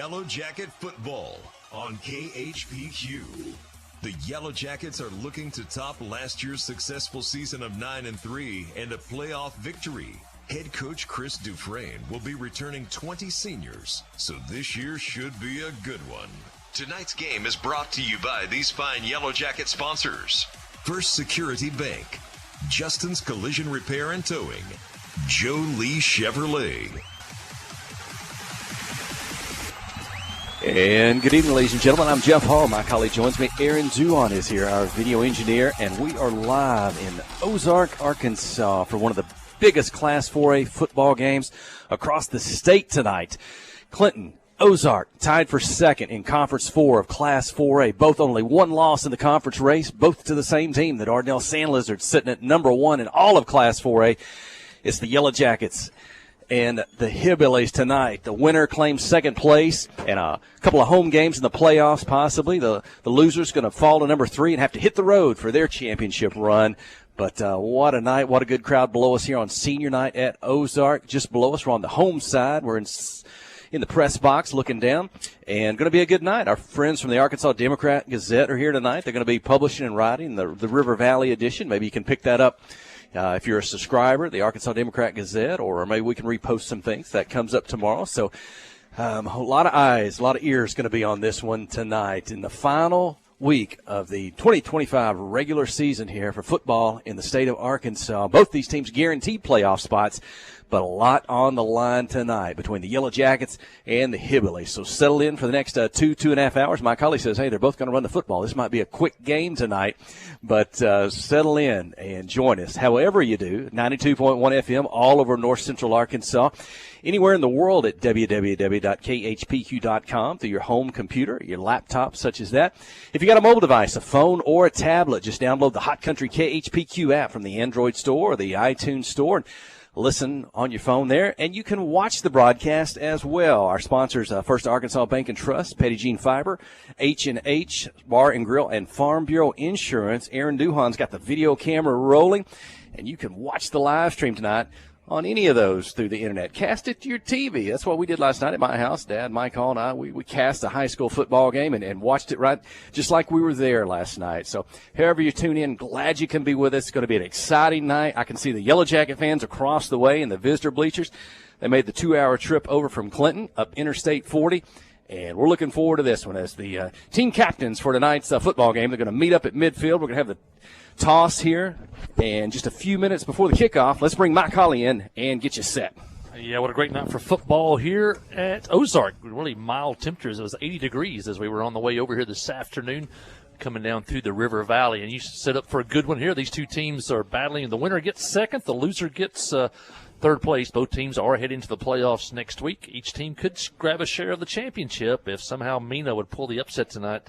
Yellow Jacket Football on Khpq. The Yellow Jackets are looking to top last year's successful season of 9-3 and a playoff victory. Head coach Chris Dufresne will be returning 20 seniors, so this year should be a good one. Tonight's game is brought to you by these fine Yellow Jacket sponsors: First Security Bank, Justin's Collision Repair and Towing, Joe Lee Chevrolet. And good evening, ladies and gentlemen. I'm Jeff Hall. My colleague joins me. Aaron Zuon is here, our video engineer, and we are live in Ozark, Arkansas for one of the biggest Class 4A football games across the state tonight. Clinton, Ozark tied for second in Conference 4 of Class 4A. Both only one loss in the conference race, both to the same team, the Dardanelle Sand Lizards, sitting at number 1 in all of Class 4A. It's the Yellow Jackets and the Hillbillies tonight. The winner claims second place and a couple of home games in the playoffs possibly. The loser's going to fall to number 3 and have to hit the road for their championship run. But what a night, what a good crowd below us here on senior night at Ozark. Just below us, we're on the home side. We're in the press box looking down, and going to be a good night. Our friends from the Arkansas Democrat-Gazette are here tonight. They're going to be publishing and writing the River Valley edition. Maybe you can pick that up if you're a subscriber, the Arkansas Democrat-Gazette, or maybe we can repost some things. That comes up tomorrow. So a lot of eyes, a lot of ears going to be on this one tonight in the final week of the 2025 regular season here for football in the state of Arkansas. Both these teams guaranteed playoff spots, but a lot on the line tonight between the Yellow Jackets and the Hillbillies. So settle in for the next 2.5 hours. My colleague says, hey, they're both going to run the football. This might be a quick game tonight, but settle in and join us. However you do, 92.1 FM all over north central Arkansas. Anywhere in the world at www.khpq.com through your home computer, your laptop, such as that. If you got a mobile device, a phone or a tablet, just download the Hot Country KHPQ app from the Android store or the iTunes store and listen on your phone there, and you can watch the broadcast as well. Our sponsors, First Arkansas Bank and Trust, Petty Jean Fiber, H&H Bar and Grill, and Farm Bureau Insurance. Aaron Duhan's got the video camera rolling, and you can watch the live stream tonight on any of those through the internet. Cast it to your TV. That's what we did last night at my house. Dad, Mike Hall, and I, we cast a high school football game and watched it right just like we were there last night. So however you tune in, glad you can be with us. It's going to be an exciting night. I can see the Yellow Jacket fans across the way in the visitor bleachers. They made the 2-hour trip over from Clinton up Interstate 40. And we're looking forward to this one as the team captains for tonight's football game. They're going to meet up at midfield. We're going to have the toss here, and just a few minutes before the kickoff, let's bring Mike Holly in and get you set. Yeah, what a great night for football here at Ozark. Really mild temperatures. It was 80 degrees as we were on the way over here this afternoon, coming down through the River Valley. And you set up for a good one here. These two teams are battling. The winner gets second. The loser gets third place. Both teams are heading to the playoffs next week. Each team could grab a share of the championship if somehow Mena would pull the upset tonight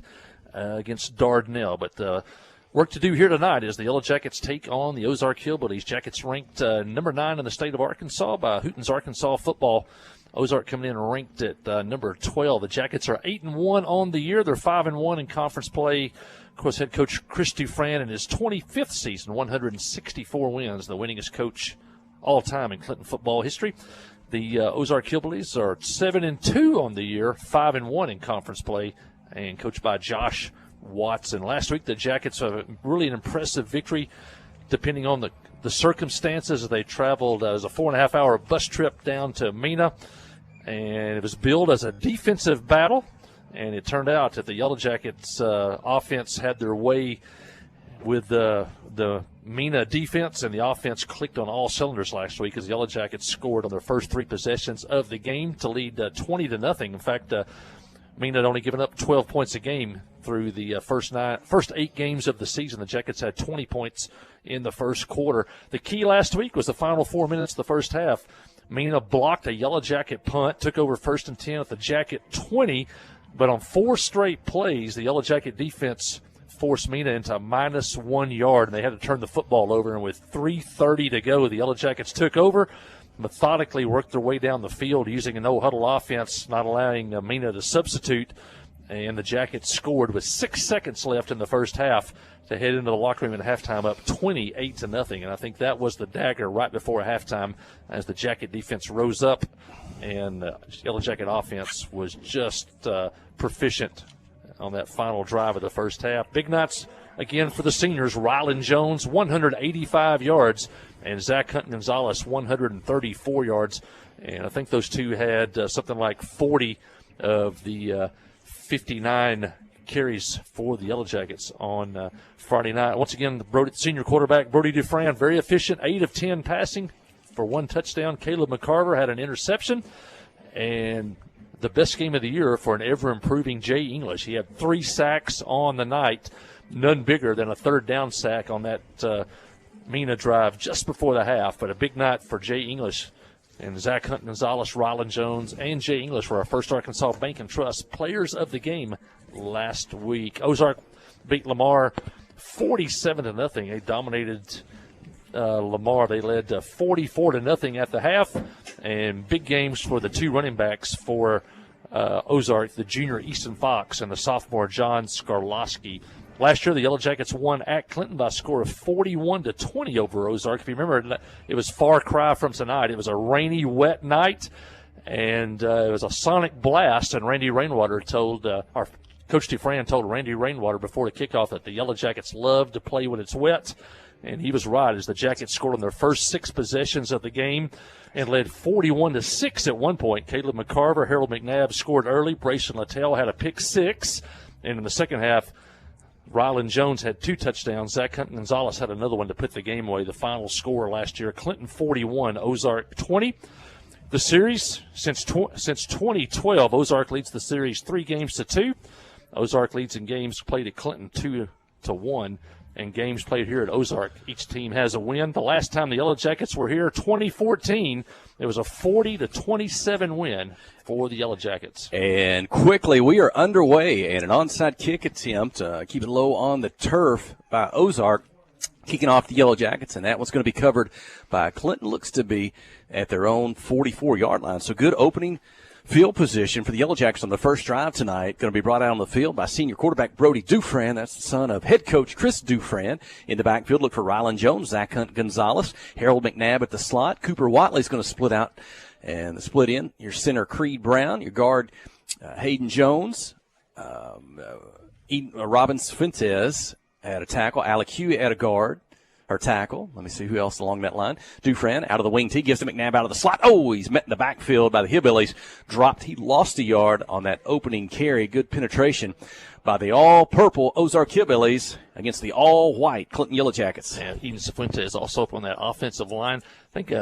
against Dardanelle. But work to do here tonight as the Yellow Jackets take on the Ozark Hillbillies. Jackets ranked number 9 in the state of Arkansas by Hooten's Arkansas Football. Ozark coming in ranked at number 12. The Jackets are 8-1 on the year. They're 5-1 in conference play. Of course, head coach Chris Dufresne in his 25th season, 164 wins, the winningest coach all time in Clinton football history. The Ozark Hillbillies are 7-2 on the year, 5-1 in conference play, and coached by Josh Watson. Last week, the Jackets have really an impressive victory, depending on the circumstances. They traveled as a 4.5-hour bus trip down to Mena, and it was billed as a defensive battle, and it turned out that the Yellow Jackets offense had their way with the Mena defense, and the offense clicked on all cylinders last week as the Yellow Jackets scored on their first 3 possessions of the game to lead 20-0. In fact, Mena had only given up 12 points a game through the first 8 games of the season. The Jackets had 20 points in the first quarter. The key last week was the final 4 minutes of the first half. Mena blocked a Yellow Jacket punt, took over 1st and 10 at the Jacket 20, but on 4 straight plays, the Yellow Jacket defense forced Mena into -1 yard, and they had to turn the football over. And with 3:30 to go, the Yellow Jackets took over, methodically worked their way down the field using a no-huddle offense, not allowing Mena to substitute, and the Jackets scored with 6 seconds left in the first half to head into the locker room at halftime up 28-0. And I think that was the dagger right before halftime as the Jacket defense rose up and Yellow Jacket offense was just proficient on that final drive of the first half. Big nights again for the seniors. Rylan Jones, 185 yards, and Zach Hunt Gonzalez, 134 yards. And I think those two had something like 40 of the 59 carries for the Yellow Jackets on Friday night. Once again, the senior quarterback, Brody Dufran, very efficient, 8 of 10 passing for 1 touchdown. Caleb McCarver had an interception. And the best game of the year for an ever-improving Jay English. He had 3 sacks on the night, none bigger than a third down sack on that Mina drive just before the half. But a big night for Jay English. And Zach Hunt Gonzalez, Rylan Jones, and Jay English were our first Arkansas Bank and Trust players of the game last week. Ozark beat Lamar 47-0. They dominated Lamar. They led 44-0 at the half. And big games for the 2 running backs for Ozark, the junior Easton Fox and the sophomore John Skarlowski. Last year, the Yellow Jackets won at Clinton by a score of 41-20 over Ozark. If you remember, it was far cry from tonight. It was a rainy, wet night, and it was a sonic blast. And Randy Rainwater told our Coach Dufran told Randy Rainwater before the kickoff that the Yellow Jackets love to play when it's wet, and he was right as the Jackets scored on their first 6 possessions of the game and led 41-6 at one point. Caleb McCarver, Harold McNabb scored early. Brayson Littell had a pick 6, and in the second half, Rylan Jones had 2 touchdowns. Zach Hunt Gonzalez had another one to put the game away. The final score last year, Clinton 41, Ozark 20. The series, since 2012, Ozark leads the series 3-2. Ozark leads in games played at Clinton 2-1, and games played here at Ozark. Each team has a win. The last time the Yellow Jackets were here, 2014, it was a 40-27 win for the Yellow Jackets. And quickly, we are underway and an onside kick attempt, keep it low on the turf by Ozark, kicking off the Yellow Jackets, and that one's going to be covered by Clinton. Looks to be at their own 44-yard line. So good opening field position for the Yellow Jackets on the first drive tonight. Going to be brought out on the field by senior quarterback Brody Dufran. That's the son of head coach Chris Dufran. In the backfield, look for Rylan Jones, Zach Hunt Gonzalez, Harold McNabb at the slot. Cooper Watley's going to split out and split in. Your center, Creed Brown. Your guard, Hayden Jones. Robbins Fuentes at a tackle. Alec Hugh at a guard. Or tackle. Let me see who else along that line. Dufran out of the wing tee, gives to McNabb out of the slot. Oh, he's met in the backfield by the Hillbillies. Dropped. He lost a yard on that opening carry. Good penetration by the all-purple Ozark Hillbillies against the all-white Clinton Yellow Jackets. And Eden Cifuentes is also up on that offensive line. I think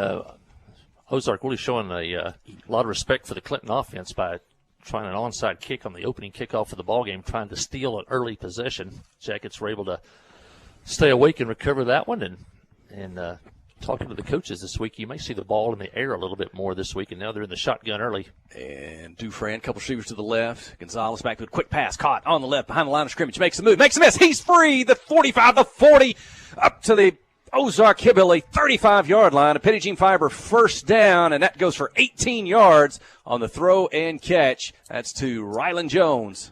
Ozark really showing a lot of respect for the Clinton offense by trying an onside kick on the opening kickoff of the ballgame, trying to steal an early possession. Jackets were able to stay awake and recover that one. And talking to the coaches this week, you may see the ball in the air a little bit more this week, and now they're in the shotgun early. And Dufran, couple receivers to the left. Gonzalez back to a quick pass, caught on the left behind the line of scrimmage, makes a move, makes a miss. He's free. The 45, the 40, up to the Ozark Hillbilly 35-yard line. A Petty Fiber first down, and that goes for 18 yards on the throw and catch. That's to Rylan Jones.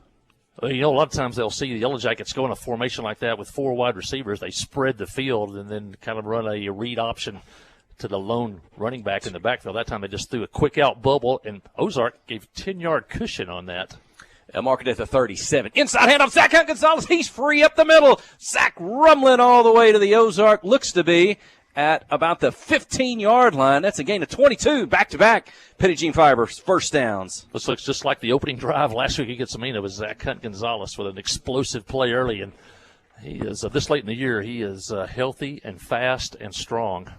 Well, you know, a lot of times they'll see the Yellow Jackets go in a formation like that with 4 wide receivers. They spread the field and then kind of run a read option to the lone running back in the backfield. That time they just threw a quick out bubble, and Ozark gave 10-yard cushion on that. Mark it at the 37. Inside handoff, Zach Hunt Gonzalez. He's free up the middle. Zach rumbling all the way to the Ozark. Looks to be at about the 15-yard line. That's a gain of 22 back-to-back. Petty Fiber's first downs. This looks just like the opening drive last week against Amina with Zach Hunt Gonzalez with an explosive play early. And he is, this late in the year, he is healthy and fast and strong.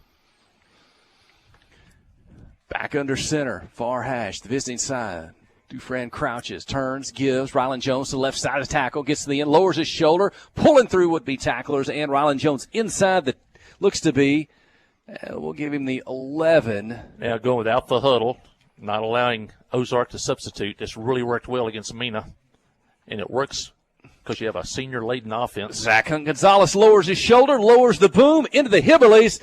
Back under center, far hash, the visiting side. Dufran crouches, turns, gives. Rylan Jones to the left side of the tackle, gets to the end, lowers his shoulder, pulling through would-be tacklers, and Rylan Jones inside the looks to be, we'll give him the 11. Now going without the huddle, not allowing Ozark to substitute. This really worked well against Mina, and it works because you have a senior-laden offense. Zach Hunt Gonzalez lowers his shoulder, lowers the boom into the Hillbillies,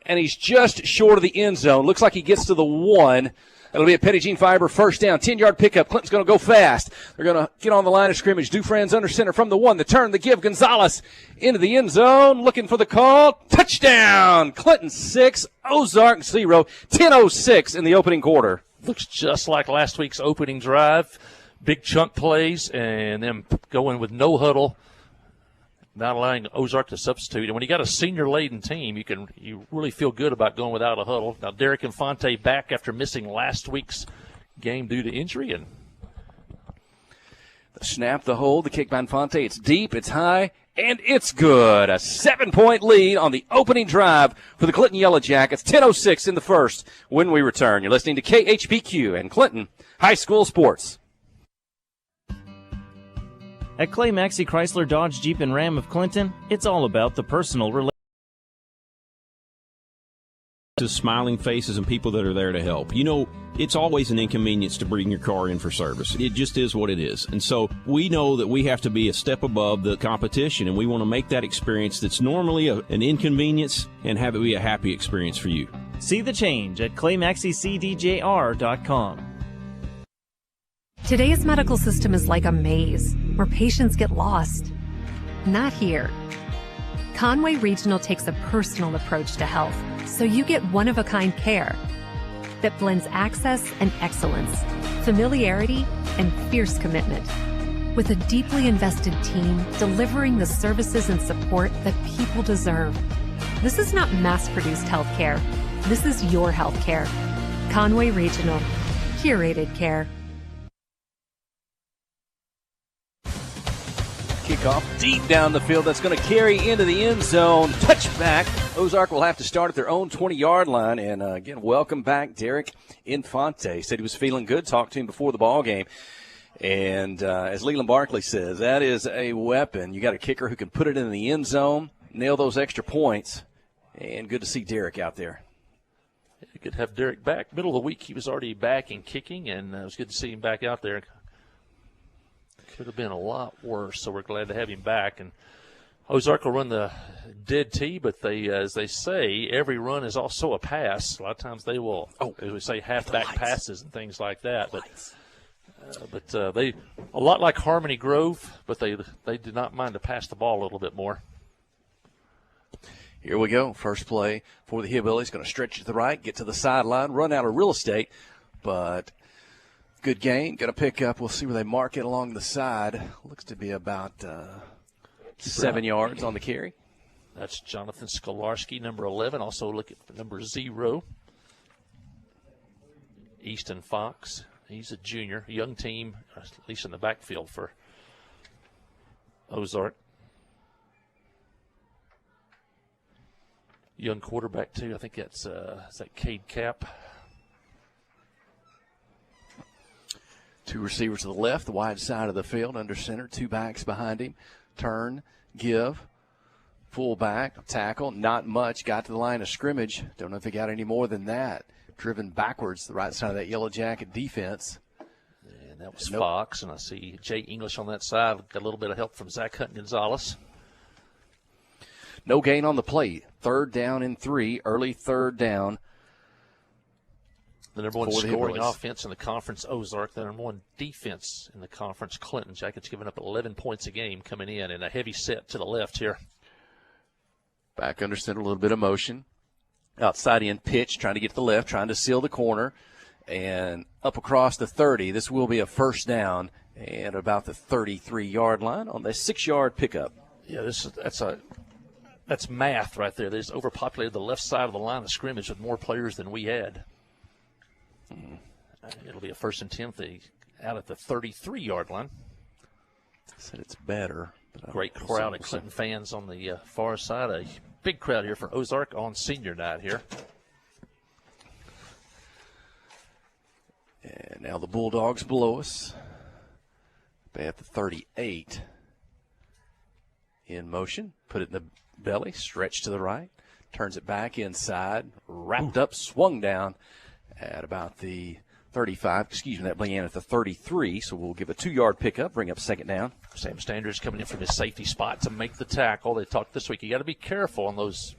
and he's just short of the end zone. Looks like he gets to the 1. It'll be a Petty Fiber first down, 10-yard pickup. Clinton's going to go fast. They're going to get on the line of scrimmage. Dufran's under center from the 1. The turn, the give. Gonzalez into the end zone, looking for the call. Touchdown! Clinton 6, Ozark 0. 10:06 in the opening quarter. looks just like last week's opening drive. Big chunk plays and then going with no huddle, not allowing Ozark to substitute. And when you got a senior-laden team, you really feel good about going without a huddle. Now, Derek Infante back after missing last week's game due to injury. And the snap, the hold, the kick by Infante. It's deep, it's high, and it's good. A 7-point lead on the opening drive for the Clinton Yellow Jackets. 10:06 in the first when we return. You're listening to KHPQ and Clinton High School Sports. At Clay Maxey Chrysler Dodge Jeep and Ram of Clinton, it's all about the personal relationship. To smiling faces and people that are there to help. You know, it's always an inconvenience to bring your car in for service. It just is what it is. And so we know that we have to be a step above the competition, and we want to make that experience that's normally an inconvenience and have it be a happy experience for you. See the change at ClayMaxeyCDJR.com. Today's medical system is like a maze where patients get lost. Not here. Conway Regional takes a personal approach to health, so you get one-of-a-kind care that blends access and excellence, familiarity and fierce commitment, with a deeply invested team delivering the services and support that people deserve. This is not mass-produced healthcare. This is your healthcare. Conway Regional. Curated care. Kickoff deep down the field. That's going to carry into the end zone. Touchback. Ozark will have to start at their own 20-yard line. And, again, welcome back, Derek Infante. Said he was feeling good. Talked to him before the ball game. And as Leland Barkley says, that is a weapon. You got a kicker who can put it in the end zone, nail those extra points. And good to see Derek out there. You could have Derek back. Middle of the week, he was already back and kicking, and it was good to see him back out there. Could have been a lot worse, so we're glad to have him back. And Ozark will run the dead tee, but they, as they say, every run is also a pass. A lot of times they will, as we say, halfback passes and things like that. But they a lot like Harmony Grove, but they did not mind to pass the ball a little bit more. Here we go. First play for the Hillbillies. Going to stretch to the right, get to the sideline, run out of real estate, but good gain. Going to pick up. We'll see where they mark it along the side. Looks to be about 7 yards on the carry. That's Jonathan Skolarski, number 11. Also look at number 0. Easton Fox. He's a junior, young team, at least in the backfield for Ozark. Young quarterback, too. I think that's is that Cade Cap. Two receivers to the left, the wide side of the field, under center, two backs behind him. Turn, give, full back, tackle, not much. Got to the line of scrimmage. Don't know if they got any more than that. Driven backwards, the right side of that Yellow Jacket defense. And that was Fox, and I see Jay English on that side. Got a little bit of help from Zach Hunt Gonzalez. No gain on the play. 3rd down and 3, early 3rd down. The number one scoring offense in the conference, Ozark. The number one defense in the conference, Clinton. Jackets giving up 11 points a game coming in, and a heavy set to the left here. Back under center, a little bit of motion. Outside in pitch, trying to get to the left, trying to seal the corner. And up across the 30. This will be a first down at about the 33-yard line on the 6-yard pickup. Yeah, that's math right there. They just overpopulated the left side of the line of scrimmage with more players than we had. It'll be a 1st and 10 out at the 33-yard line. I said it's better. Great crowd of Clinton fans on the far side. A big crowd here for Ozark on senior night here. And now the Bulldogs below us. At the 38. In motion. Put it in the belly. Stretch to the right. Turns it back inside. Wrapped up. Swung down at about the 35. Excuse me, that began at the 33. So we'll give a 2-yard pickup. Bring up 2nd down. Sam Standers coming in from his safety spot to make the tackle. They talked this week. You got to be careful on those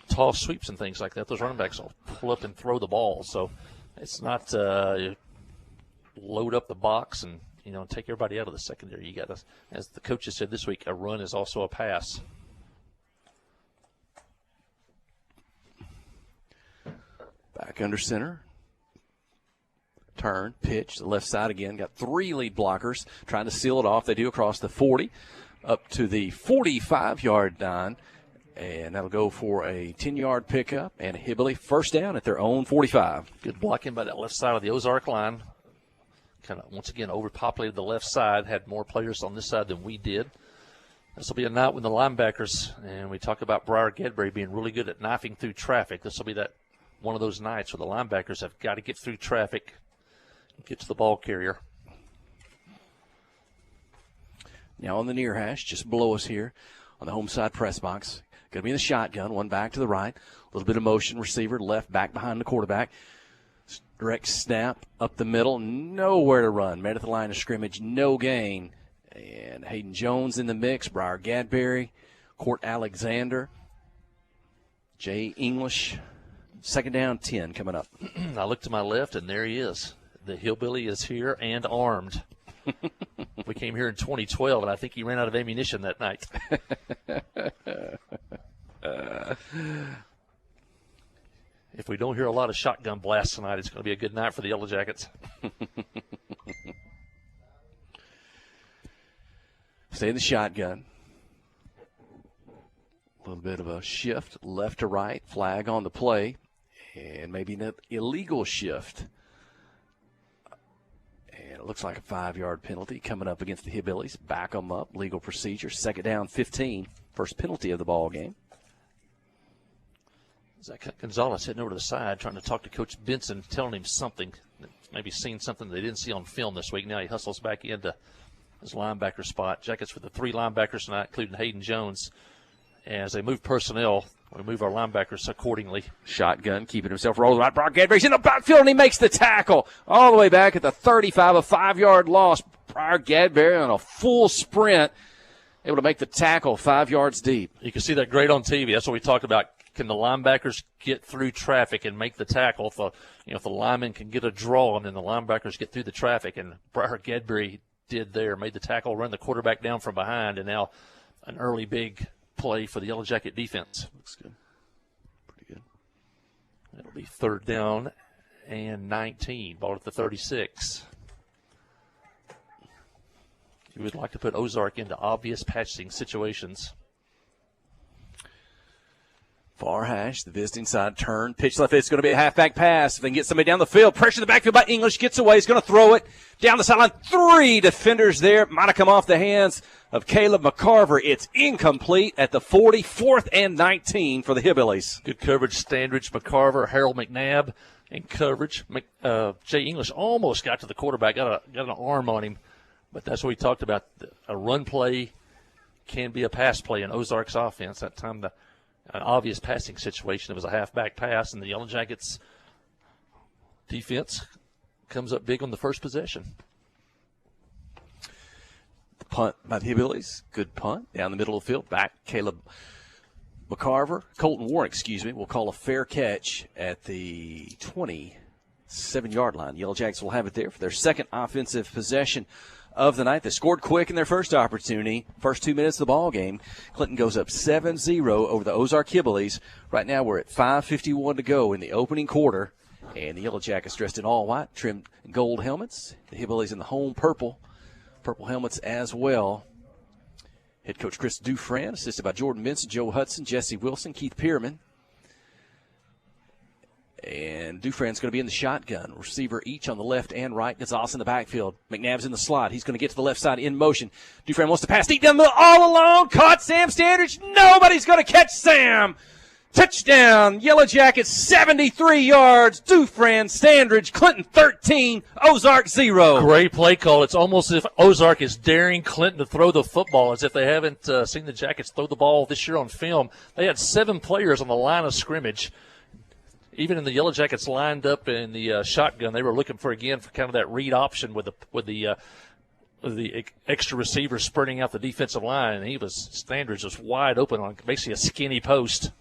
tall sweeps and things like that. Those running backs will pull up and throw the ball. So it's not load up the box and take everybody out of the secondary. You got to, as the coaches said this week, a run is also a pass. Back under center. turn, pitch, the left side again. Got 3 lead blockers trying to seal it off. They do across the 40 up to the 45-yard line. And that'll go for a 10-yard pickup and a Hillbilly first down at their own 45. Good blocking by that left side of the Ozark line. Kind of, once again, overpopulated the left side, had more players on this side than we did. This will be a night when the linebackers, and we talk about Briar Gadbury being really good at knifing through traffic. This will be that one of those nights where the linebackers have got to get through traffic and get to the ball carrier. Now on the near hash, just below us here on the home side press box. Going to be in the shotgun, one back to the right. A little bit of motion, receiver left, back behind the quarterback. Direct snap up the middle, nowhere to run. Made at the line of scrimmage, no gain. And Hayden Jones in the mix, Briar Gadbury, Court Alexander, Jay English. Second down, 10 coming up. I look to my left, and there he is. The Hillbilly is here and armed. We came here in 2012, and I think he ran out of ammunition that night. If we don't hear a lot of shotgun blasts tonight, it's going to be a good night for the Yellow Jackets. Stay in the shotgun. A little bit of a shift, left to right, flag on the play, and maybe an illegal shift. And it looks like a 5-yard penalty coming up against the Hillbillies. Back them up, legal procedure. Second down, 15. First penalty of the ball game. Zach Gonzalez heading over to the side, trying to talk to Coach Benson, telling him something. Maybe seen something they didn't see on film this week. Now he hustles back into his linebacker spot. Jackets with the 3 linebackers tonight, including Hayden Jones. As they move personnel, we move our linebackers accordingly. Shotgun, keeping himself rolled right. Briar Gadbury's in the backfield, and he makes the tackle all the way back at the 35, a 5-yard loss. Briar Gadbury on a full sprint, able to make the tackle 5 yards deep. You can see that great on TV. That's what we talked about. Can the linebackers get through traffic and make the tackle? If the lineman can get a draw and then the linebackers get through the traffic, and Briar Gadbury did there, made the tackle, run the quarterback down from behind, and now an early big play for the Yellow Jacket defense. Looks good. Pretty good. It'll be 3rd down and 19. Ball at the 36. You would like to put Ozark into obvious passing situations. Far hash, the visiting side turn, pitch left. It's going to be a halfback pass. If they can get somebody down the field, pressure in the backfield by English, gets away. He's going to throw it down the sideline. 3 defenders there. Might have come off the hands of Caleb McCarver. It's incomplete at the 40, 4th and 19 for the Hillbillies. Good coverage, Standridge, McCarver, Harold McNabb in coverage. Jay English almost got to the quarterback, got an arm on him. But that's what we talked about. A run play can be a pass play in Ozark's offense. That time an obvious passing situation. It was a halfback pass, and the Yellow Jackets defense comes up big on the first possession. The punt by the Hillbillies. Good punt down the middle of the field. Back Colton Warren, will call a fair catch at the 27-yard line. Yellow Jackets will have it there for their second offensive possession of the night. They scored quick in their first opportunity. First 2 minutes of the ball game. Clinton goes up 7-0 over the Ozark Hillbillies. Right now we're at 5:51 to go in the opening quarter. And the Yellow Jackets dressed in all white, trimmed gold helmets. The Hillbillies in the home purple helmets as well. Head coach Chris Dufresne, assisted by Jordan Benson, Joe Hudson, Jesse Wilson, Keith Pierman. And Dufresne's going to be in the shotgun. Receiver each on the left and right. Gonzalez in the backfield. McNabb's in the slot. He's going to get to the left side in motion. Dufresne wants to pass deep down the middle, all alone. Caught Sam Standridge. Nobody's going to catch Sam. Touchdown. Yellow Jackets 73 yards. Dufresne, Standridge, Clinton 13, Ozark 0. Great play call. It's almost as if Ozark is daring Clinton to throw the football, as if they haven't seen the Jackets throw the ball this year on film. They had 7 players on the line of scrimmage. Even in the Yellow Jackets lined up in the shotgun, they were looking for kind of that read option with the extra receiver spurting out the defensive line, and Standridge was wide open on basically a skinny post.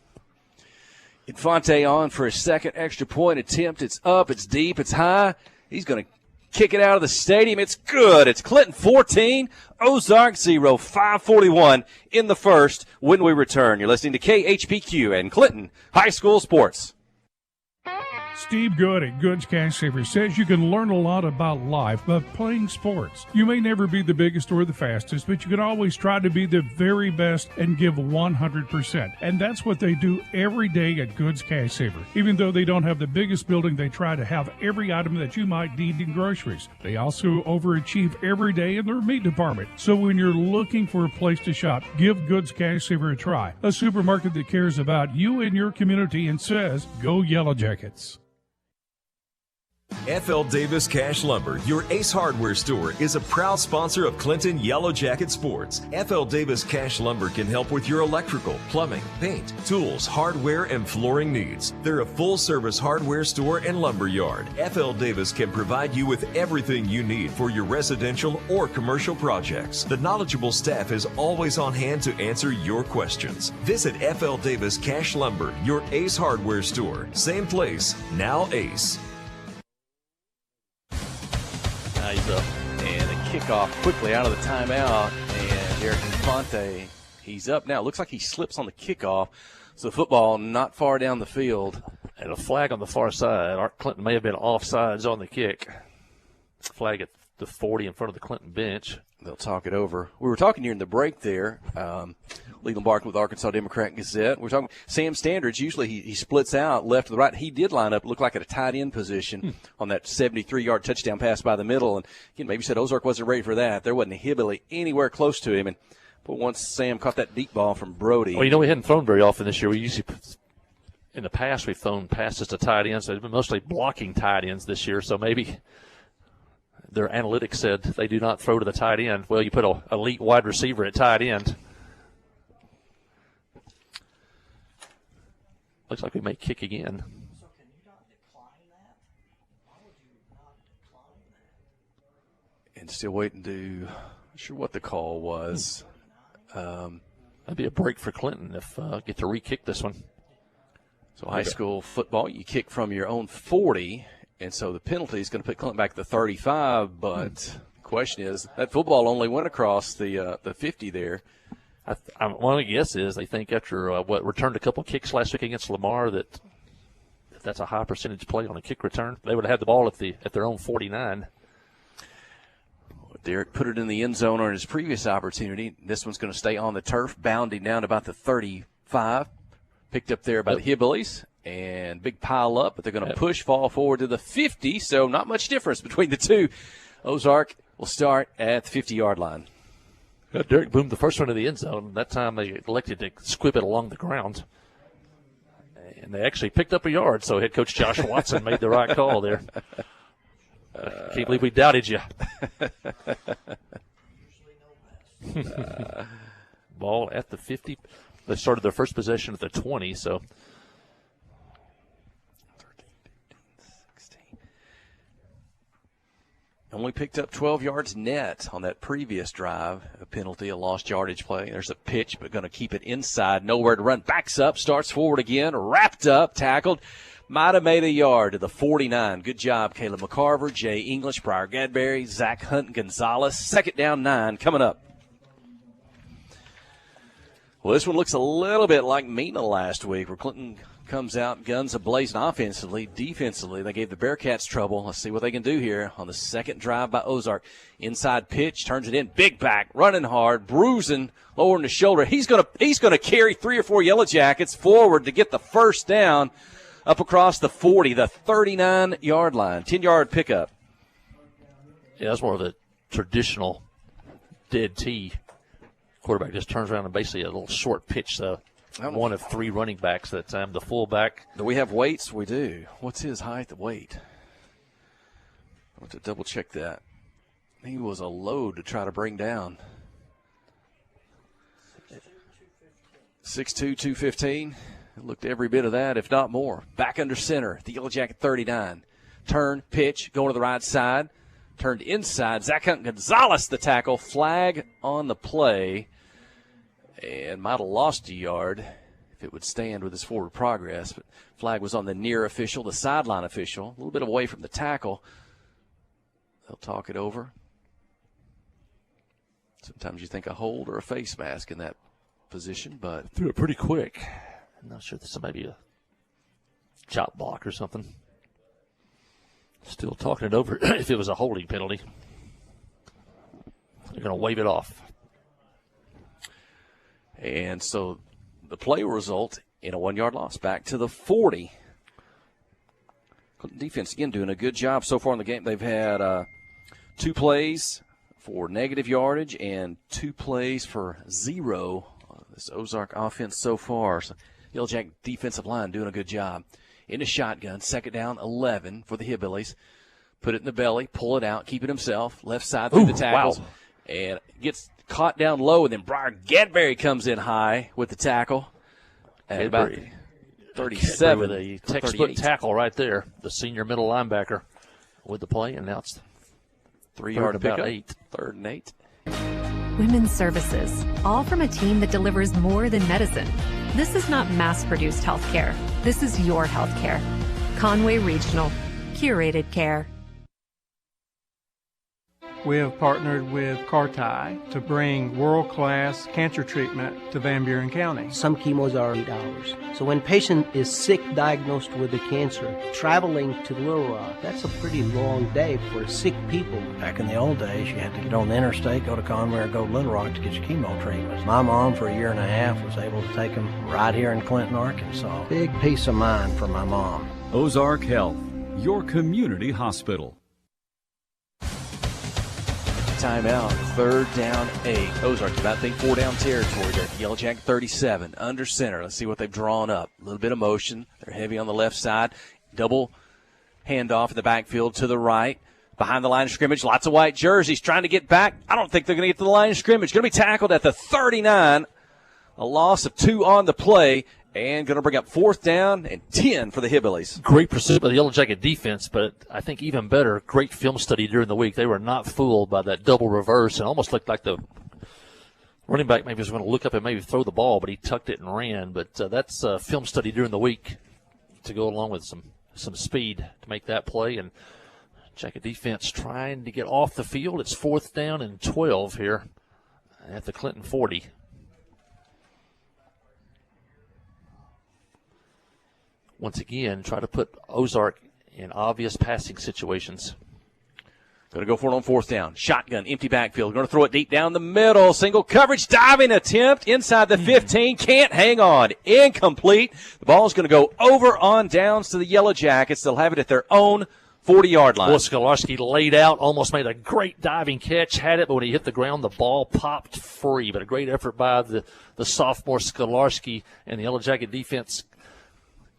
Infante on for his second extra point attempt. It's up, it's deep, it's high. He's going to kick it out of the stadium. It's good. It's Clinton 14, Ozark 0, 5:41 in the first when we return. You're listening to KHPQ and Clinton High School Sports. Steve Good at Goods Cash Savers says you can learn a lot about life by playing sports. You may never be the biggest or the fastest, but you can always try to be the very best and give 100%. And that's what they do every day at Goods Cash Saver. Even though they don't have the biggest building, they try to have every item that you might need in groceries. They also overachieve every day in their meat department. So when you're looking for a place to shop, give Goods Cash Saver a try. A supermarket that cares about you and your community and says, go Yellow Jackets. FL Davis Cash Lumber, your Ace Hardware store, is a proud sponsor of Clinton Yellow Jacket Sports. FL Davis Cash Lumber can help with your electrical, plumbing, paint, tools, hardware, and flooring needs. They're a full-service hardware store and lumber yard. FL Davis can provide you with everything you need for your residential or commercial projects. The knowledgeable staff is always on hand to answer your questions. Visit FL Davis Cash Lumber, your Ace Hardware store. Same place, now Ace. He's up. And a kickoff quickly out of the timeout. And Derek Infante, he's up now. Looks like he slips on the kickoff. So football not far down the field. And a flag on the far side. Art Clinton may have been offsides on the kick. Flag at the 40 in front of the Clinton bench. They'll talk it over. We were talking during the break there. Leland Barkin with Arkansas Democrat Gazette. We're talking Sam Standards. Usually he splits out left to the right. He did line up, looked like at a tight end position on that 73-yard touchdown pass by the middle. And again, maybe said Ozark wasn't ready for that. There wasn't a hillbilly anywhere close to him. But once Sam caught that deep ball from Brody. Well, we hadn't thrown very often this year. We usually, in the past, we've thrown passes to tight ends. They've been mostly blocking tight ends this year. So maybe their analytics said they do not throw to the tight end. Well, you put an elite wide receiver at tight end. Looks like we may kick again. So can you not decline that? Why would you not decline that? And still waiting to, not sure what the call was. That'd be a break for Clinton if get to re-kick this one. So high school football, you kick from your own 40, and so the penalty is going to put Clinton back to the 35. But the question is, that football only went across the 50 there. One guess is they think after returned a couple of kicks last week against Lamar that if that's a high percentage play on a kick return, they would have had the ball at their own 49. Derek put it in the end zone on his previous opportunity. This one's going to stay on the turf, bounding down to about the 35. Picked up there by the Hillbillies, and big pile up, but they're going to push, fall forward to the 50, so not much difference between the two. Ozark will start at the 50-yard line. Derek boomed the first one to the end zone. That time they elected to squib it along the ground. And they actually picked up a yard, so head coach Josh Watson made the right call there. Can't believe we doubted you. Ball at the 50. They started their first possession at the 20, so. 16. Only picked up 12 yards net on that previous drive. A penalty, a lost yardage play. There's a pitch, but going to keep it inside. Nowhere to run. Backs up, starts forward again. Wrapped up, tackled. Might have made a yard to the 49. Good job, Caleb McCarver, Jay English, Briar Gadberry, Zach Hunt Gonzalez. Second down 9 coming up. Well, this one looks a little bit like Mena last week, where Clinton comes out guns a-blazing offensively. Defensively, they gave the Bearcats trouble. Let's see what they can do here on the second drive by Ozark. Inside pitch, turns it in, big back, running hard, bruising, lowering the shoulder. He's gonna carry 3 or 4 Yellow Jackets forward to get the first down up across the 40, the 39-yard line, 10-yard pickup. Yeah, that's more of a traditional dead tee. Quarterback just turns around and basically a little short pitch. So one of 3 running backs that time. The fullback. Do we have weights? We do. What's his height and weight? I want to double check that. He was a load to try to bring down. 6'2", 215. Looked every bit of that, if not more. Back under center, the Yellow Jacket 39. Turn, pitch, going to the right side. Turned inside. Zach Hunt Gonzalez, the tackle. Flag on the play. And might have lost a yard if it would stand with his forward progress. But flag was on the near official, the sideline official. A little bit away from the tackle. They'll talk it over. Sometimes you think a hold or a face mask in that position, but threw it pretty quick. I'm not sure this may be a chop block or something. Still talking it over if it was a holding penalty. They're going to wave it off. And so the play will result in a 1-yard loss. Back to the 40. Defense, again, doing a good job so far in the game. They've had 2 plays for negative yardage and 2 plays for 0. This Ozark offense so far. So Yellow Jack defensive line doing a good job. In a shotgun, 2nd down, 11 for the Hillbillies. Put it in the belly, pull it out, keep it himself, left side through the tackles. Wow. And gets caught down low, and then Briar Gadberry comes in high with the tackle at about 37. With a textbook tackle right there, the senior middle linebacker with the play, and now it's 3-yard about pickup. 8. 3rd and 8. Women's services, all from a team that delivers more than medicine. This is not mass-produced healthcare. This is your healthcare. Conway Regional, curated care. We have partnered with Carti to bring world-class cancer treatment to Van Buren County. Some chemos are $8. So when a patient is sick, diagnosed with the cancer, traveling to Little Rock, that's a pretty long day for sick people. Back in the old days, you had to get on the interstate, go to Conway or go to Little Rock to get your chemo treatments. My mom, for 1.5 years, was able to take them right here in Clinton, Arkansas. Big peace of mind for my mom. Ozark Health, your community hospital. Timeout, 3rd down 8. Ozark's about to think 4-down territory there. Yellow Jack 37, under center. Let's see what they've drawn up. A little bit of motion. They're heavy on the left side. Double handoff in the backfield to the right. Behind the line of scrimmage, lots of white jerseys trying to get back. I don't think they're going to get to the line of scrimmage. Going to be tackled at the 39. A loss of 2 on the play. And going to bring up 4th down and 10 for the Hillbillies. Great pursuit by the Yellow Jacket defense, but I think even better, great film study during the week. They were not fooled by that double reverse and almost looked like the running back maybe was going to look up and maybe throw the ball, but he tucked it and ran. But that's film study during the week to go along with some speed to make that play. And Jacket defense trying to get off the field. It's 4th down and 12 here at the Clinton 40. Once again, try to put Ozark in obvious passing situations. Going to go for it on 4th down. Shotgun, empty backfield. Going to throw it deep down the middle. Single coverage, diving attempt inside the 15. Can't hang on. Incomplete. The ball is going to go over on downs to the Yellow Jackets. They'll have it at their own 40-yard line. Boy, Skolarski laid out, almost made a great diving catch, had it, but when he hit the ground, the ball popped free. But a great effort by the sophomore Skolarski, and the Yellow Jacket defense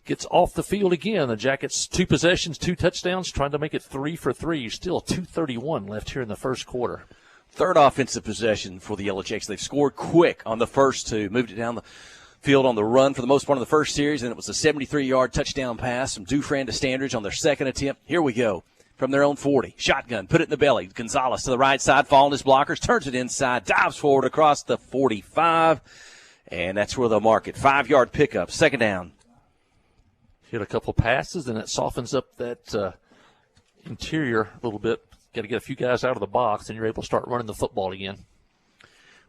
gets off the field again. The Jackets 2 possessions, 2 touchdowns, trying to make it 3 for 3. Still 2:31 left here in the first quarter. 3rd offensive possession for the Yellow Jackets. They've scored quick on the first 2. Moved it down the field on the run for the most part of the first series, and it was a 73-yard touchdown pass from Dufran to Standridge on their 2nd attempt. Here we go. From their own 40. Shotgun, put it in the belly. Gonzalez to the right side, following his blockers, turns it inside, dives forward across the 45, and that's where they'll mark it. 5-yard pickup, 2nd down. Hit a couple passes, and it softens up that interior a little bit. Got to get a few guys out of the box, and you're able to start running the football again.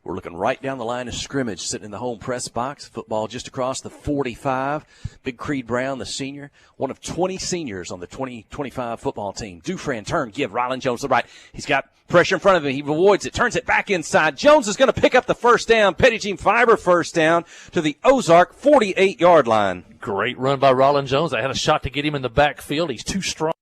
We're looking right down the line of scrimmage, sitting in the home press box. Football just across the 45. Big Creed Brown, the senior, one of 20 seniors on the 2025 football team. Dufran turn, give Rylan Jones to the right. He's got pressure in front of him. He avoids it, turns it back inside. Jones is going to pick up the 1st down. Petit Jean Fiber 1st down to the Ozark 48-yard line. Great run by Rylan Jones. They had a shot to get him in the backfield. He's too strong.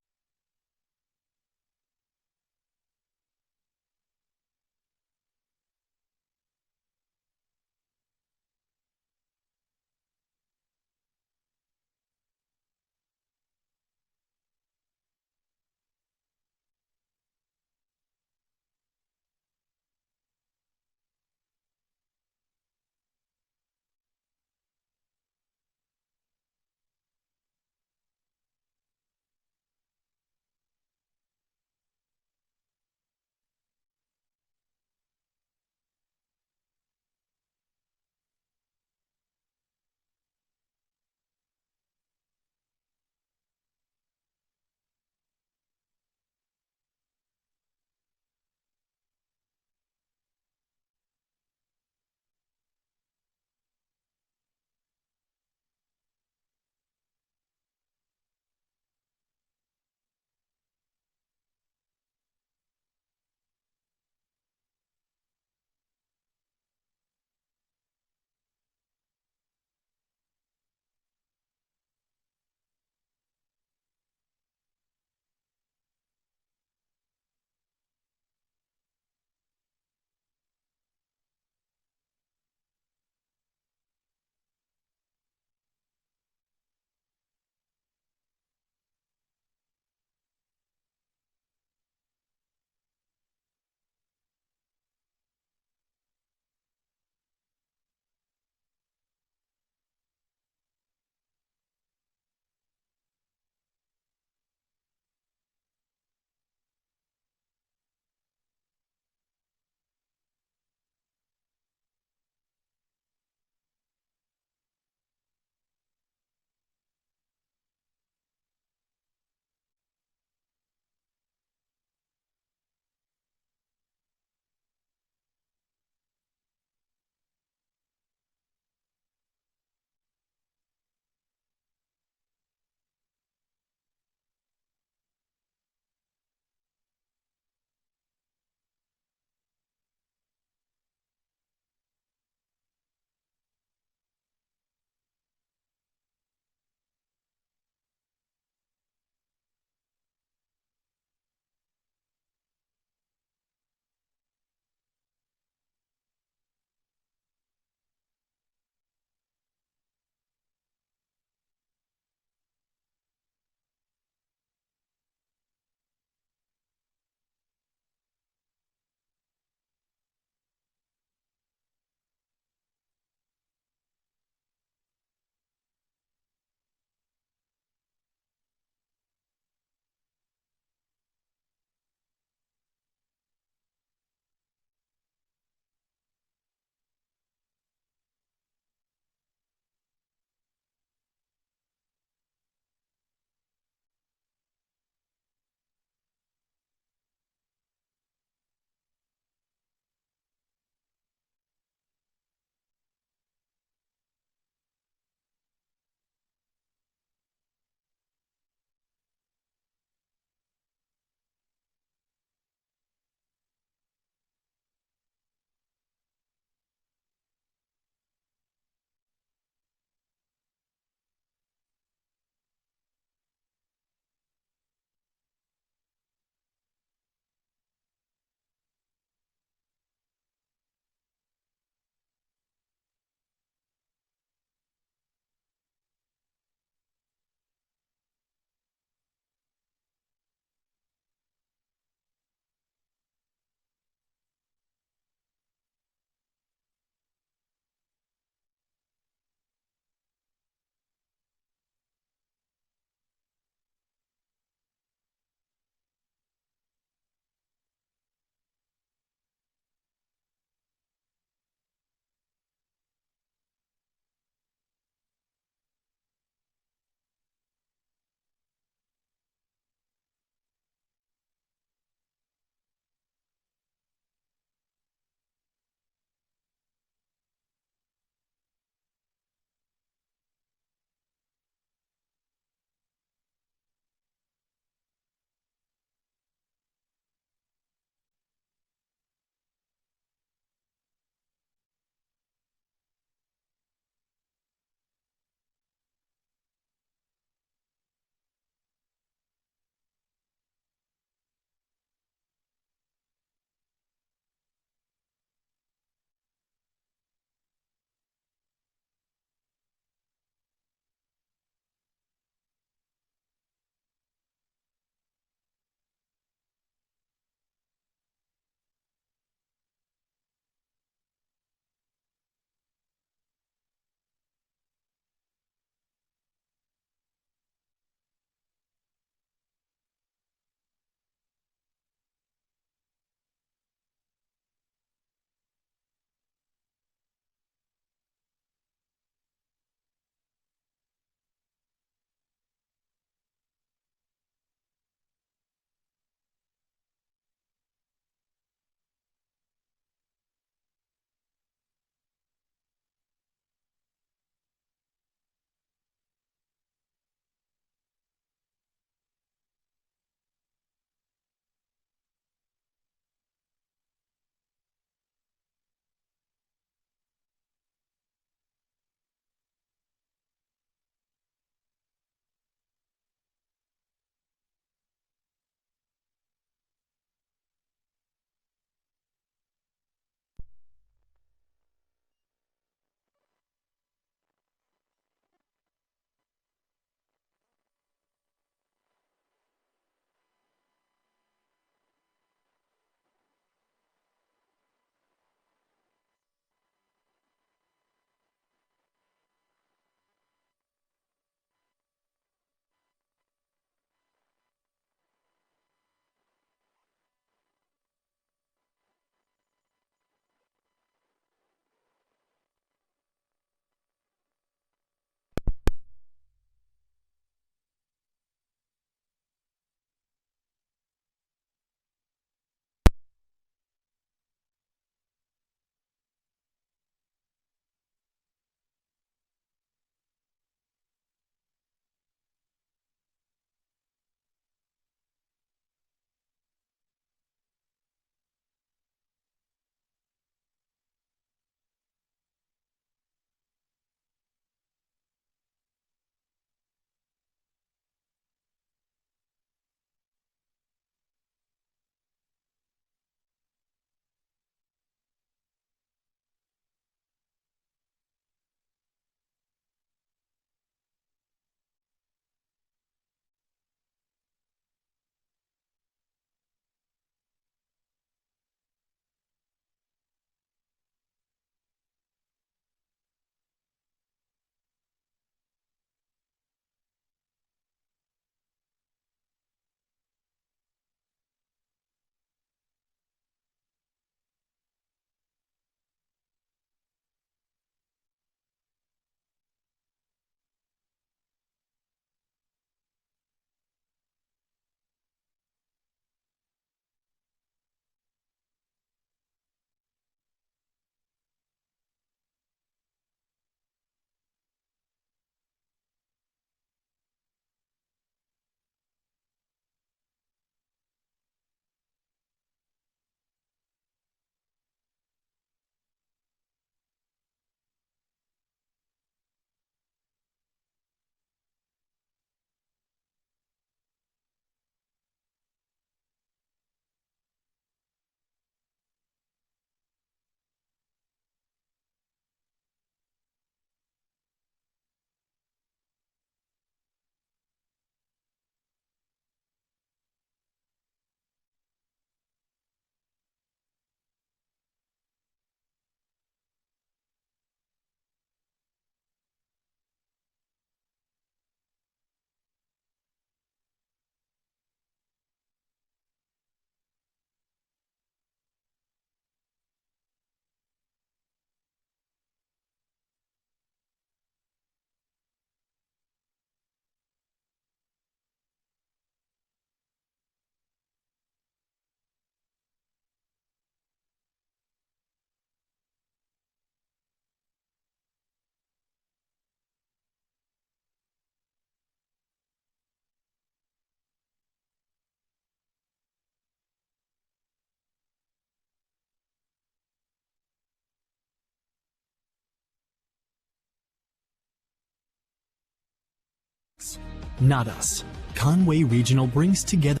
Not us. Conway Regional brings together.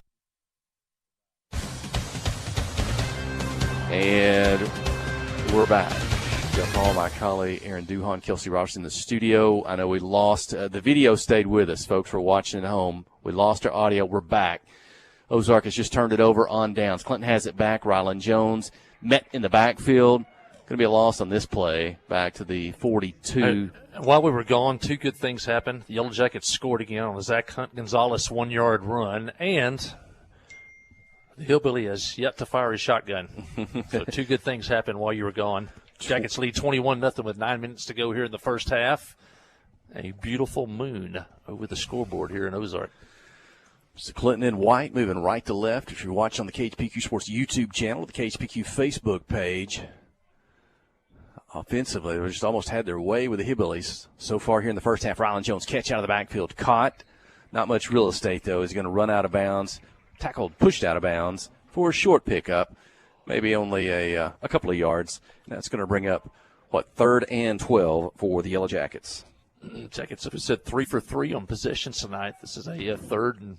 And we're back. Jeff Hall, my colleague Aaron Duhon, Kelsey Robertson in the studio. I know we lost the video stayed with us, folks, for watching at home. We lost our audio. We're back. Ozark has just turned it over on downs. Clinton has it back. Rylan Jones met in the backfield. Going to be a loss on this play back to the 42. While we were gone, two good things happened. The Yellow Jackets scored again on a Zach Hunt Gonzalez 1-yard run, and the Hillbilly has yet to fire his shotgun. So two good things happened while you were gone. Jackets lead 21-0 with 9 minutes to go here in the first half. A beautiful moon over the scoreboard here in Ozark. So Clinton in white, moving right to left. If you're watching on the KHPQ Sports YouTube channel, the KHPQ Facebook page, offensively, they just almost had their way with the Hillbillies so far here in the first half. Rylan Jones catch out of the backfield, caught. Not much real estate, though. He's going to run out of bounds, tackled, pushed out of bounds for a short pickup, maybe only a couple of yards. And that's going to bring up, 3rd and 12 for the Yellow Jackets. Jackets have said 3 for 3 on possessions tonight. This is a 3rd and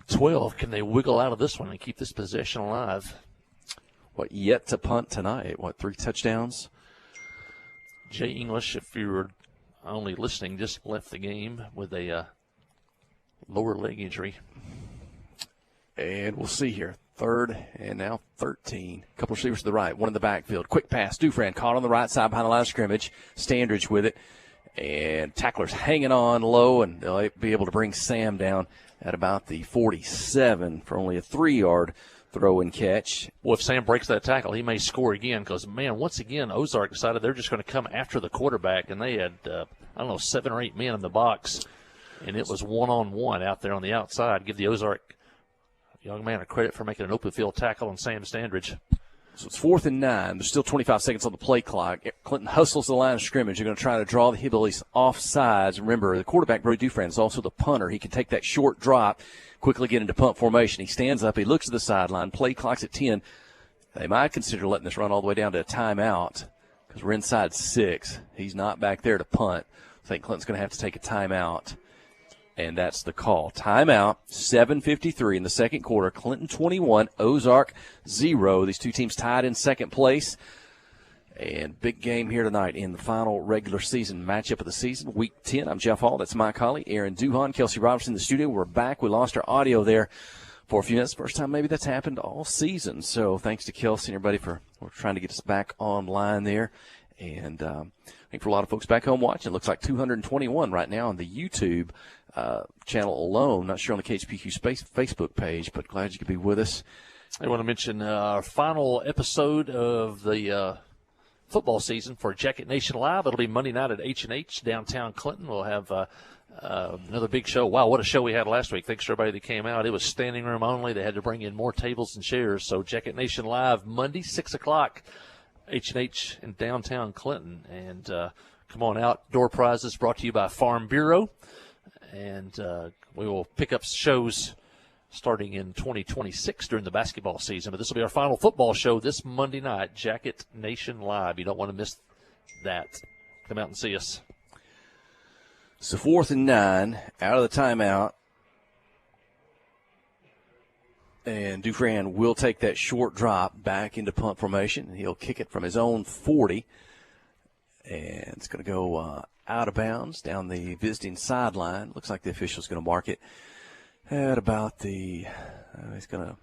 12. Can they wiggle out of this one and keep this possession alive? Yet to punt tonight? 3 touchdowns? Jay English, if you were only listening, just left the game with a lower leg injury. And we'll see here. 3rd and now 13. A couple of receivers to the right, one in the backfield. Quick pass. Dufran caught on the right side behind the line of scrimmage. Standridge with it. And tacklers hanging on low, and they'll be able to bring Sam down at about the 47 for only a 3-yard throw and catch. Well, if Sam breaks that tackle, he may score again because, man, once again, Ozark decided they're just going to come after the quarterback, and they had, 7 or 8 men in the box, and it was one-on-one out there on the outside. Give the Ozark young man a credit for making an open field tackle on Sam Standridge. So it's 4th and 9. There's still 25 seconds on the play clock. Clinton hustles the line of scrimmage. They're going to try to draw the Hillbillies off sides. Remember, the quarterback, Bro Dufran, is also the punter. He can take that short drop, quickly get into punt formation. He stands up. He looks to the sideline. Play clock's at 10. They might consider letting this run all the way down to a timeout because we're inside 6. He's not back there to punt. I think Clinton's going to have to take a timeout. And that's the call. Timeout, 7:53 in the second quarter. Clinton 21, Ozark 0. These two teams tied in second place. And big game here tonight in the final regular season matchup of the season, Week 10. I'm Jeff Hall. That's my colleague, Aaron Duhon, Kelsey Robertson in the studio. We're back. We lost our audio there for a few minutes. First time maybe that's happened all season. So thanks to Kelsey and everybody for trying to get us back online there. And I think for a lot of folks back home watching, it looks like 221 right now on the YouTube channel alone. Not sure on the KHPQ Facebook page, but glad you could be with us. I want to mention our final episode of the football season for Jacket Nation Live. It'll be Monday night at H&H downtown Clinton. We'll have another big show. Wow, what a show we had last week. Thanks to everybody that came out. It was standing room only. They had to bring in more tables and chairs. So Jacket Nation Live, Monday, 6 o'clock, H&H in downtown Clinton. And come on out. Door prizes brought to you by Farm Bureau. And we will pick up shows starting in 2026 during the basketball season. But this will be our final football show this Monday night, Jacket Nation Live. You don't want to miss that. Come out and see us. So 4th and 9, out of the timeout. And Dufran will take that short drop back into punt formation. He'll kick it from his own 40. And it's going to go out of bounds down the visiting sideline. Looks like the official's going to mark it at about the he's going to a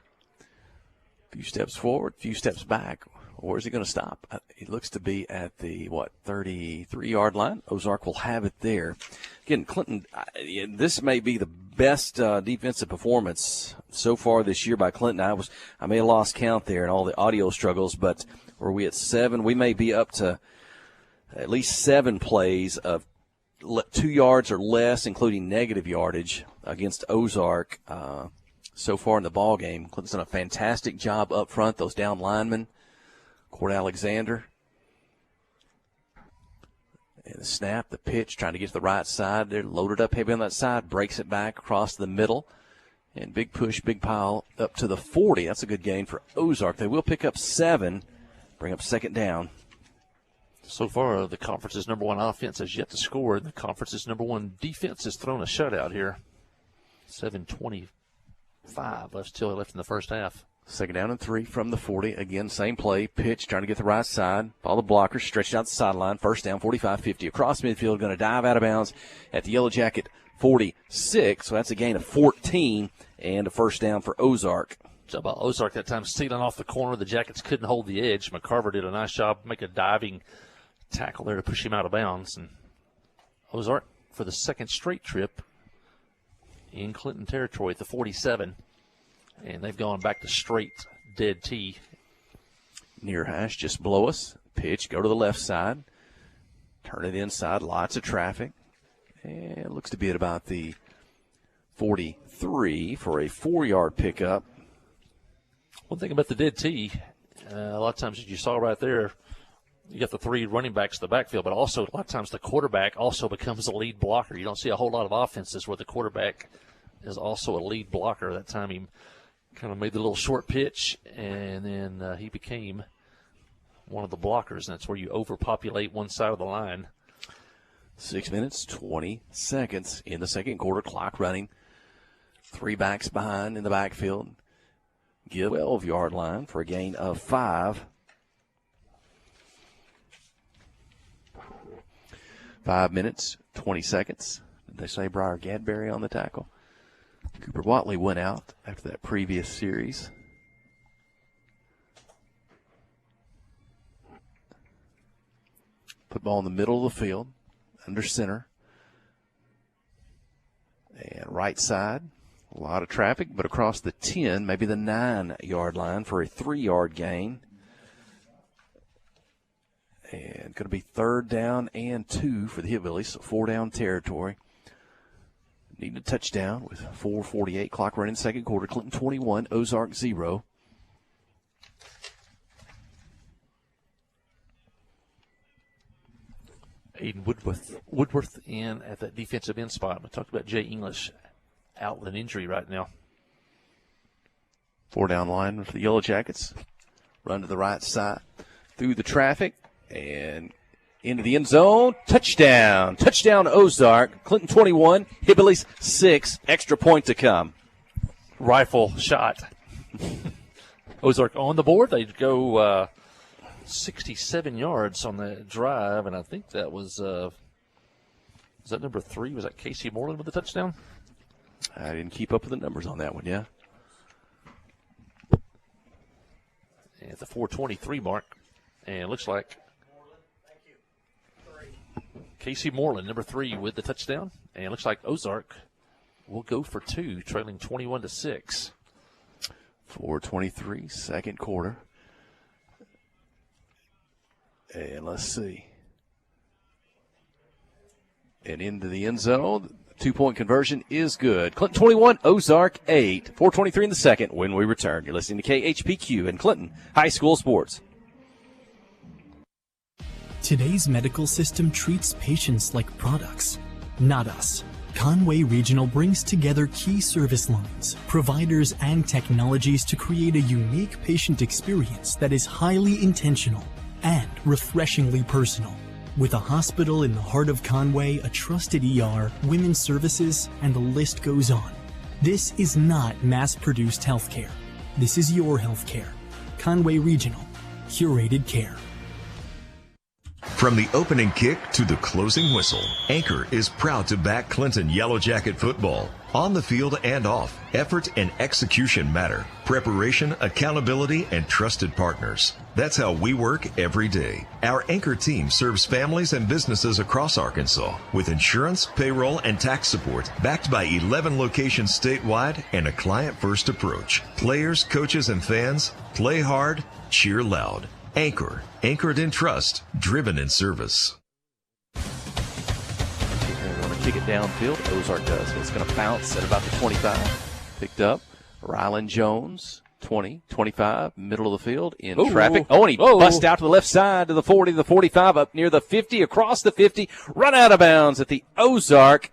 few steps forward, a few steps back. Or is he going to stop? He looks to be at the, 33-yard line. Ozark will have it there. Again, Clinton, this may be the best defensive performance so far this year by Clinton. I may have lost count there and all the audio struggles, but were we at 7? We may be up to at least 7 plays of 2 yards or less, including negative yardage against Ozark so far in the ball game. Clinton's done a fantastic job up front. Those down linemen, Cord Alexander, and the snap, the pitch, trying to get to the right side. They're loaded up heavy on that side, breaks it back across the middle, and big push, big pile up to the 40. That's a good gain for Ozark. They will pick up 7, bring up second down. So far, the conference's number one offense has yet to score, and the conference's number one defense has thrown a shutout here. 7:25 left in the first half. Second down and 3 from the 40. Again, same play. Pitch, trying to get the right side. Follow the blocker, stretched out the sideline. First down, 45-50. Across midfield, going to dive out of bounds at the Yellow Jacket 46. So that's a gain of 14 and a first down for Ozark. So about Ozark that time stealing off the corner. The Jackets couldn't hold the edge. McCarver did a nice job, make a diving tackle there to push him out of bounds. And Ozark, for the second straight trip in Clinton territory at the 47. And they've gone back to straight dead tee. Near hash, just below us. Pitch, go to the left side. Turn it inside, lots of traffic. And it looks to be at about the 43 for a 4-yard pickup. One thing about the dead tee, a lot of times, as you saw right there, you got the 3 running backs in the backfield, but also a lot of times the quarterback also becomes the lead blocker. You don't see a whole lot of offenses where the quarterback is also a lead blocker. That time he kind of made the little short pitch, and then he became one of the blockers, and that's where you overpopulate one side of the line. 6 minutes, 20 seconds in the second quarter. Clock running. 3 backs behind in the backfield. Give 12-yard line for a gain of 5. 5 minutes, 20 seconds. Did they say Briar Gadberry on the tackle? Cooper Watley went out after that previous series. Put ball in the middle of the field, under center. And right side, a lot of traffic, but across the 10, maybe the 9-yard line for a 3-yard gain. And going to be 3rd down and 2 for the Hillbillies, so 4-down territory. Need a touchdown with 4:48 clock running second quarter. Clinton 21, Ozark 0. Aiden Woodworth in at that defensive end spot. We talked about Jay English out with an injury right now. 4-down line for the Yellow Jackets. Run to the right side through the traffic and into the end zone. Touchdown. Touchdown Ozark. Clinton 21, Hillbillies 6. Extra point to come. Rifle shot. Ozark on the board. They go 67 yards on the drive, and I think that was that number 3? Was that Casey Moreland with the touchdown? I didn't keep up with the numbers on that one, yeah. At the 4:23 mark, and it looks like Casey Moreland, number 3, with the touchdown. And it looks like Ozark will go for 2, trailing 21-6. 4:23, second quarter. And let's see. And into the end zone. 2-point conversion is good. Clinton 21, Ozark 8. 4:23 in the second when we return. You're listening to KHPQ and Clinton High School Sports. Today's medical system treats patients like products, not us. Conway Regional brings together key service lines, providers, and technologies to create a unique patient experience that is highly intentional and refreshingly personal. With a hospital in the heart of Conway, a trusted ER, women's services, and the list goes on. This is not mass-produced healthcare. This is your healthcare. Conway Regional. Curated care. From the opening kick to the closing whistle, Anchor is proud to back Clinton Yellow Jacket football. On the field and off, effort and execution matter. Preparation, accountability, and trusted partners. That's how we work every day. Our Anchor team serves families and businesses across Arkansas with insurance, payroll, and tax support, backed by 11 locations statewide and a client-first approach. Players, coaches, and fans, play hard, cheer loud. Anchor, anchored in trust, driven in service. They're going to kick it downfield. Ozark does. It's going to bounce at about the 25. Picked up. Rylan Jones, 20, 25, middle of the field in traffic. And he busts out to the left side to the 40, the 45, up near the 50, across the 50, run out of bounds at the Ozark.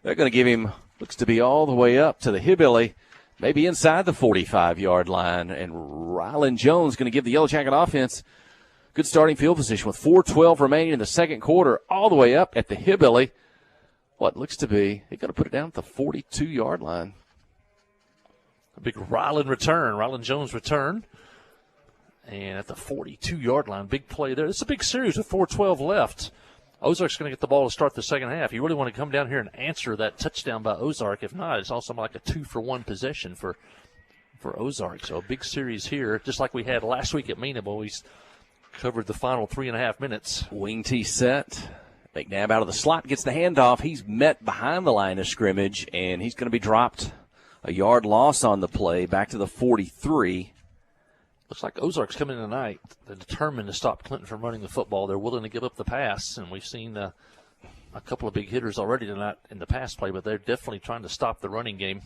They're going to give him, looks to be all the way up to the Hillbilly, maybe inside the 45-yard line. And Rylan Jones going to give the Yellow Jacket offense Good starting field position with 4:12 remaining in the second quarter, all the way up at the Hillbilly. What looks to be, they're going to put it down at the 42-yard line. A big Ryland Jones return. And at the 42-yard line, big play there. It's a big series with 4:12 left. Ozark's going to get the ball to start the second half. You really want to come down here and answer that touchdown by Ozark. If not, it's also like a 2-for-1 possession for Ozark. So a big series here, just like we had last week at Mena. We covered the final 3.5 minutes. Wing T set. McNabb out of the slot gets the handoff. He's met behind the line of scrimmage, and he's going to be dropped. A yard loss on the play, back to the 43. Looks like Ozark's coming in tonight. They're determined to stop Clinton from running the football. They're willing to give up the pass, and we've seen a couple of big hitters already tonight in the pass play, but they're definitely trying to stop the running game.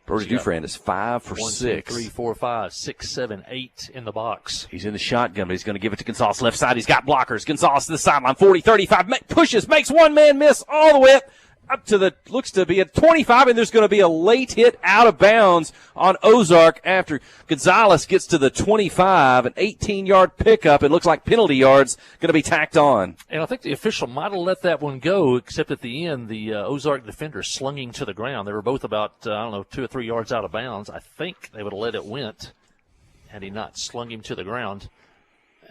Brody Dufresne is 5 for 1, 6. 2, 3, 4, 5, 6, 7, 8 in the box. He's in the shotgun, but he's going to give it to Gonzalez left side. He's got blockers. Gonzalez to the sideline, 40, 35, pushes, makes one man miss all the way up to the, looks to be at 25, and there's going to be a late hit out of bounds on Ozark after Gonzalez gets to the 25, an 18-yard pickup. It looks like penalty yards going to be tacked on. And I think the official might have let that one go, except at the end, the Ozark defender slung him to the ground. They were both about, 2 or 3 yards out of bounds. I think they would have let it went had he not slung him to the ground.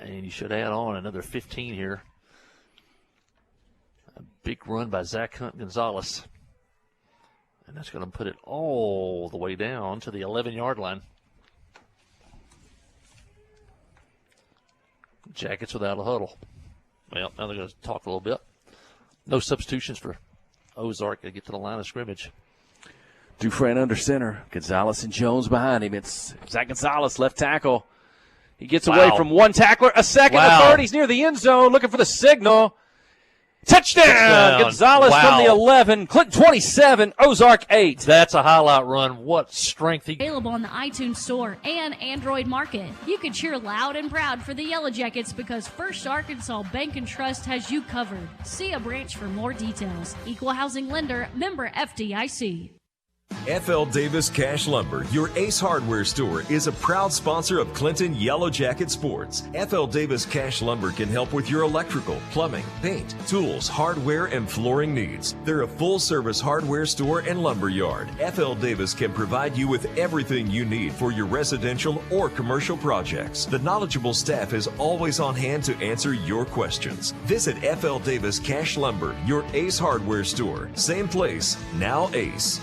And you should add on another 15 here. A big run by Zach Hunt Gonzalez. And that's going to put it all the way down to the 11-yard line. Jackets without a huddle. Well, now they're going to talk a little bit. No substitutions for Ozark to get to the line of scrimmage. Dufresne under center. Gonzalez and Jones behind him. It's Zach Gonzalez, left tackle. He gets away from one tackler. A second, a third. He's near the end zone looking for the signal. Touchdown! Gonzalez from the 11, Clinton 27, Ozark 8. That's a highlight run. What strength. Available on the iTunes Store and Android Market. You can cheer loud and proud for the Yellow Jackets because First Arkansas Bank and Trust has you covered. See a branch for more details. Equal housing lender, member FDIC. FL Davis Cash Lumber, your Ace Hardware store, is a proud sponsor of Clinton Yellow Jacket Sports. FL Davis Cash Lumber can help with your electrical, plumbing, paint, tools, hardware, and flooring needs. They're a full-service hardware store and lumber yard. FL Davis can provide you with everything you need for your residential or commercial projects. The knowledgeable staff is always on hand to answer your questions. Visit FL Davis Cash Lumber, your Ace Hardware store. Same place, now Ace.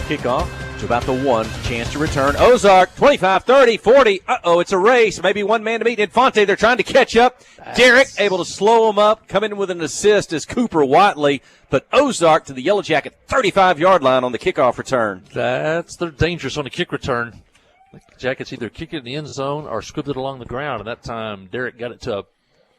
Kickoff to about the 1. Chance to return. Ozark, 25, 30, 40. It's a race. Maybe one man to beat. Infante, they're trying to catch up. Derrick able to slow him up. Come in with an assist as Cooper Watley. But Ozark to the Yellow Jacket 35-yard line on the kickoff return. They're dangerous on the kick return. The Jackets either kick it in the end zone or scribbled it along the ground. And that time, Derrick got it to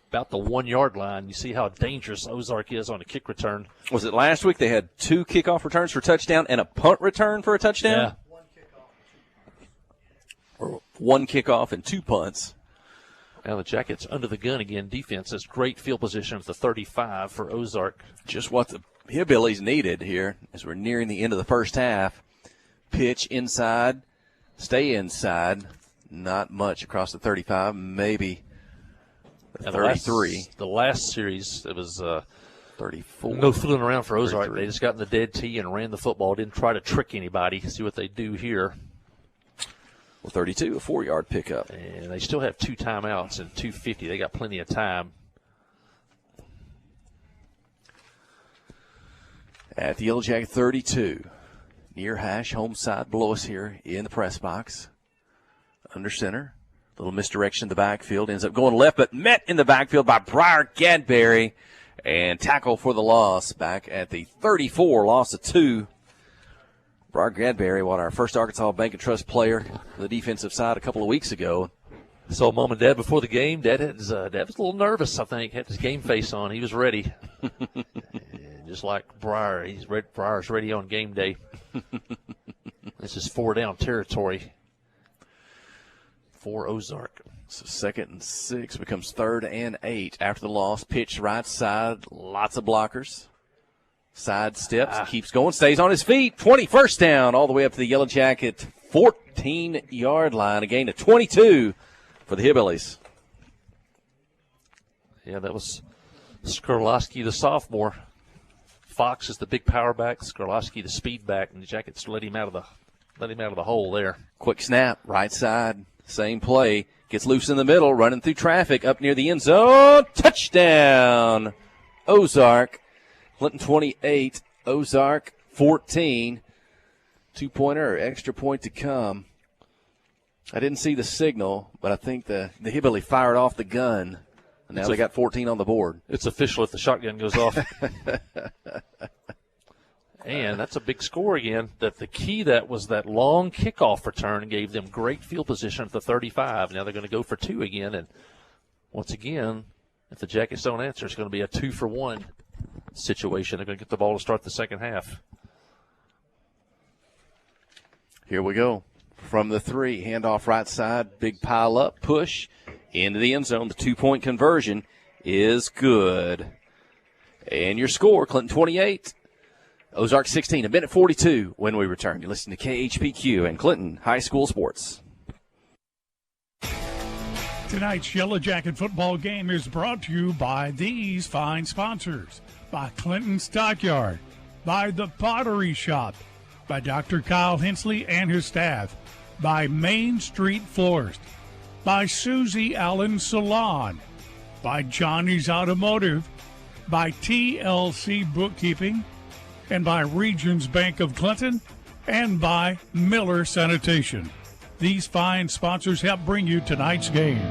about the 1-yard line. You see how dangerous Ozark is on a kick return. Was it last week they had 2 kickoff returns for a touchdown and a punt return for a touchdown? Yeah. Or 1 kickoff and 2 punts. Now the Jackets under the gun again. Defense has great field position at the 35 for Ozark. Just what the Hillbillies needed here as we're nearing the end of the first half. Pitch inside, stay inside. Not much across the 35, maybe 33. The last series, it was 34. No fooling around for Ozark. 33. They just got in the dead tee and ran the football. Didn't try to trick anybody. See what they do here. Well, 32, a 4-yard pickup. And they still have 2 timeouts and 2:50. They got plenty of time. At the Yellow Jacket 32, near hash, home side below us here in the press box. Under center. Little misdirection in the backfield. Ends up going left, but met in the backfield by Briar Gadberry. And tackle for the loss back at the 34, loss of 2. Briar Gadberry, our first Arkansas Bank and Trust player on the defensive side a couple of weeks ago. Saw Mom and Dad before the game. Dad was a little nervous, I think. Had his game face on. He was ready. Just like Briar. Briar's ready on game day. This is 4-down territory for Ozark. So 2nd and 6 becomes 3rd and 8 after the loss. Pitch right side, lots of blockers. Side steps, keeps going, stays on his feet. 21st down all the way up to the Yellow Jacket 14-yard line, a gain of 22 for the Hillbillies. Yeah, that was Skorlowski, the sophomore. Fox is the big power back, Skorlowski the speed back, and the Jackets let him out of the hole there. Quick snap, right side, same play. Gets loose in the middle, running through traffic up near the end zone. Touchdown, Ozark. Clinton 28, Ozark 14. Two-pointer, extra point to come. I didn't see the signal, but I think the Hillbilly fired off the gun. And now they got 14 on the board. It's official if the shotgun goes off. And that's a big score again. That the key that was that long kickoff return gave them great field position at the 35. Now they're going to go for 2 again. And once again, if the Jackets don't answer, it's going to be a 2-for-1 situation. They're going to get the ball to start the second half. Here we go. From the 3, handoff right side, big pile up, push into the end zone. The 2-point conversion is good. And your score, Clinton 28, Ozark 16, a minute 42 when we return. You listen to KHPQ and Clinton High School Sports. Tonight's Yellow Jacket football game is brought to you by these fine sponsors. By Clinton Stockyard, by The Pottery Shop, by Dr. Kyle Hensley and his staff, by Main Street Florist, by Susie Allen Salon, by Johnny's Automotive, by TLC Bookkeeping, and by Regions Bank of Clinton, and by Miller Sanitation. These fine sponsors help bring you tonight's game.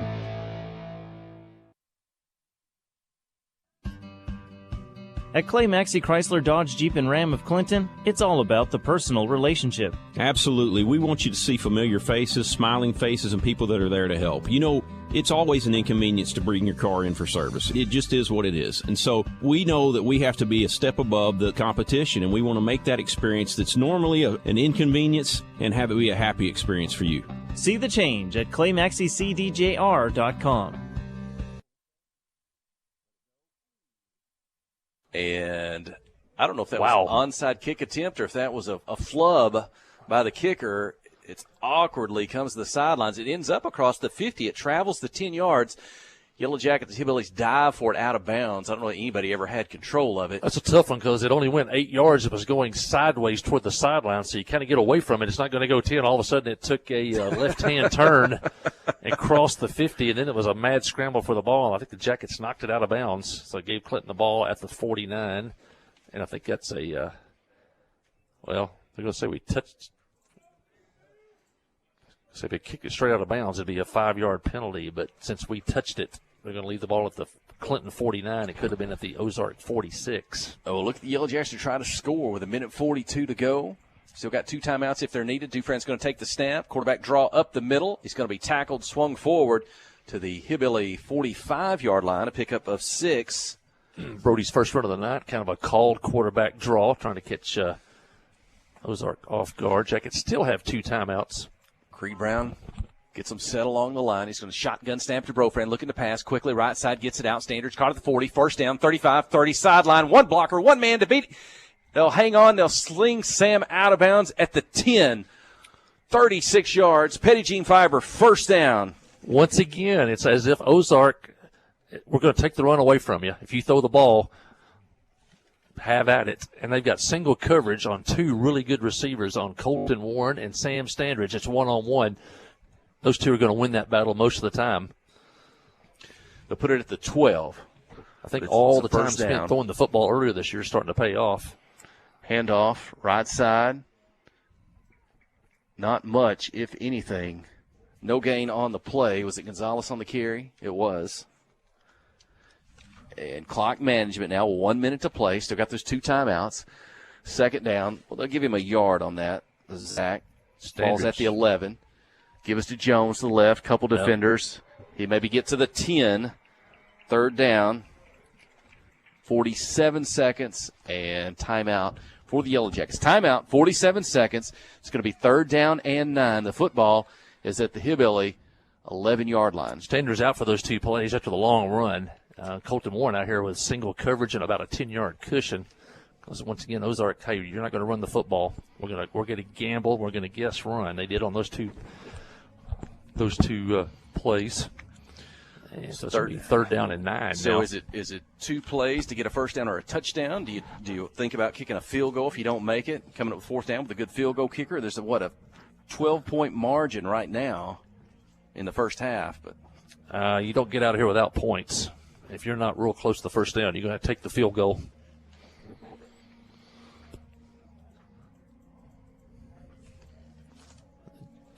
At Clay Maxey Chrysler Dodge Jeep and Ram of Clinton, it's all about the personal relationship. Absolutely. We want you to see familiar faces, smiling faces, and people that are there to help. You know, it's always an inconvenience to bring your car in for service. It just is what it is. And so we know that we have to be a step above the competition, and we want to make that experience that's normally an inconvenience and have it be a happy experience for you. See the change at ClayMaxeyCDJR.com. And I don't know if that was an onside kick attempt or if that was a flub by the kicker. It awkwardly comes to the sidelines. It ends up across the 50. It travels the 10 yards. Yellow Jackets, the Hillbillies dive for it out of bounds. I don't know if anybody ever had control of it. That's a tough one because it only went 8 yards. It was going sideways toward the sideline, so you kind of get away from it. It's not going to go 10. All of a sudden, it took a left-hand turn and crossed the 50, and then it was a mad scramble for the ball. I think the Jackets knocked it out of bounds, so it gave Clinton the ball at the 49. And I think that's they're going to say we touched. So if it kicked it straight out of bounds, it'd be a 5-yard penalty. But since we touched it, they're going to leave the ball at the Clinton 49. It could have been at the Ozark 46. Oh, look at the Yellow Jackets trying to score with a minute 42 to go. Still got 2 timeouts if they're needed. Dufresne's going to take the snap. Quarterback draw up the middle. He's going to be tackled, swung forward to the Hillbilly 45-yard line, a pickup of 6. Brody's first run of the night, kind of a called quarterback draw, trying to catch Ozark off guard. Jackets still have 2 timeouts. Creed Brown gets him set along the line. He's going to shotgun snap to Brofriend, looking to pass quickly. Right side gets it out. Standards caught at the 40. First down, 35, 30, sideline. 1 blocker, 1 man to beat. They'll hang on. They'll sling Sam out of bounds at the 10. 36 yards. Petty Jean Fiber, first down. Once again, it's as if Ozark, we're going to take the run away from you. If you throw the ball, have at it. And they've got single coverage on 2 really good receivers on Colton Warren and Sam Standridge. It's 1-on-1. Those 2 are going to win that battle most of the time. They'll put it at the 12. I think all the time spent throwing the football earlier this year is starting to pay off. Handoff, right side. Not much, if anything. No gain on the play. Was it Gonzalez on the carry? It was. And clock management now, 1 minute to play. Still got those 2 timeouts. Second down. Well, they'll give him a yard on that. Zach falls at the 11. Give us to Jones to the left. Couple defenders. He maybe get to the 10. Third down. 47 seconds and timeout for the Yellow Jackets. Timeout, 47 seconds. It's going to be 3rd down and 9. The football is at the Hillbilly 11-yard line. Standers out for those 2 plays after the long run. Colton Warren out here with single coverage and about a 10-yard cushion. Because once again, Ozark, hey, you're not going to run the football. We're going to gamble. We're going to guess run. They did on those two plays. And so it's third down and 9. So now. is it 2 plays to get a first down or a touchdown? Do you think about kicking a field goal if you don't make it, coming up with fourth down with a good field goal kicker? There's a 12-point margin right now in the first half, but you don't get out of here without points. If you're not real close to the first down, you're going to take the field goal.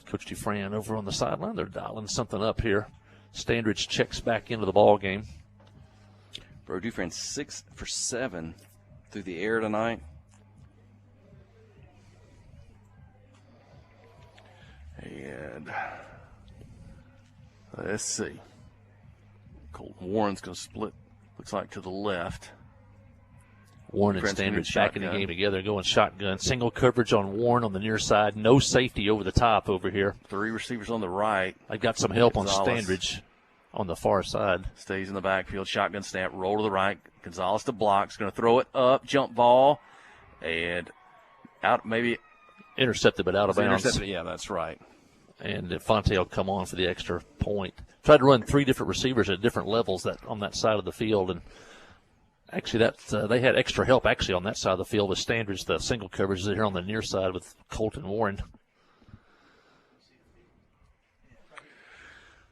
Coach Dufran over on the sideline. They're dialing something up here. Standridge checks back into the ball game. Bro Dufran 6 for 7 through the air tonight. And let's see. Colton Warren's going to split, looks like, to the left. Warren and Standridge back in the game together, going shotgun. Single coverage on Warren on the near side. No safety over the top over here. 3 receivers on the right. I got some help on Standridge on the far side. Stays in the backfield. Shotgun snap. Roll to the right. Gonzalez to block. He's going to throw it up. Jump ball. And out, maybe. Intercepted, but out of bounds. Intercepted, yeah, that's right. And Fonte will come on for the extra point. Tried to run 3 different receivers at different levels on that side of the field, and actually, they had extra help actually on that side of the field with Standridge. The single coverage here on the near side with Colton Warren.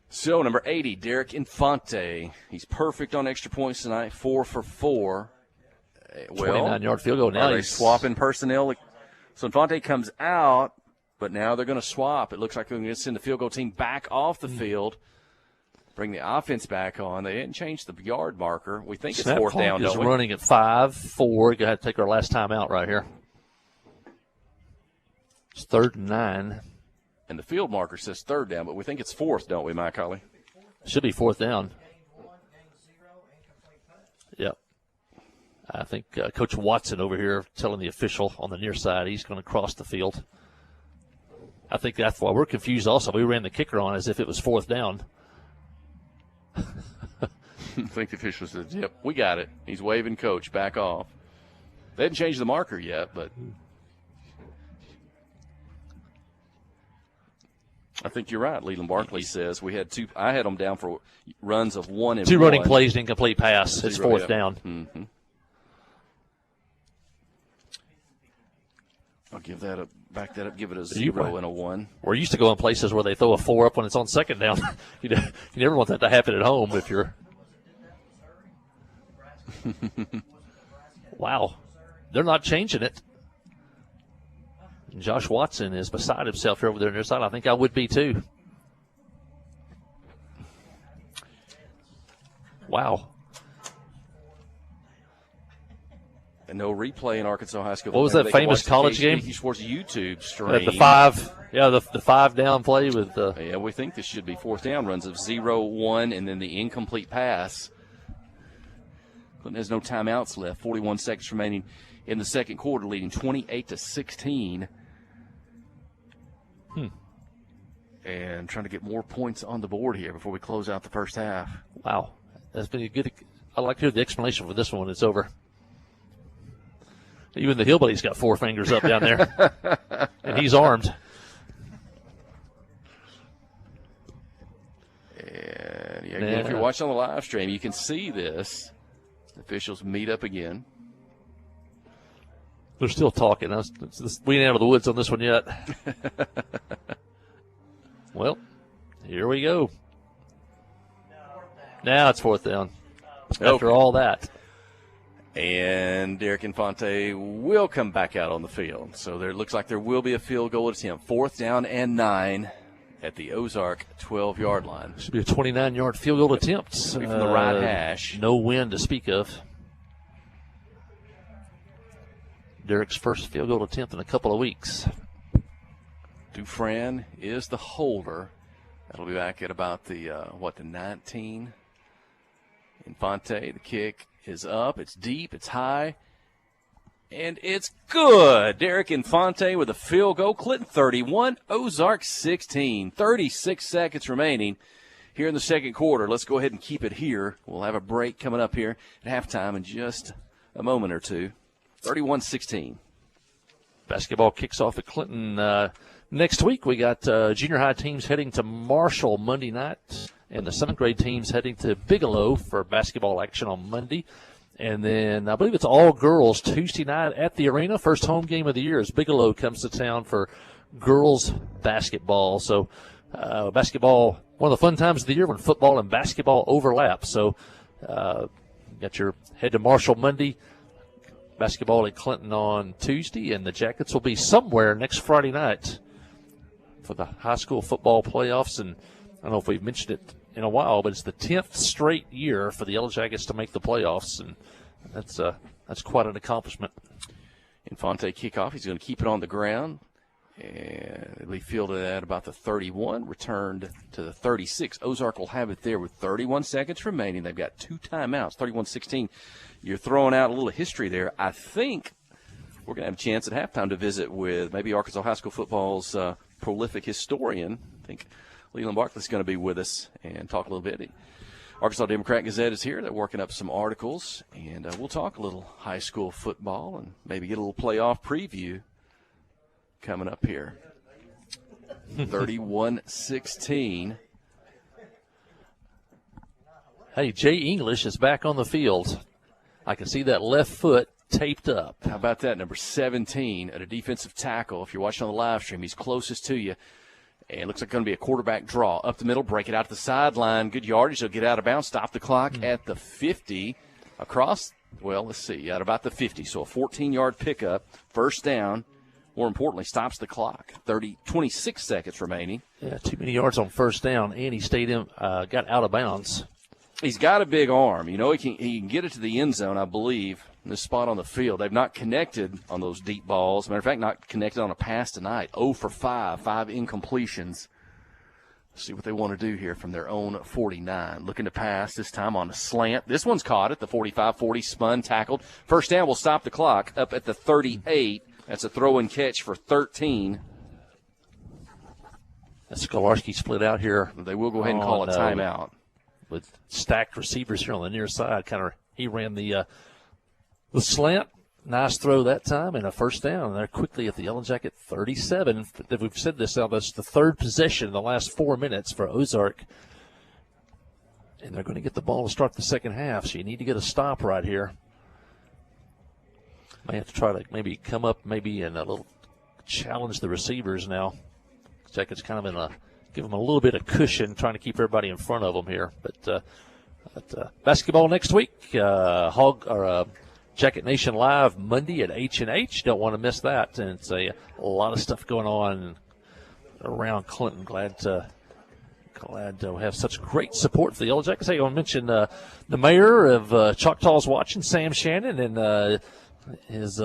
So, number 80, Derek Infante. He's perfect on extra points tonight, 4 for 4. 29-yard field goal. Now he's swapping personnel. So, Infante comes out, but now they're going to swap. It looks like they're going to send the field goal team back off the field. Bring the offense back on. They didn't change the yard marker. We think it's fourth down, don't we? Running at 5-4. We're going to have to take our last time out right here. It's 3rd and 9. And the field marker says 3rd down, but we think it's 4th, don't we, Mike Holly? Should be 4th down. Yep. I think Coach Watson over here telling the official on the near side he's going to cross the field. I think that's why we're confused also. We ran the kicker on as if it was 4th down. I think the official says, yep, we got it. He's waving Coach back off. They hadn't changed the marker yet, but I think you're right. Leland Barkley says we had 2. I had them down for runs of 1 and 2 1. running plays and incomplete pass. It's 4th down. Mm-hmm. I'll give that up. Back that up. Give it a 0 and a 1. We're used to going places where they throw a 4 up when it's on 2nd down. You never want that to happen at home if you're. Wow, they're not changing it. Josh Watson is beside himself here over there on their side. I think I would be too. Wow. And no replay in Arkansas High School. What was that famous college game? He Sports YouTube stream. The 5 down play with the. Yeah, we think this should be 4th down. Runs of 0-1, and then the incomplete pass. Clinton has no timeouts left. 41 seconds remaining in the second quarter, leading 28-16. And trying to get more points on the board here before we close out the first half. Wow, that's been a good. I'd like to hear the explanation for this one when it's over. Even the hillbilly's got 4 fingers up down there, and he's armed. And again, if you're watching on the live stream, you can see this. The officials meet up again. They're still talking. We ain't out of the woods on this one yet. Well, here we go. Now it's 4th down. After all that. And Derek Infante will come back out on the field. So there looks like there will be a field goal attempt. 4th down and 9 at the Ozark 12-yard line. Should be a 29-yard field goal attempt. From the right hash. No wind to speak of. Derek's first field goal attempt in a couple of weeks. Dufran is the holder. That'll be back at about the 19. Infante, the kick is up. It's deep. It's high. And it's good. Derek Infante with a field goal. Clinton 31, Ozark 16. 36 seconds remaining here in the second quarter. Let's go ahead and keep it here. We'll have a break coming up here at halftime in just a moment or two. 31-16. Basketball kicks off at Clinton next week. We got junior high teams heading to Marshall Monday night, and the 7th grade teams heading to Bigelow for basketball action on Monday. And then I believe it's all girls Tuesday night at the arena. First home game of the year as Bigelow comes to town for girls basketball. So basketball, one of the fun times of the year when football and basketball overlap. So got your head to Marshall Monday, basketball at Clinton on Tuesday, and the Jackets will be somewhere next Friday night for the high school football playoffs. And I don't know if we've mentioned it in a while, but it's the 10th straight year for the Yellow Jackets to make the playoffs, and that's quite an accomplishment. Infante kickoff. He's going to keep it on the ground. And it'll be fielded at about the 31, returned to the 36. Ozark will have it there with 31 seconds remaining. They've got 2 timeouts, 31-16. You're throwing out a little history there. I think we're going to have a chance at halftime to visit with maybe Arkansas High School football's prolific historian. I think Leland Barkley's going to be with us and talk a little bit. Arkansas Democrat-Gazette is here. They're working up some articles, and we'll talk a little high school football and maybe get a little playoff preview coming up here. 31-16. Hey, Jay English is back on the field. I can see that left foot taped up. How about that? Number 17 at a defensive tackle. If you're watching on the live stream, he's closest to you. And it looks like going to be a quarterback draw. Up the middle, break it out to the sideline. Good yardage. He'll get out of bounds. Stop the clock at the 50. Across, well, let's see, at about the 50. So a 14-yard pickup. First down. More importantly, stops the clock. 26 seconds remaining. Yeah, too many yards on first down, and he stayed in, got out of bounds. He's got a big arm. You know, he can get it to the end zone, I believe, in this spot on the field. They've not connected on those deep balls. Matter of fact, not connected on a pass tonight. 0 for 5 incompletions. Let's see what they want to do here from their own 49. Looking to pass, this time on a slant. This one's caught at the 45-40, spun, tackled. First down will stop the clock up at the 38. That's a throw and catch for 13. Skolarski split out here. They will go ahead and call a timeout. With stacked receivers here on the near side. He ran the slant. Nice throw that time and a first down. And they're quickly at the Yellow Jacket 37. We've said this now. That's the third possession in the last 4 minutes for Ozark. And they're going to get the ball to start the second half. So you need to get a stop right here. May have to try to maybe come up maybe and a little challenge the receivers now. Jackets kind of give them a little bit of cushion, trying to keep everybody in front of them here. But basketball next week, Jacket Nation Live Monday at H&H. Don't want to miss that. And it's a lot of stuff going on around Clinton. Glad to have such great support for the Yellow Jackets. Hey, I want to mention the mayor of Choctaw's watching, Sam Shannon, and his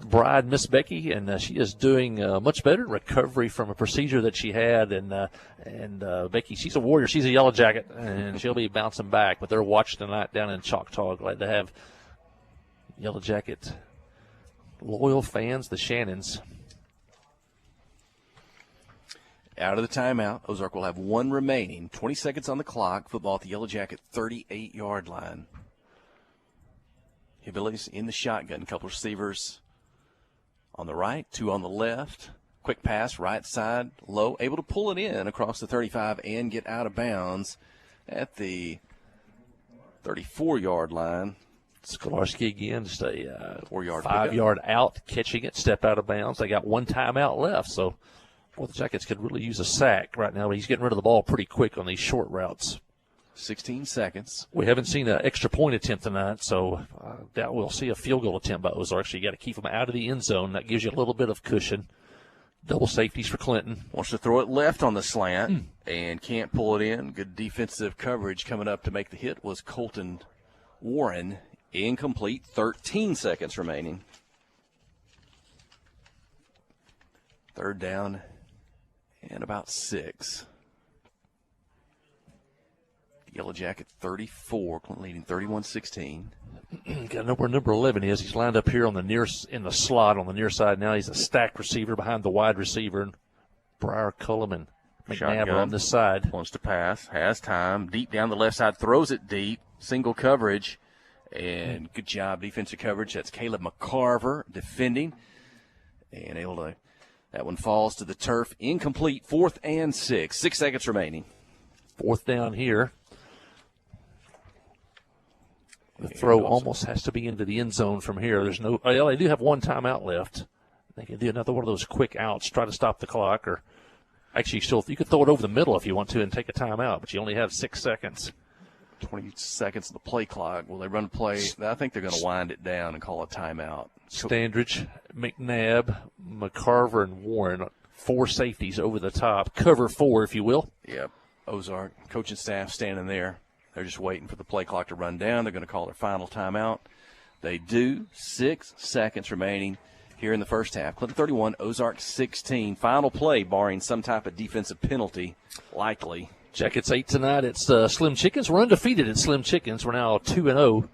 bride, Miss Becky, and she is doing much better in recovery from a procedure that she had. And Becky, she's a warrior. She's a Yellow Jacket, and she'll be bouncing back. But they're watching tonight down in Choctaw. Glad to have Yellow Jacket loyal fans, the Shannons. Out of the timeout, Ozark will have 1 remaining. 20 seconds on the clock. Football at the Yellow Jacket 38-yard line. Hillbillies in the shotgun. Couple receivers on the right, 2 on the left. Quick pass, right side, low. Able to pull it in across the 35 and get out of bounds at the 34-yard line. Skolarski again, just a 4-yard 5-yard out, catching it, step out of bounds. They got 1 timeout left, so the Jackets could really use a sack right now. But he's getting rid of the ball pretty quick on these short routes. 16 seconds. We haven't seen an extra point attempt tonight, so I doubt we'll see a field goal attempt by Ozark. So you got to keep them out of the end zone. That gives you a little bit of cushion. Double safeties for Clinton. Wants to throw it left on the slant and can't pull it in. Good defensive coverage coming up to make the hit was Colton Warren. Incomplete. 13 seconds remaining. Third down and about 6. Yellow Jacket 34, Clinton leading 31-16. Got to know where number 11 is. He's lined up here on in the slot on the near side now. He's a stacked receiver behind the wide receiver. Breyer, Cullum, and McNabb are on this side. Wants to pass, has time, deep down the left side, throws it deep, single coverage, And good job, defensive coverage. That's Caleb McCarver defending. And able to, that one falls to the turf. Incomplete, 4th and 6. 6 seconds remaining. 4th down here. The throw almost has to be into the end zone from here. There's no, they do have one timeout left. They can do another one of those quick outs, try to stop the clock, or actually you could throw it over the middle if you want to and take a timeout, but you only have 6 seconds. 20 seconds of the play clock. Will they run a play? I think they're going to wind it down and call a timeout. Standridge, McNabb, McCarver, and Warren, 4 safeties over the top. Cover 4, if you will. Yep. Ozark coaching staff standing there. They're just waiting for the play clock to run down. They're going to call their final timeout. They do. 6 seconds remaining here in the first half. Clinton 31, Ozark 16. Final play, barring some type of defensive penalty, likely. Jackets 8 tonight. It's Slim Chickens. We're undefeated at Slim Chickens. We're now 2-0.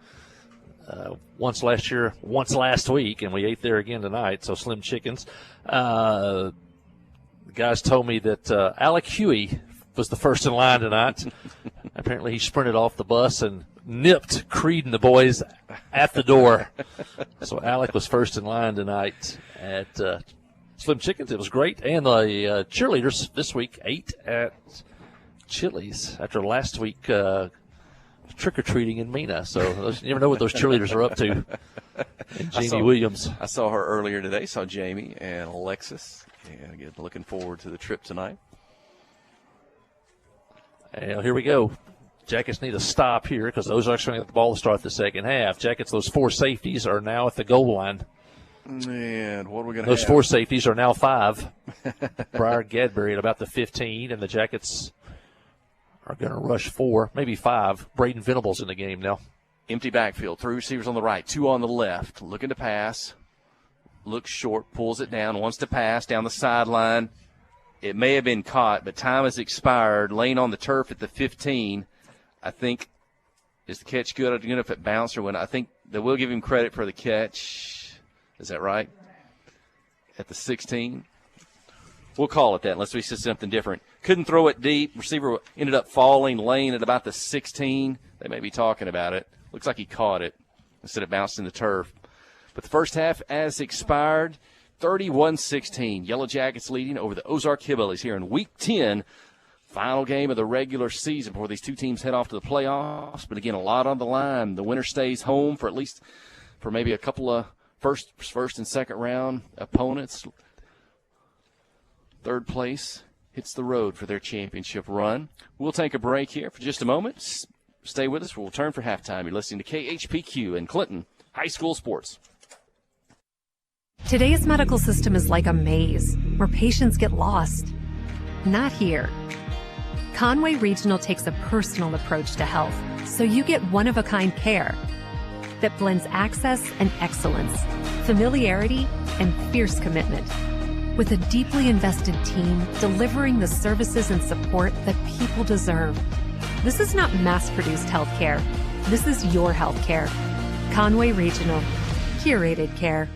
Once last year, once last week, and we ate there again tonight. So Slim Chickens. The guys told me that Alec Huey was the first in line tonight. Apparently he sprinted off the bus and nipped Creed and the boys at the door. So Alec was first in line tonight at Slim Chickens. It was great. And the cheerleaders this week ate at Chili's after last week trick-or-treating in Mena. So you never know what those cheerleaders are up to. And Jamie Williams. I saw her earlier today, saw Jamie and Alexis. And again, looking forward to the trip tonight. And here we go. Jackets need a stop here because the Ozarks are going to get the ball to start the second half. Jackets, those 4 safeties are now at the goal line. And what are we going to have? Those 4 safeties are now 5. Briar Gadbury at about the 15, and the Jackets are going to rush 4, maybe 5. Braden Venables in the game now. Empty backfield. 3 receivers on the right, 2 on the left. Looking to pass. Looks short, pulls it down, wants to pass down the sideline. It may have been caught, but time has expired. Laying on the turf at the 15. I think, is the catch good? Good if it bounced or when? I think they will give him credit for the catch. Is that right? At the 16. We'll call it that unless we see something different. Couldn't throw it deep. Receiver ended up falling, laying at about the 16. They may be talking about it. Looks like he caught it instead of bouncing the turf. But the first half has expired. 31-16. Yellow Jackets leading over the Ozark Hillbillies here in Week 10. Final game of the regular season before these two teams head off to the playoffs. But, again, a lot on the line. The winner stays home for at least for maybe a couple of first and second round opponents. Third place hits the road for their championship run. We'll take a break here for just a moment. Stay with us. We'll return for halftime. You're listening to KHPQ in Clinton High School Sports. Today's medical system is like a maze where patients get lost. Not here. Conway Regional takes a personal approach to health, so you get one-of-a-kind care that blends access and excellence, familiarity and fierce commitment, with a deeply invested team delivering the services and support that people deserve. This is not mass-produced healthcare. This is your healthcare. Conway Regional. Curated care.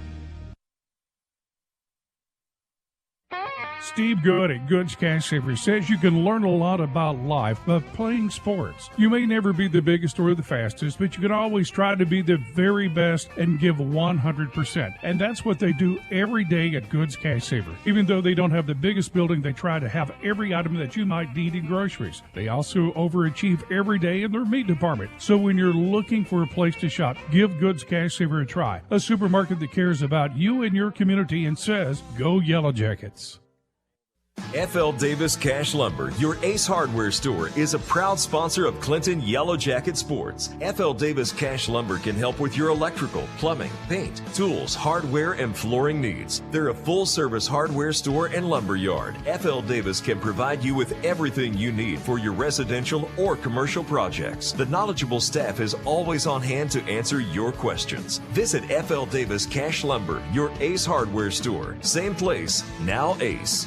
Steve Good at Goods Cash Savers says you can learn a lot about life by playing sports. You may never be the biggest or the fastest, but you can always try to be the very best and give 100%. And that's what they do every day at Goods Cash Savers. Even though they don't have the biggest building, they try to have every item that you might need in groceries. They also overachieve every day in their meat department. So when you're looking for a place to shop, give Goods Cash Savers a try. A supermarket that cares about you and your community and says, go Yellow Jackets. F.L. Davis Cash Lumber, your Ace Hardware store, is a proud sponsor of Clinton Yellow Jacket Sports. F.L. Davis Cash Lumber can help with your electrical, plumbing, paint, tools, hardware, and flooring needs. They're a full-service hardware store and lumber yard. F.L. Davis can provide you with everything you need for your residential or commercial projects. The knowledgeable staff is always on hand to answer your questions. Visit F.L. Davis Cash Lumber, your Ace Hardware store. Same place, now Ace.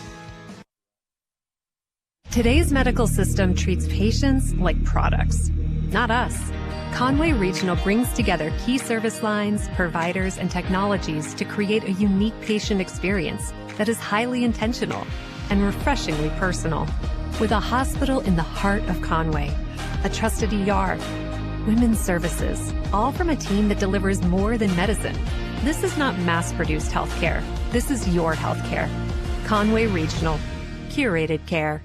Today's medical system treats patients like products, not us. Conway Regional brings together key service lines, providers, and technologies to create a unique patient experience that is highly intentional and refreshingly personal. With a hospital in the heart of Conway, a trusted ER, women's services, all from a team that delivers more than medicine. This is not mass-produced healthcare. This is your healthcare. Conway Regional. Curated care.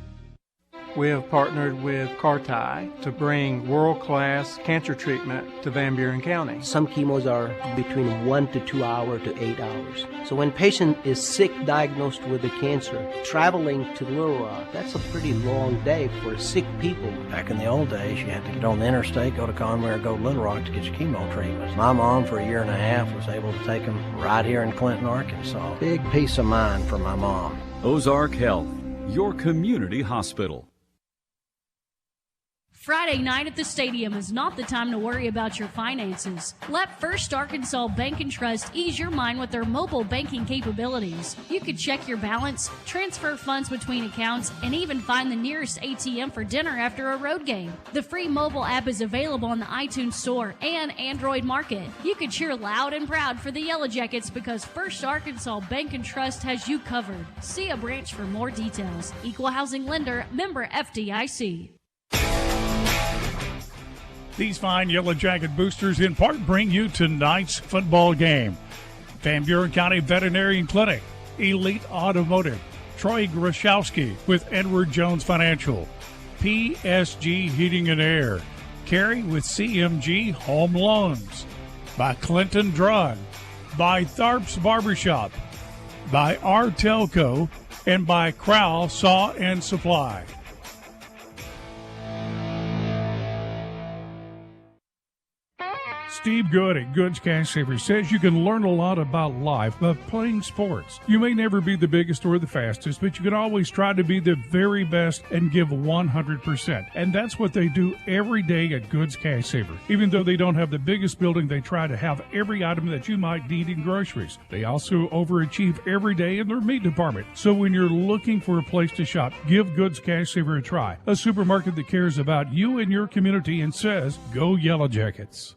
We have partnered with Khpq to bring world-class cancer treatment to Van Buren County. Some chemos are between 1 to 2 hours to 8 hours. So when patient is sick, diagnosed with the cancer, traveling to Little Rock, that's a pretty long day for sick people. Back in the old days, you had to get on the interstate, go to Conway or go to Little Rock to get your chemo treatments. My mom, for 1.5 years, was able to take them right here in Clinton, Arkansas. Big peace of mind for my mom. Ozark Health, your community hospital. Friday night at the stadium is not the time to worry about your finances. Let First Arkansas Bank and Trust ease your mind with their mobile banking capabilities. You can check your balance, transfer funds between accounts, and even find the nearest ATM for dinner after a road game. The free mobile app is available on the iTunes Store and Android Market. You can cheer loud and proud for the Yellow Jackets because First Arkansas Bank and Trust has you covered. See a branch for more details. Equal Housing Lender, member FDIC. These fine Yellow Jacket boosters in part bring you tonight's football game. Van Buren County Veterinarian Clinic, Elite Automotive, Troy Grashowski with Edward Jones Financial, PSG Heating and Air, Carey with CMG Home Loans, by Clinton Drug, by Tharp's Barbershop, by R Telco, and by Crowell Saw and Supply. Steve Good at Goods Cash Savers says you can learn a lot about life by playing sports. You may never be the biggest or the fastest, but you can always try to be the very best and give 100%. And that's what they do every day at Goods Cash Savers. Even though they don't have the biggest building, they try to have every item that you might need in groceries. They also overachieve every day in their meat department. So when you're looking for a place to shop, give Goods Cash Savers a try. A supermarket that cares about you and your community and says, go Yellow Jackets.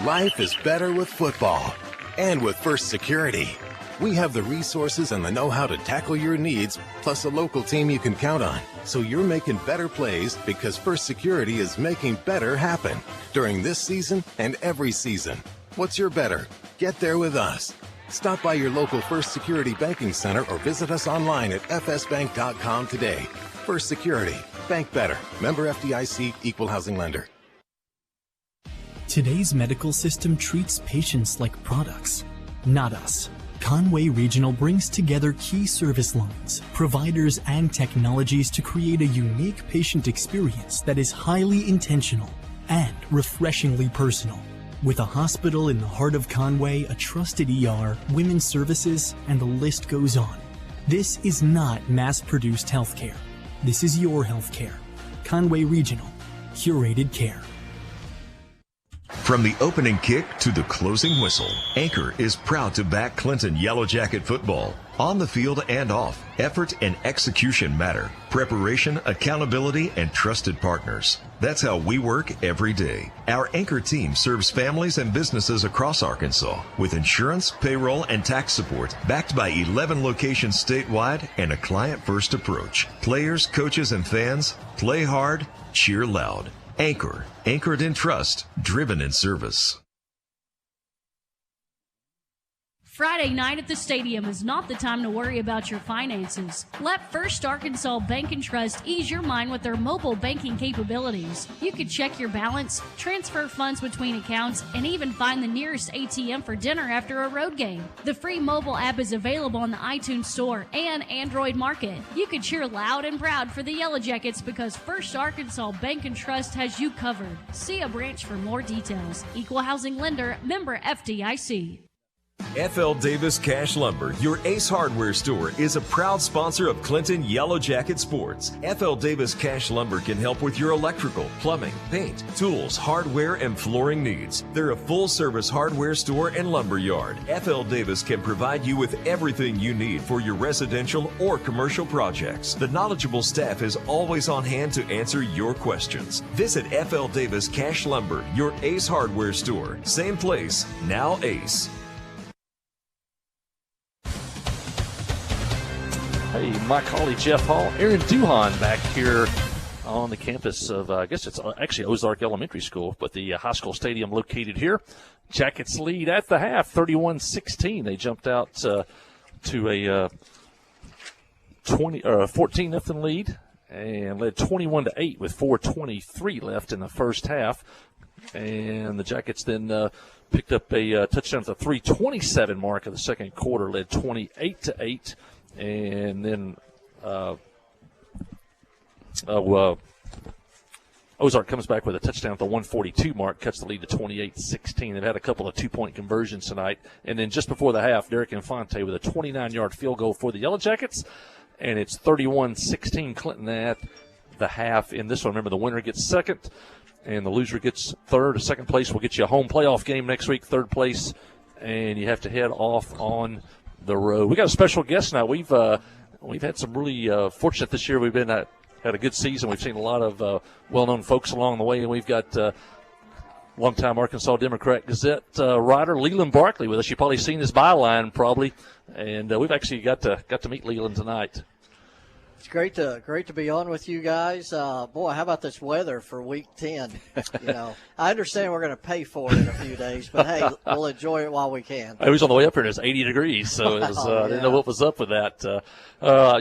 Life is better with football and with First Security. We have the resources and the know-how to tackle your needs, plus a local team you can count on. So you're making better plays because First Security is making better happen during this season and every season. What's your better? Get there with us. Stop by your local First Security Banking Center or visit us online at fsbank.com today. First Security. Bank better. Member FDIC, Equal Housing Lender. Today's medical system treats patients like products, not us. Conway Regional brings together key service lines, providers, and technologies to create a unique patient experience that is highly intentional and refreshingly personal. With a hospital in the heart of Conway, a trusted ER, women's services, and the list goes on. This is not mass-produced healthcare. This is your healthcare. Conway Regional. Curated care. From the opening kick to the closing whistle, Anchor is proud to back Clinton Yellow Jacket football. On the field and off, effort and execution matter. Preparation, accountability, and trusted partners. That's how we work every day. Our Anchor team serves families and businesses across Arkansas with insurance, payroll, and tax support, backed by 11 locations statewide and a client-first approach. Players, coaches, and fans, play hard, cheer loud. Anchor, anchored in trust, driven in service. Friday night at the stadium is not the time to worry about your finances. Let First Arkansas Bank and Trust ease your mind with their mobile banking capabilities. You can check your balance, transfer funds between accounts, and even find the nearest ATM for dinner after a road game. The free mobile app is available on the iTunes Store and Android Market. You can cheer loud and proud for the Yellow Jackets because First Arkansas Bank and Trust has you covered. See a branch for more details. Equal Housing Lender, member FDIC. FL Davis Cash Lumber, your Ace Hardware store, is a proud sponsor of Clinton Yellow Jacket Sports. FL Davis Cash Lumber can help with your electrical, plumbing, paint, tools, hardware, and flooring needs. They're a full-service hardware store and lumber yard. FL Davis can provide you with everything you need for your residential or commercial projects. The knowledgeable staff is always on hand to answer your questions. Visit FL Davis Cash Lumber, your Ace Hardware store. Same place, now Ace. Hey, my colleague Jeff Hall, Aaron Duhan back here on the campus of, I guess it's actually Ozark Elementary School, but the high school stadium located here. Jackets lead at the half, 31-16. They jumped out to a 14-0 lead and led 21-8 with 4:23 left in the first half. And the Jackets then picked up a touchdown at the 3:27 mark of the second quarter, led 28-8, and then Ozark comes back with a touchdown at the 1:42 mark, cuts the lead to 28-16. They've had a couple of two-point conversions tonight. And then just before the half, Derek Infante with a 29-yard field goal for the Yellow Jackets, and it's 31-16 Clinton at the half in this one. Remember, the winner gets second, and the loser gets third. Second place will get you a home playoff game next week. Third place, and you have to head off on the road. We got a special guest now. We've had some really fortunate this year. We've been had a good season. We've seen a lot of well-known folks along the way, and we've got longtime Arkansas Democrat-Gazette writer Leland Barkley with us. You've probably seen his byline, probably, and we've actually got to meet Leland tonight. It's great to be on with you guys. Boy, how about this weather for Week 10? I understand we're going to pay for it in a few days, but hey, we'll enjoy it while we can. I was on the way up here, and it's 80 degrees, so it was, I didn't know what was up with that.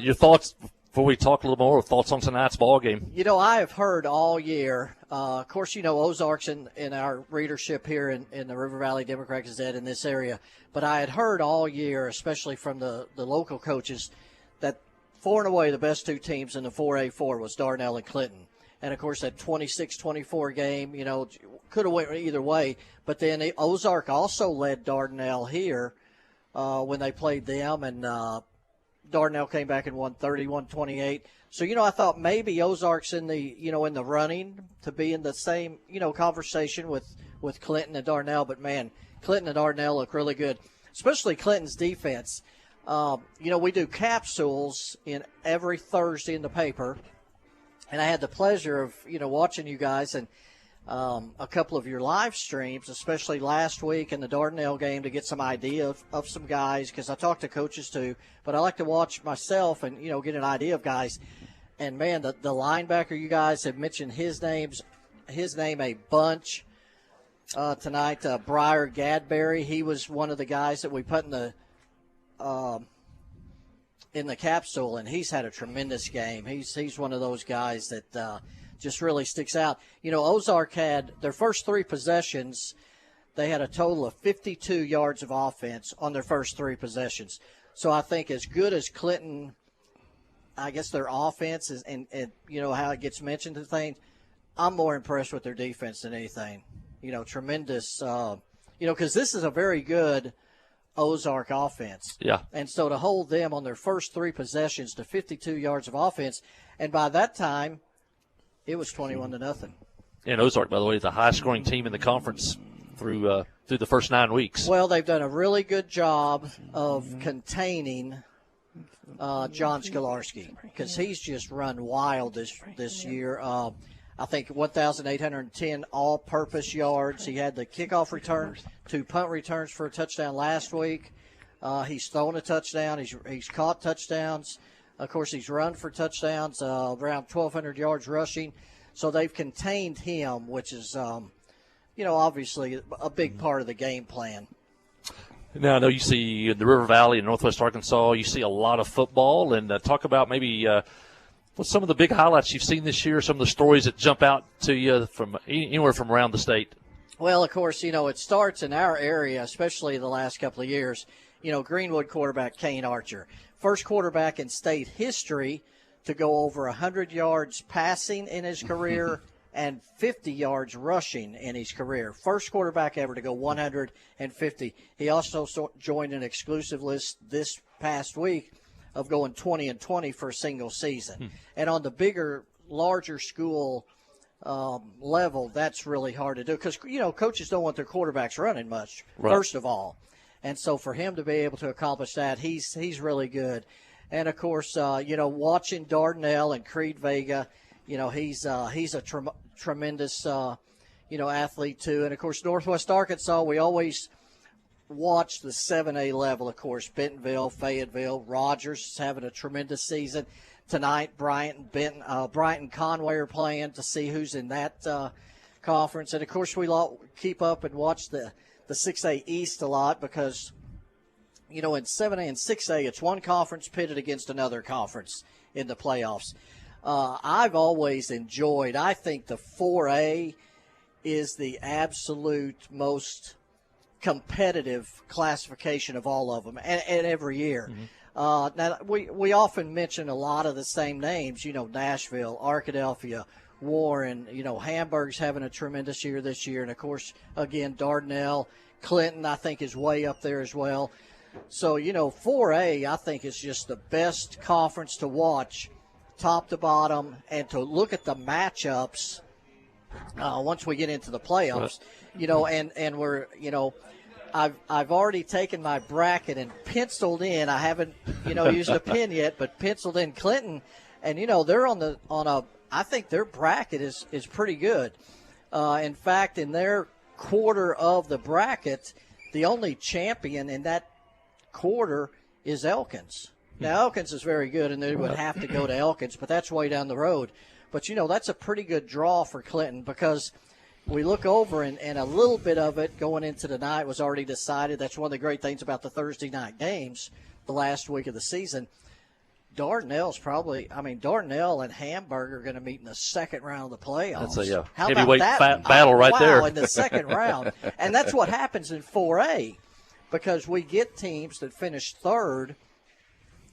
Your thoughts before we talk a little more? Thoughts on tonight's ball game? I have heard all year. Of course, Ozark's in our readership here in the River Valley Democrat Gazette in this area, but I had heard all year, especially from the local coaches, that far and away the best two teams in the 4A4 was Dardanelle and Clinton. And, of course, that 26-24 game, could have went either way. But then Ozark also led Dardanelle here when they played them, and Dardanelle came back and won 31-28. So, I thought maybe Ozark's in the, in the running to be in the same, conversation with Clinton and Dardanelle. But, man, Clinton and Dardanelle look really good, especially Clinton's defense. We do capsules in every Thursday in the paper, and I had the pleasure of, watching you guys and a couple of your live streams, especially last week in the Dardanelle game, to get some idea of some guys, because I talk to coaches too, but I like to watch myself and, get an idea of guys. And, man, the linebacker, you guys have mentioned his name a bunch tonight. Briar Gadberry, he was one of the guys that we put in the capsule, and he's had a tremendous game. He's one of those guys that just really sticks out. Ozark had their first three possessions. They had a total of 52 yards of offense on their first three possessions. So I think as good as Clinton, I guess their offense is, and how it gets mentioned to things, I'm more impressed with their defense than anything. Tremendous, because this is a very good Ozark offense. Yeah. And so to hold them on their first three possessions to 52 yards of offense, and by that time, it was 21-0. And Ozark, by the way, is the highest-scoring team in the conference through the first 9 weeks. Well, they've done a really good job of containing John Skolarski, because he's just run wild this year. I think 1,810 all-purpose yards. He had the kickoff return, 2 punt returns for a touchdown last week. He's thrown a touchdown. He's caught touchdowns. Of course, he's run for touchdowns, around 1,200 yards rushing. So they've contained him, which is, obviously a big part of the game plan. Now, I know you see in the River Valley in northwest Arkansas, you see a lot of football. And talk about maybe what's some of the big highlights you've seen this year, some of the stories that jump out to you from anywhere from around the state? Well, of course, it starts in our area, especially the last couple of years. Greenwood quarterback Kane Archer, first quarterback in state history to go over 100 yards passing in his career and 50 yards rushing in his career. First quarterback ever to go 150. He also joined an exclusive list this past week of going 20-20 for a single season. And on the bigger, larger school level, that's really hard to do because, coaches don't want their quarterbacks running much, first of all. And so for him to be able to accomplish that, he's really good. And, of course, watching Dardanelle and Creed Vega, he's a tremendous, athlete too. And, of course, Northwest Arkansas, we always watch the 7A level, of course, Bentonville, Fayetteville, Rogers is having a tremendous season. Tonight, Bryant and Conway are playing to see who's in that conference. And, of course, we keep up and watch the 6A East a lot because, in 7A and 6A, it's one conference pitted against another conference in the playoffs. I've always enjoyed, I think the 4A is the absolute most competitive classification of all of them, and every year. Mm-hmm. Now, we often mention a lot of the same names, Nashville, Arkadelphia, Warren, Hamburg's having a tremendous year this year, and, of course, again, Dardanelle, Clinton, I think, is way up there as well. So, 4A, I think, is just the best conference to watch, top to bottom, and to look at the matchups once we get into the playoffs. And we're, I've already taken my bracket and penciled in. I haven't, used a pen yet, but penciled in Clinton, and they're I think their bracket is pretty good. In fact, in their quarter of the bracket, the only champion in that quarter is Elkins. Now, Elkins is very good, and they would have to go to Elkins, but that's way down the road. But, that's a pretty good draw for Clinton because we look over, and a little bit of it going into the night was already decided. That's one of the great things about the Thursday night games the last week of the season. Dardanelle and Hamburg are going to meet in the second round of the playoffs. That's a How heavyweight about that? battle right there. In the second round. And that's what happens in 4A because we get teams that finish third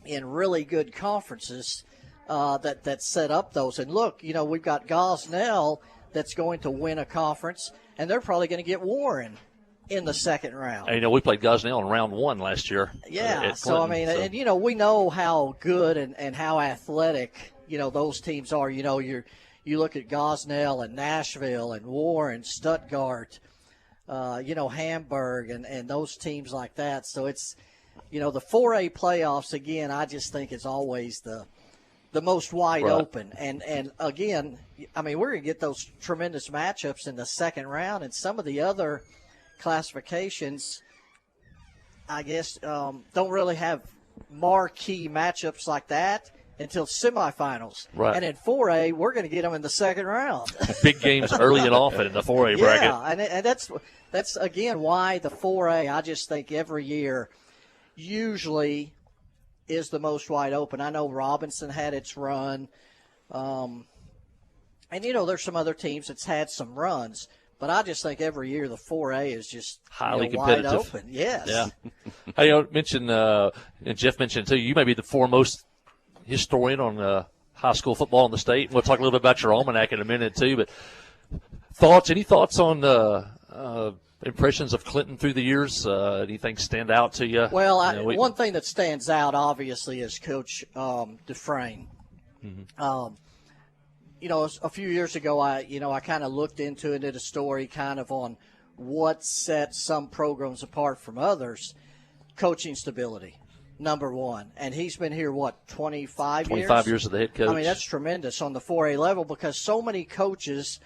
in really good conferences that set up those. And look, we've got Gosnell that's going to win a conference, and they're probably going to get Warren in the second round. And, we played Gosnell in round 1 last year. Yeah, and we know how good and how athletic, those teams are. You look at Gosnell and Nashville and Warren, Stuttgart, Hamburg and those teams like that. So it's, the 4A playoffs, again, I just think it's always the most wide open. And again, we're going to get those tremendous matchups in the second round, and some of the other classifications, I guess, don't really have marquee matchups like that until semifinals. Right. And in 4A, we're going to get them in the second round. Big games early and often in the 4A bracket. Yeah, and that's again why the 4A, I just think every year usually is the most wide open. I know Robinson had its run. And, there's some other teams that's had some runs. But I just think every year the 4A is just highly competitive. Wide open. Yes. Yeah. I mentioned, and Jeff mentioned too, you may be the foremost historian on high school football in the state. And we'll talk a little bit about your almanac in a minute too. But any thoughts on impressions of Clinton through the years? Anything stand out to you? Well, one thing that stands out obviously is Coach Dufresne. Mm-hmm. A few years ago, I kind of looked into it, did a story kind of on what sets some programs apart from others. Coaching stability, number one. And he's been here, 25 years? 25 years as the head coach. That's tremendous on the 4A level because so many coaches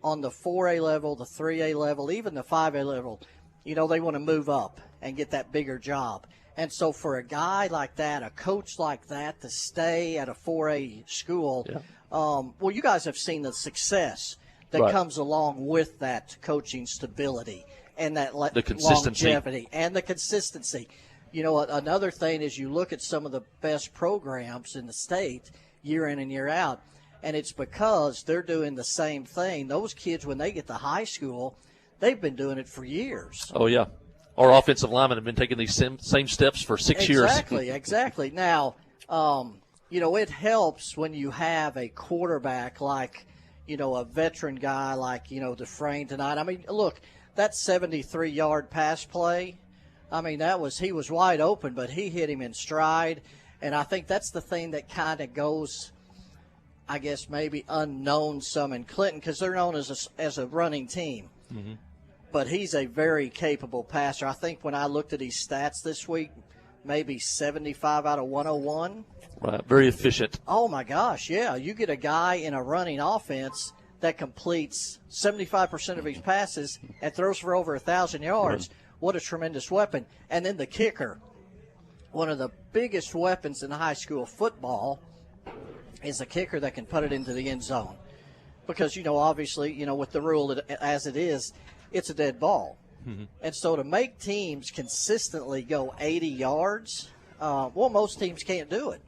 on the 4A level, the 3A level, even the 5A level, they want to move up and get that bigger job. And so for a guy like that, a coach like that, to stay at a 4A school, you guys have seen the success that comes along with that coaching stability and that the consistency. Longevity and the consistency. Another thing is you look at some of the best programs in the state year in and year out, and it's because they're doing the same thing. Those kids, when they get to high school, they've been doing it for years. Oh, yeah. Our offensive linemen have been taking these same steps for 6 years. Exactly. Now, it helps when you have a quarterback like, a veteran guy like, Dufresne tonight. Look, that 73-yard pass play, he was wide open, but he hit him in stride. And I think that's the thing that kind of goes, I guess, maybe unknown some in Clinton because they're known as a running team. Mm-hmm. But he's a very capable passer. I think when I looked at his stats this week, maybe 75 out of 101. Right, very efficient. Oh, my gosh, yeah. You get a guy in a running offense that completes 75% of his passes and throws for over 1,000 yards. what a tremendous weapon. And then the kicker, one of the biggest weapons in high school football is a kicker that can put it into the end zone. Because, obviously, with the rule as it is, it's a dead ball. Mm-hmm. And so to make teams consistently go 80 yards, most teams can't do it.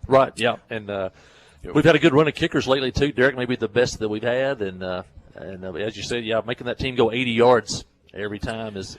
Right, yeah. And we've had a good run of kickers lately, too. Derek may be the best that we've had. And as you said, making that team go 80 yards every time is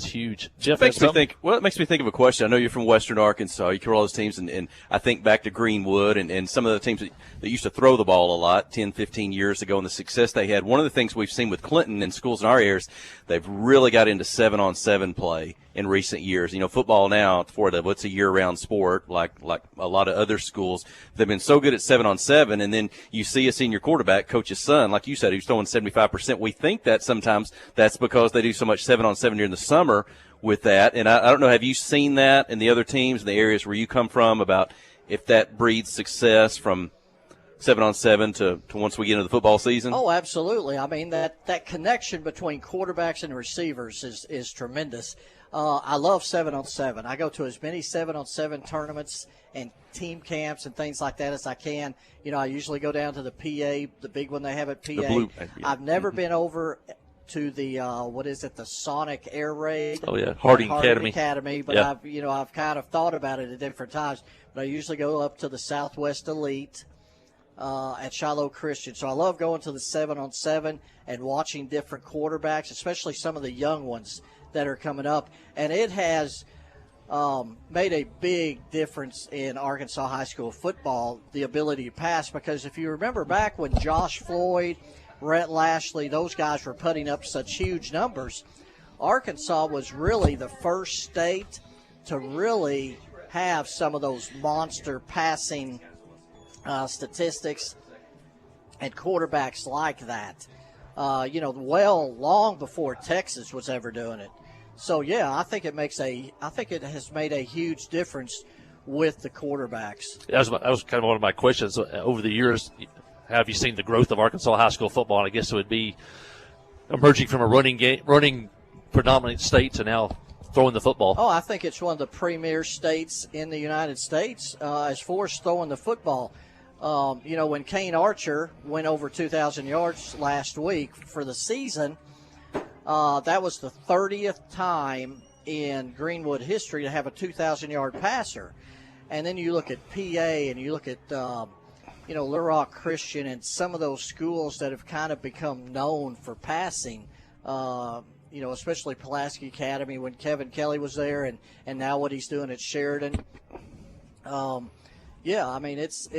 huge. Jeff, it makes me think of a question. I know you're from Western Arkansas. You cover all those teams, and I think back to Greenwood and some of the teams that used to throw the ball a lot 10, 15 years ago and the success they had. One of the things we've seen with Clinton and schools in our areas, they've really got into 7-on-7 play in recent years. Football now, it's a year-round sport, like a lot of other schools. They've been so good at 7-on-7, and then you see a senior quarterback, coach's son, like you said, who's throwing 75%. We think that sometimes that's because they do so much 7-on-7 during the summer with that. And I don't know, have you seen that in the other teams in the areas where you come from about if that breeds success from 7-on-7 to once we get into the football season? Oh, absolutely. I mean, that connection between quarterbacks and receivers is tremendous. I love 7-on-7. I go to as many 7-on-7 tournaments and team camps and things like that as I can. I usually go down to the PA, the big one they have at PA. I've never been over to the the Sonic Air Raid. Oh yeah, Harding Academy. But I've kind of thought about it at different times. But I usually go up to the Southwest Elite at Shiloh Christian. So I love going to the 7-on-7 and watching different quarterbacks, especially some of the young ones that are coming up. And it has made a big difference in Arkansas high school football, the ability to pass, because if you remember back when Josh Floyd, Rhett Lashley, those guys were putting up such huge numbers, Arkansas was really the first state to really have some of those monster passing statistics and quarterbacks like that. Long before Texas was ever doing it. So yeah, I think it has made a huge difference with the quarterbacks. That was kind of one of my questions over the years. Have you seen the growth of Arkansas high school football? And I guess it would be emerging from a running predominant state to now throwing the football. Oh, I think it's one of the premier states in the United States as far as throwing the football. When Kane Archer went over 2,000 yards last week for the season, that was the 30th time in Greenwood history to have a 2,000-yard passer. And then you look at PA and you look at, Little Rock Christian and some of those schools that have kind of become known for passing, especially Pulaski Academy when Kevin Kelly was there and now what he's doing at Sheridan. It's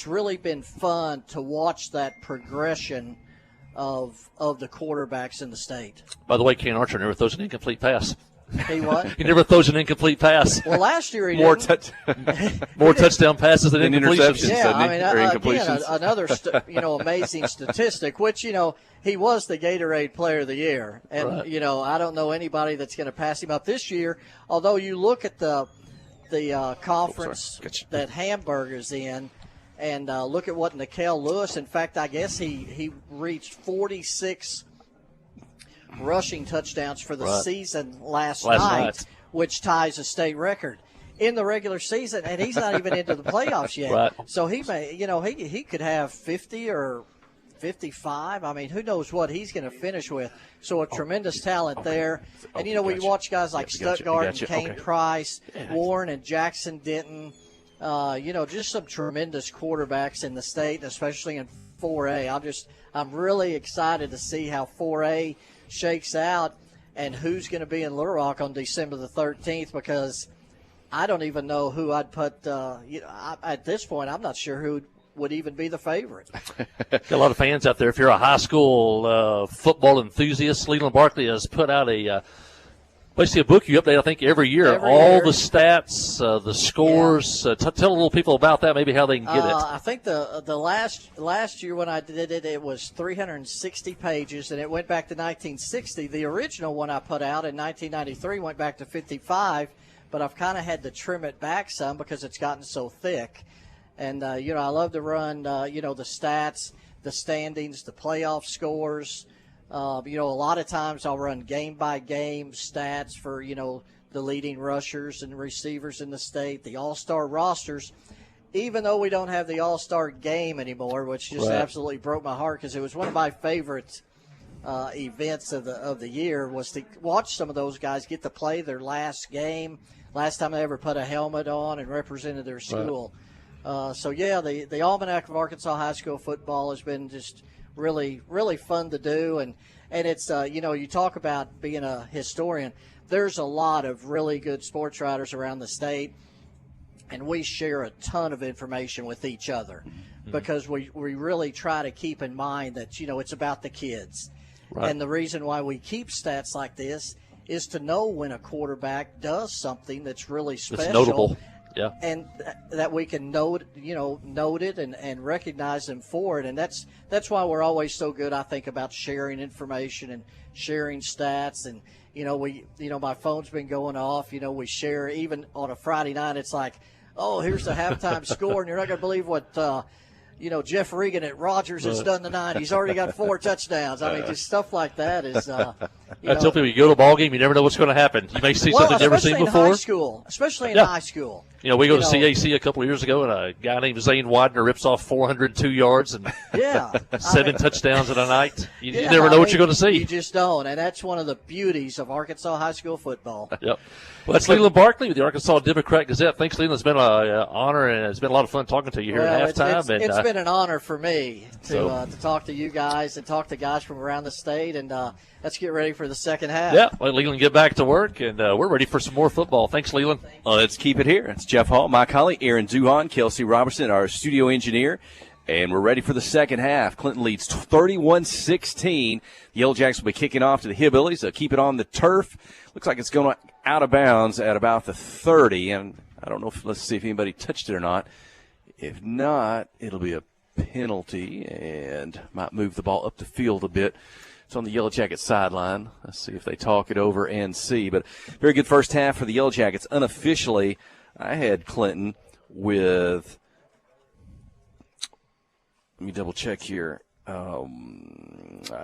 really been fun to watch that progression of the quarterbacks in the state. By the way, Kane Archer never throws an incomplete pass. He what? He never throws an incomplete pass. Well, last year he more more touchdown passes than incompletions. Yeah, again, another amazing statistic. Which he was the Gatorade Player of the Year, and right. I don't know anybody that's going to pass him up this year. Although you look at the conference that Hamburg is in. And look at what Nikel Lewis, in fact, I guess he reached 46 rushing touchdowns for the season last night, which ties a state record in the regular season, and he's not even into the playoffs yet. Right. So he may, he could have 50 or 55. I mean, who knows what he's going to finish with. So a tremendous talent there. And, we watch guys like Stuttgart and Kane Price, Warren and Jackson Denton, just some tremendous quarterbacks in the state, especially in 4A. I'm really excited to see how 4A shakes out and who's going to be in Little Rock on December the 13th, because I don't even know who I'd put. At this point, I'm not sure who would even be the favorite. Got a lot of fans out there. If you're a high school football enthusiast, Leland Barkley has put out basically a book you update, I think, every year. The stats, the scores. Yeah. Tell little people about that, maybe how they can get it. I think the last year when I did it, it was 360 pages, and it went back to 1960. The original one I put out in 1993 went back to 55, but I've kind of had to trim it back some because it's gotten so thick. And, I love to run, the stats, the standings, the playoff scores, You know, a lot of times I'll run game-by-game stats for, you know, the leading rushers and receivers in the state, the all-star rosters. Even though we don't have the all-star game anymore, which just absolutely broke my heart because it was one of my favorite events of the year, was to watch some of those guys get to play their last game, last time they ever put a helmet on and represented their school. So, yeah, the Almanac of Arkansas High School football has been just really, really fun to do. And it's, you know, you talk about being a historian. There's a lot of really good sports writers around the state, and we share a ton of information with each other because we really try to keep in mind that, you know, it's about the kids. Right. And the reason why we keep stats like this is to know when a quarterback does something that's really special. It's notable. Yeah. And that we can note it and recognize them for it. And that's why we're always so good, I think, about sharing information and sharing stats. And, you know, my phone's been going off. You know, we share even on a Friday night. It's like, oh, here's the halftime score, and you're not going to believe what, you know, Jeff Regan at Rogers has done tonight. He's already got 4 touchdowns. I mean, just stuff like that is, I tell people, you go to a ball game, you never know what's going to happen. You may see something you've never seen before. Especially in high school. You know, we go to CAC a couple of years ago, and a guy named Zane Widener rips off 402 yards and 7 touchdowns in a night. You never know what you're going to see. You just don't, and that's one of the beauties of Arkansas high school football. Yep. Well, that's Leland Barkley with the Arkansas Democrat-Gazette. Thanks, Leland. It's been an honor, and it's been a lot of fun talking to you here at halftime. It's been an honor for me to talk to you guys and talk to guys from around the state, and let's get ready for the second half. Yeah, let Leland get back to work, and we're ready for some more football. Thanks, Leland. Let's keep it here. It's Jeff Hall, my colleague, Aaron Zuhan, Kelsey Robertson, our studio engineer, and we're ready for the second half. Clinton leads 31-16. The Yellow Jacks will be kicking off to the Hillbillies. They'll keep it on the turf. Looks like it's going out of bounds at about the 30, and I don't know let's see if anybody touched it or not. If not, it'll be a penalty and might move the ball up the field a bit. It's on the Yellow Jackets sideline. Let's see if they talk it over and see. But very good first half for the Yellow Jackets. Unofficially, I had Clinton with, let me double check here. I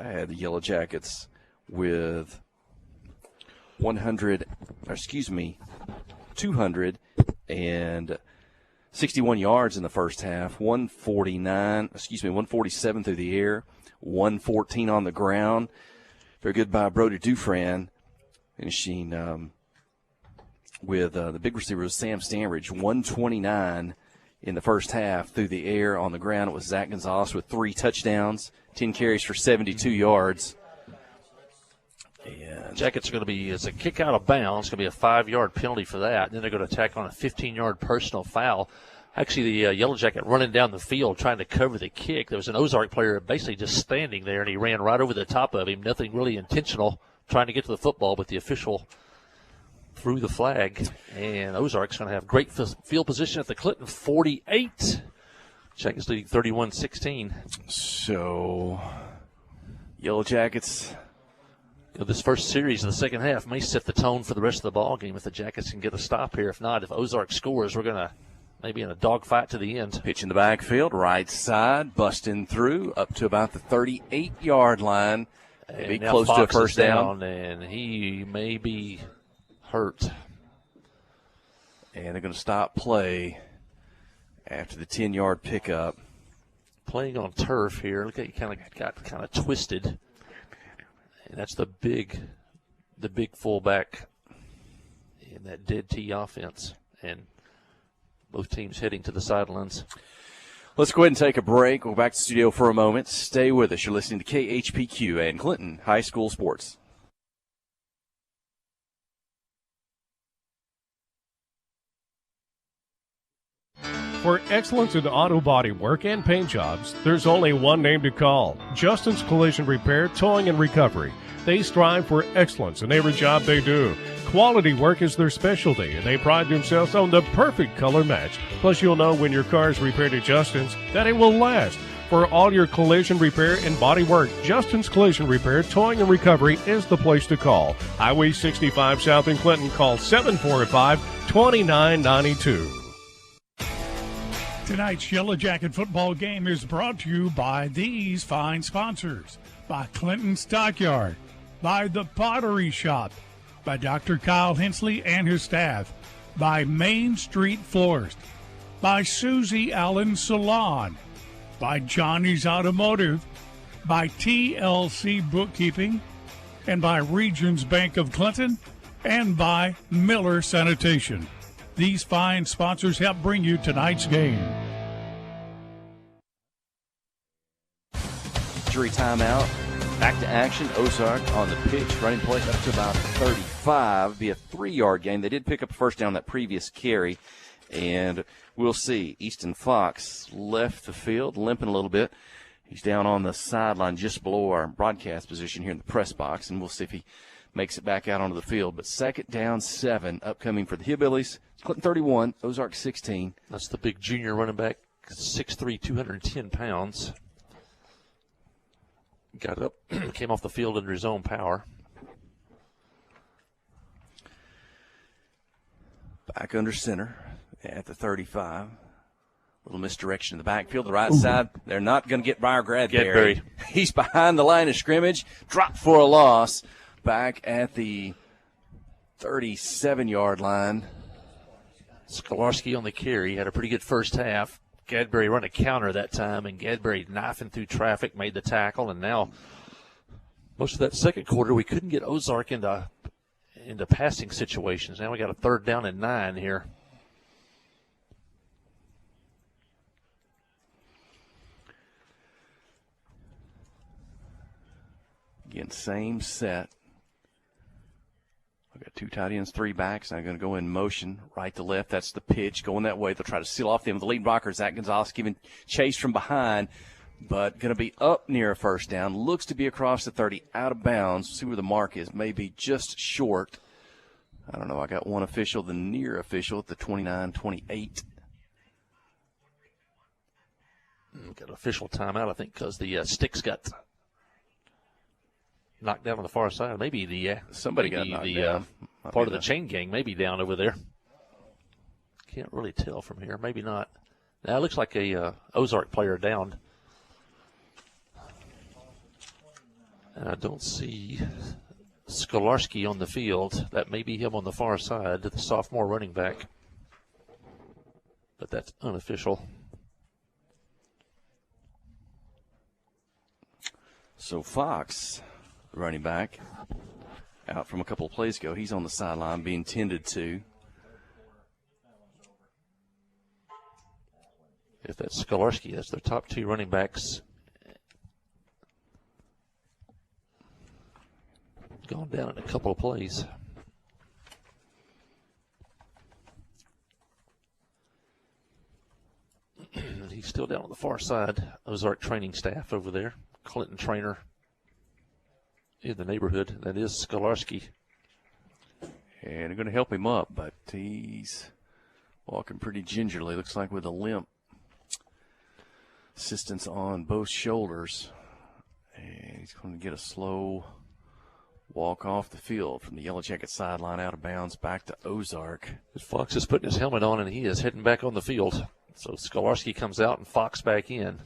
had the Yellow Jackets with 261 yards in the first half, 147 through the air, 114 on the ground. Very good by Brody Dufran, finishing with the big receiver was Sam Stanbridge, 129 in the first half through the air. On the ground, it was Zach Gonzalez with 3 touchdowns, 10 carries for 72 yards. And Jackets are going to be, as a kick out of bounds, it's going to be a 5-yard penalty for that. And then they're going to attack on a 15-yard personal foul. Actually, the Yellow Jacket running down the field trying to cover the kick. There was an Ozark player basically just standing there, and he ran right over the top of him. Nothing really intentional, trying to get to the football, but the official threw the flag. And Ozark's going to have great field position at the Clinton 48. Jackets leading 31-16. So, Yellow Jackets. This first series of the second half may set the tone for the rest of the ball game if the Jackets can get a stop here. If not, if Ozark scores, we're going to maybe in a dogfight to the end. Pitch in the backfield, right side, busting through up to about the 38-yard line. Maybe close to a first down. And he may be hurt. And they're going to stop play after the 10-yard pickup. Playing on turf here. Look at you kind of got twisted. And that's the big fullback in that dead T offense. And both teams heading to the sidelines. Let's go ahead and take a break. We'll go back to the studio for a moment. Stay with us. You're listening to KHPQ and Clinton High School Sports. For excellence in auto body work and paint jobs, there's only one name to call: Justin's Collision Repair, Towing and Recovery. They strive for excellence in every job they do. Quality work is their specialty, and they pride themselves on the perfect color match. Plus, you'll know when your car is repaired at Justin's that it will last. For all your collision repair and body work, Justin's Collision Repair, Towing and Recovery is the place to call. Highway 65 South in Clinton. Call 745-2992. Tonight's Yellow Jacket football game is brought to you by these fine sponsors: by Clinton Stockyard, by The Pottery Shop, by Dr. Kyle Hensley and his staff, by Main Street Florist, by Susie Allen Salon, by Johnny's Automotive, by TLC Bookkeeping, and by Regions Bank of Clinton, and by Miller Sanitation. These fine sponsors help bring you tonight's game. Jury timeout. Back to action. Ozark on the pitch. Running play up to about 35. Be a 3-yard gain. They did pick up a first down that previous carry. And we'll see. Easton Fox left the field, limping a little bit. He's down on the sideline just below our broadcast position here in the press box. And we'll see if he makes it back out onto the field. But 2nd down 7 upcoming for the Hillbillies. Clinton 31, Ozark 16. That's the big junior running back, 6'3", 210 pounds. Got up, came off the field under his own power. Back under center at the 35. Little misdirection in the backfield, the right side. They're not going to get by Gadberry. He's behind the line of scrimmage. Dropped for a loss. Back at the 37-yard line. Skolarski on the carry. Had a pretty good first half. Gadberry run a counter that time, and Gadberry knifing through traffic, made the tackle, and now most of that second quarter we couldn't get Ozark into passing situations. Now we got a 3rd down and 9 here. Again, same set. I've got 2 tight ends, 3 backs. I'm going to go in motion, right to left. That's the pitch. Going that way. They'll try to seal off them. The lead blocker, Zach Gonzalez, giving chase from behind, but going to be up near a first down. Looks to be across the 30, out of bounds. See where the mark is. Maybe just short. I don't know. I got one official, the near official, at the 29-28. Got an official timeout, I think, because the sticks got knocked down on the far side. Maybe somebody got knocked down. Part of the chain gang maybe down over there. Can't really tell from here. Maybe not. Now it looks like a Ozark player downed. And I don't see Skolarski on the field. That may be him on the far side, the sophomore running back. But that's unofficial. So Fox, the running back, out from a couple of plays ago. He's on the sideline being tended to. If that's Skolarski, that's their top 2 running backs. Gone down in a couple of plays. He's still down on the far side. Ozark training staff over there. Clinton trainer in the neighborhood. That is Skolarski. And they're going to help him up, but he's walking pretty gingerly. Looks like with a limp. Assistance on both shoulders. And he's going to get a slow walk off the field from the Yellow Jacket sideline, out of bounds, back to Ozark. Fox is putting his helmet on, and he is heading back on the field. So Skolarski comes out and Fox back in.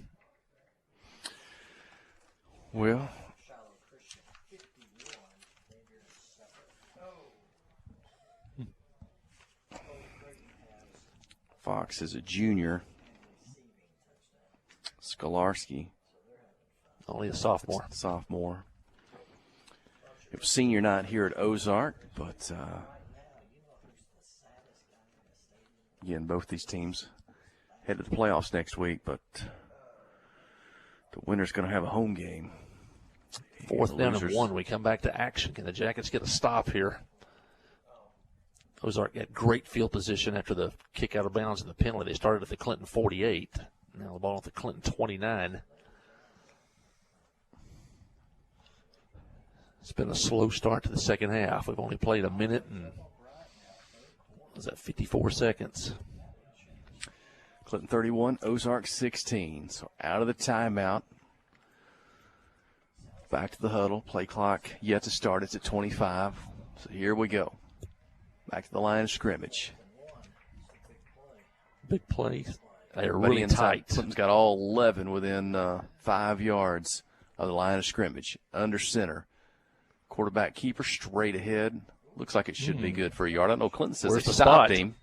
Well, Fox is a junior. Skolarski, only a sophomore. Sophomore. It was senior night here at Ozark, but again, both these teams head to the playoffs next week, but the winner's going to have a home game. 4th down and 1. We come back to action. Can the Jackets get a stop here? Ozark got great field position after the kick out of bounds and the penalty. They started at the Clinton 48. Now the ball at the Clinton 29. It's been a slow start to the second half. We've only played a minute and, was that 54 seconds? Clinton 31, Ozark 16. So out of the timeout. Back to the huddle. Play clock yet to start. It's at 25. So here we go. Back to the line of scrimmage. Big play. They're really tight. Clinton's got all 11 within 5 yards of the line of scrimmage. Under center. Quarterback keeper straight ahead. Looks like it should be good for a yard. I know Clinton says Where's they the stopped spot? him.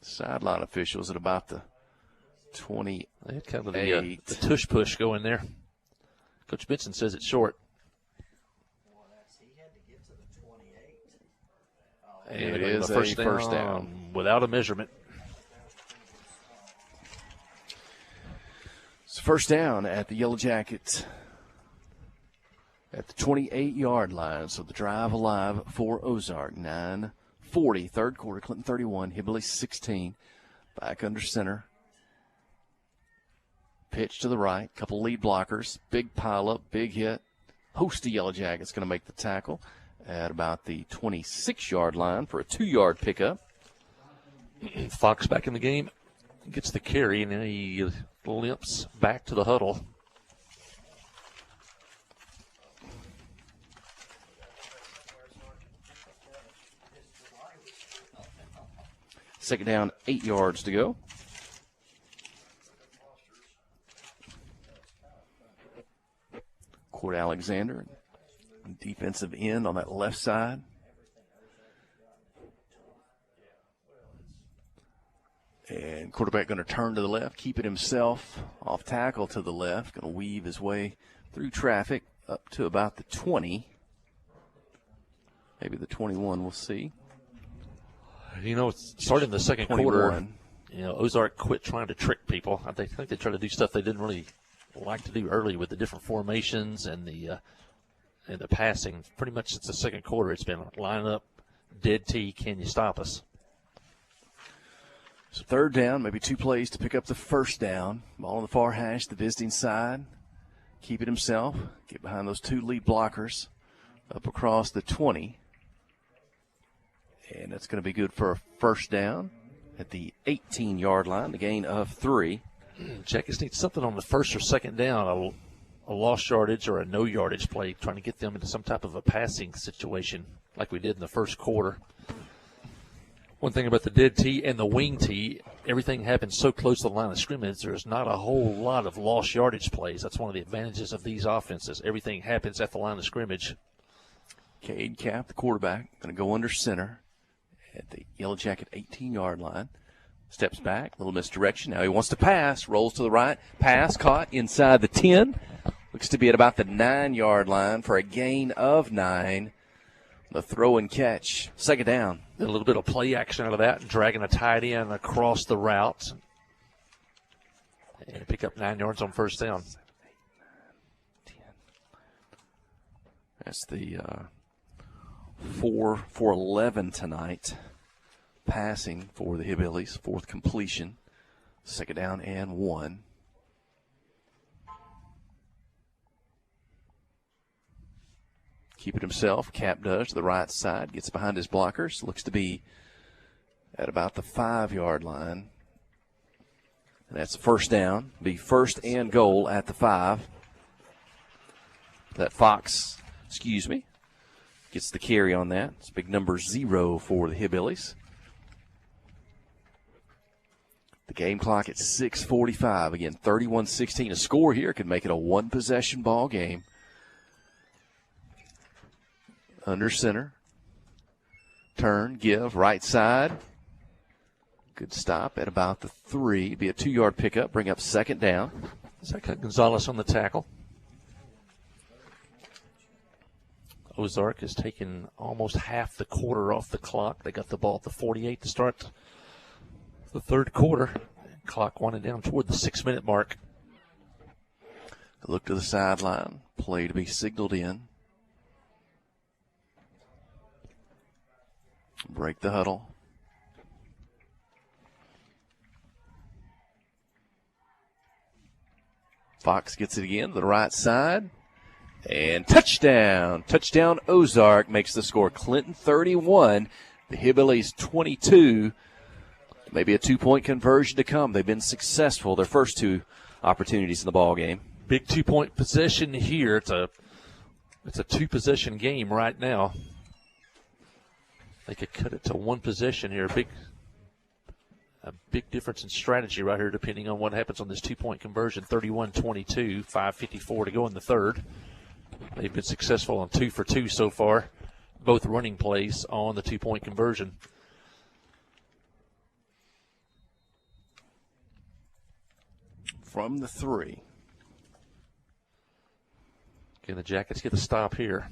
Sideline officials at about the 28. They had kind of the tush push going there. Coach Benson says it's short. And it is a first down. Without a measurement. It's first down at the Yellow Jackets at the 28-yard line. So the drive alive for Ozark. 9:40, third quarter. Clinton 31, Hillbilly 16. Back under center. Pitch to the right. Couple lead blockers. Big pile up. Big hit. Host of Yellow Jackets going to make the tackle at about the 26-yard line for a 2-yard pickup. Fox back in the game. Gets the carry, and then he limps back to the huddle. Second down, 8 yards to go. Court Alexander, defensive end on that left side. And quarterback going to turn to the left, keep it himself off tackle to the left, going to weave his way through traffic up to about the 20. Maybe the 21, we'll see. You know, starting the second 21. quarter, you know, Ozark quit trying to trick people. I think they tried to do stuff they didn't really like to do early with the different formations and the passing. Pretty much since the second quarter, it's been line up, dead tee, can you stop us? So third down, maybe 2 plays to pick up the first down. Ball on the far hash, the visiting side. Keep it himself. Get behind those 2 lead blockers. Up across the 20. And that's going to be good for a first down at the 18-yard line, the gain of 3. Jackets need something on the first or second down, a lost yardage or a no yardage play, trying to get them into some type of a passing situation like we did in the first quarter. One thing about the dead tee and the wing tee, everything happens so close to the line of scrimmage, there's not a whole lot of lost yardage plays. That's one of the advantages of these offenses. Everything happens at the line of scrimmage. Cade Cap, the quarterback, going to go under center at the Yellow Jacket 18-yard line. Steps back, little misdirection. Now he wants to pass, rolls to the right. Pass caught inside the 10. Looks to be at about the 9-yard line for a gain of 9. The throw and catch. Second down. A little bit of play action out of that, dragging a tight end across the route. And pick up 9 yards on first down. That's the 4 for 11 tonight. Passing for the Hillbillies. 4th completion. Second down and 1. Keep it himself. Cap does to the right side. Gets behind his blockers. Looks to be at about the 5-yard line. And that's first down. Be first and goal at the 5. That Fox, gets the carry on that. It's big number 0 for the Hillbillies. The game clock at 6:45. Again, 31-16. A score here could make it a 1-possession ball game. Under center. Turn, give, right side. Good stop at about the 3. Be a 2-yard pickup. Bring up second down. Zach Gonzalez on the tackle. Ozark has taken almost half the quarter off the clock. They got the ball at the 48 to start the third quarter. Clock winding down toward the 6-minute mark. Look to the sideline. Play to be signaled in. Break the huddle. Fox gets it again to the right side. And touchdown. Touchdown Ozark makes the score. Clinton 31. The Hillbillies 22. Maybe a 2-point conversion to come. They've been successful their first 2 opportunities in the ball game. Big 2-point possession here. It's a 2-possession game right now. They could cut it to 1 possession here. Big a big difference in strategy right here depending on what happens on this two-point conversion. 31-22, 5:54 to go in the third. They've been successful on 2 for 2 so far, both running plays on the two-point conversion. From the 3. Can the Jackets get the stop here?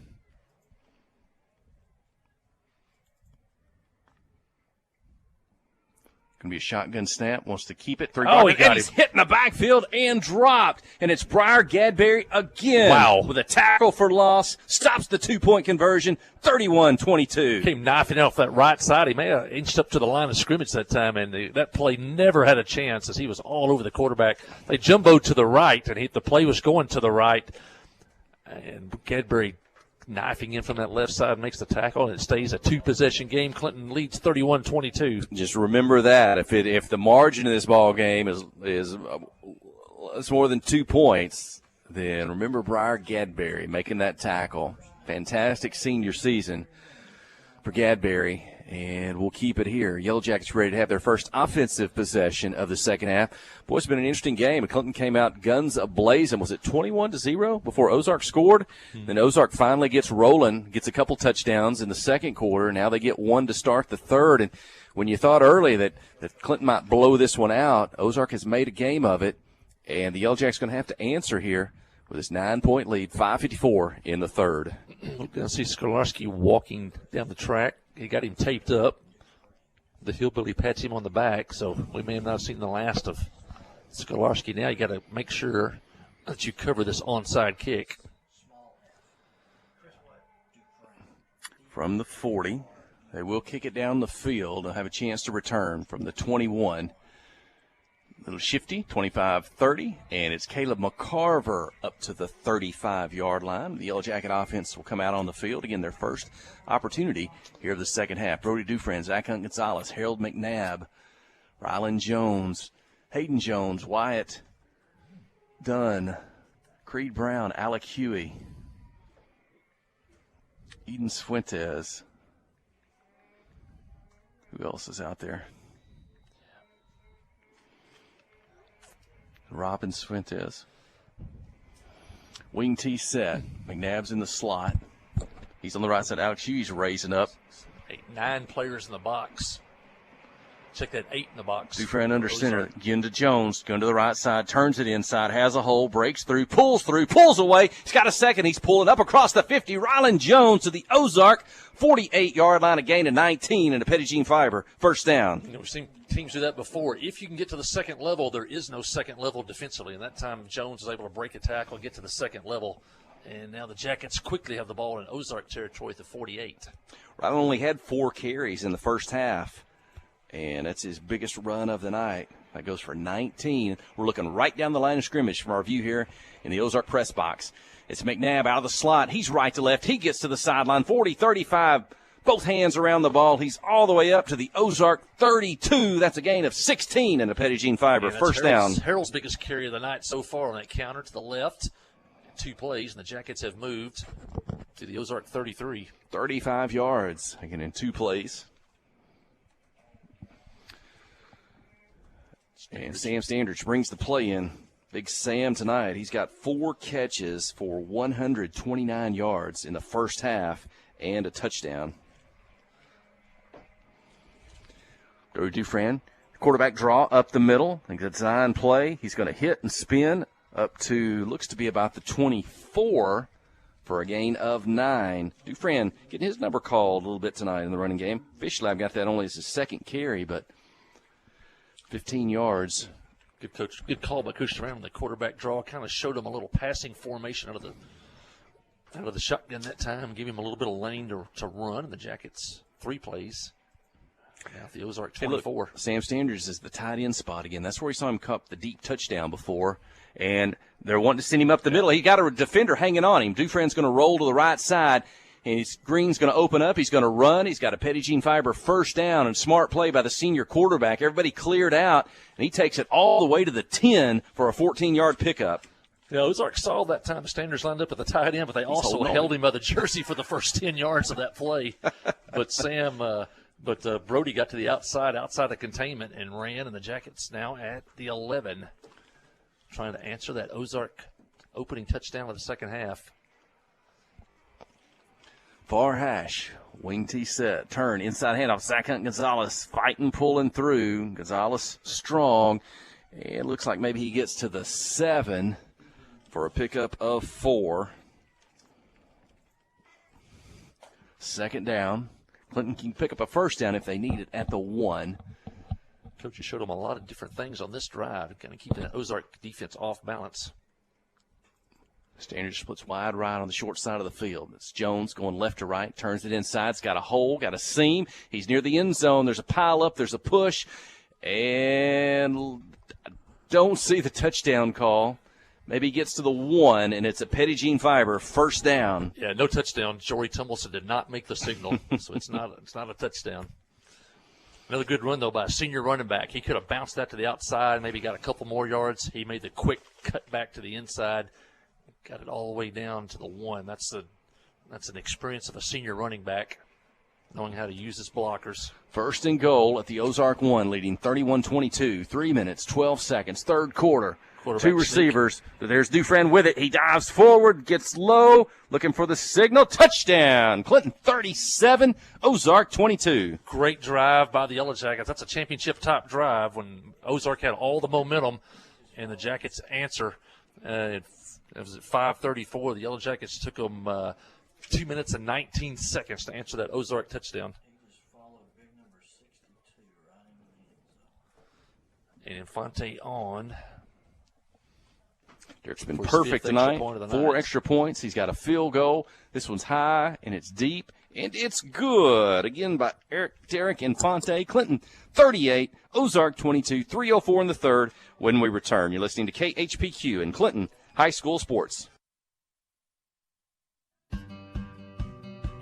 Going to be a shotgun snap. Wants to keep it. Oh, he got he's hit in the backfield and dropped. And it's Briar Gadberry again. Wow. With a tackle for loss. Stops the two-point conversion. 31-22. Came knifing off that right side. He may have inched up to the line of scrimmage that time, and that play never had a chance as he was all over the quarterback. They jumboed to the right, and the play was going to the right. And Gadberry knifing in from that left side makes the tackle, and it stays a two-possession game. Clinton leads 31-22. Just remember that if the margin of this ball game is more than 2 points, then remember Briar Gadberry making that tackle. Fantastic senior season for Gadberry, and we'll keep it here. Yellow Jackets ready to have their first offensive possession of the second half. Boy, it's been an interesting game. Clinton came out guns a-blazing. Was it 21-0 before Ozark scored? Then Ozark finally gets rolling, gets a couple touchdowns in the second quarter. Now they get one to start the third. And when you thought early that Clinton might blow this one out, Ozark has made a game of it, and the Yellow Jackets going to have to answer here with this 9-point lead, 5:54 in the third. We're going to see Skolarski walking down the track. He got him taped up. The hillbilly pats him on the back, so we may have not seen the last of Skolarski. Now you got to make sure that you cover this onside kick. From the 40, they will kick it down the field. They'll have a chance to return from the 21. A little shifty, 25-30, and it's Caleb McCarver up to the 35-yard line. The Yellow Jacket offense will come out on the field. Again, their first opportunity here of the second half. Brody Dufresne, Zach Hunt Gonzalez, Harold McNabb, Rylan Jones, Hayden Jones, Wyatt Dunn, Creed Brown, Alec Huey, Eden Fuentes. Who else is out there? Robin Fuentes. Wing T set. McNabb's in the slot. He's on the right side. Alex Hughes raising up. 9 players in the box. Check that 8 in the box. Dufresne under center. Again to Jones. Going to the right side. Turns it inside. Has a hole. Breaks through. Pulls away. He's got a second. He's pulling up across the 50. Rylan Jones to the Ozark 48-yard line. A gain of 19 and a Pettigene Fiber. First down. We've seen teams do that before. If you can get to the second level, there is no second level defensively. And that time Jones was able to break a tackle and get to the second level. And now the Jackets quickly have the ball in Ozark territory at the 48. Rylan only had 4 carries in the first half. And that's his biggest run of the night. That goes for 19. We're looking right down the line of scrimmage from our view here in the Ozark press box. It's McNabb out of the slot. He's right to left. He gets to the sideline. 40, 35. Both hands around the ball. He's all the way up to the Ozark 32. That's a gain of 16 in the Pettigene Fiber. First down. Harold's biggest carry of the night so far on that counter to the left. 2 plays, and the Jackets have moved to the Ozark 33. 35 yards, again, in 2 plays. And Sam Standridge brings the play in. Big Sam tonight. He's got 4 catches for 129 yards in the first half and a touchdown. Brody Dufresne, quarterback draw up the middle. I think the design play. He's going to hit and spin up to, looks to be about the 24 for a gain of 9. Dufresne getting his number called a little bit tonight in the running game. Fishlab got that only as his second carry, but 15 yards. Good call by Coach Durant on the quarterback draw. Kind of showed him a little passing formation out of the shotgun that time. Give him a little bit of lane to run. And the Jackets 3 plays. Now the Ozark 24. Hey, look, Sam Standridge is the tight end spot again. That's where he saw him cup the deep touchdown before. And they're wanting to send him up the middle. He got a defender hanging on him. Dufresne's going to roll to the right side. And Green's going to open up. He's going to run. He's got a Pettigene Fiber first down, and smart play by the senior quarterback. Everybody cleared out, and he takes it all the way to the 10 for a 14-yard pickup. Yeah, Ozark saw that time the Standards lined up at the tight end, but they also held him by the jersey for the first 10 yards of that play. But Sam But Brody got to the outside of containment, and ran, and the Jackets now at the 11, trying to answer that Ozark opening touchdown of the second half. Far hash, wing T set, turn, inside handoff, Zach Hunt Gonzalez fighting, pulling through. Gonzalez strong. It looks like maybe he gets to the 7 for a pickup of 4. Second down. Clinton can pick up a first down if they need it at the 1. Coach showed them a lot of different things on this drive, kind of keeping that Ozark defense off balance. Standard splits wide right on the short side of the field. It's Jones going left to right, turns it inside. It's got a hole, got a seam. He's near the end zone. There's a pile up, there's a push, and I don't see the touchdown call. Maybe he gets to the 1, and it's a Petit Jean Fiber first down. Yeah, no touchdown. Jory Tumbleson did not make the signal, so it's not a touchdown. Another good run, though, by a senior running back. He could have bounced that to the outside, maybe got a couple more yards. He made the quick cut back to the inside, got it all the way down to the 1. That's an experience of a senior running back, knowing how to use his blockers. First and goal at the Ozark 1, leading 31-22, 3 minutes, 12 seconds, third quarter. 2 receivers. There's Dufresne with it. He dives forward, gets low, looking for the signal. Touchdown. Clinton 37, Ozark 22. Great drive by the Yellow Jackets. That's a championship-type drive when Ozark had all the momentum, and the Jackets answer. It was at 5:34. The Yellow Jackets took them 2 minutes and 19 seconds to answer that Ozark touchdown. And Infante on. Derek's been perfect tonight. 4 extra points. He's got a field goal. This one's high, and it's deep, and it's good. Again by Derek Infante. Clinton 38, Ozark 22, 3:04 in the third when we return. You're listening to KHPQ in Clinton High School Sports.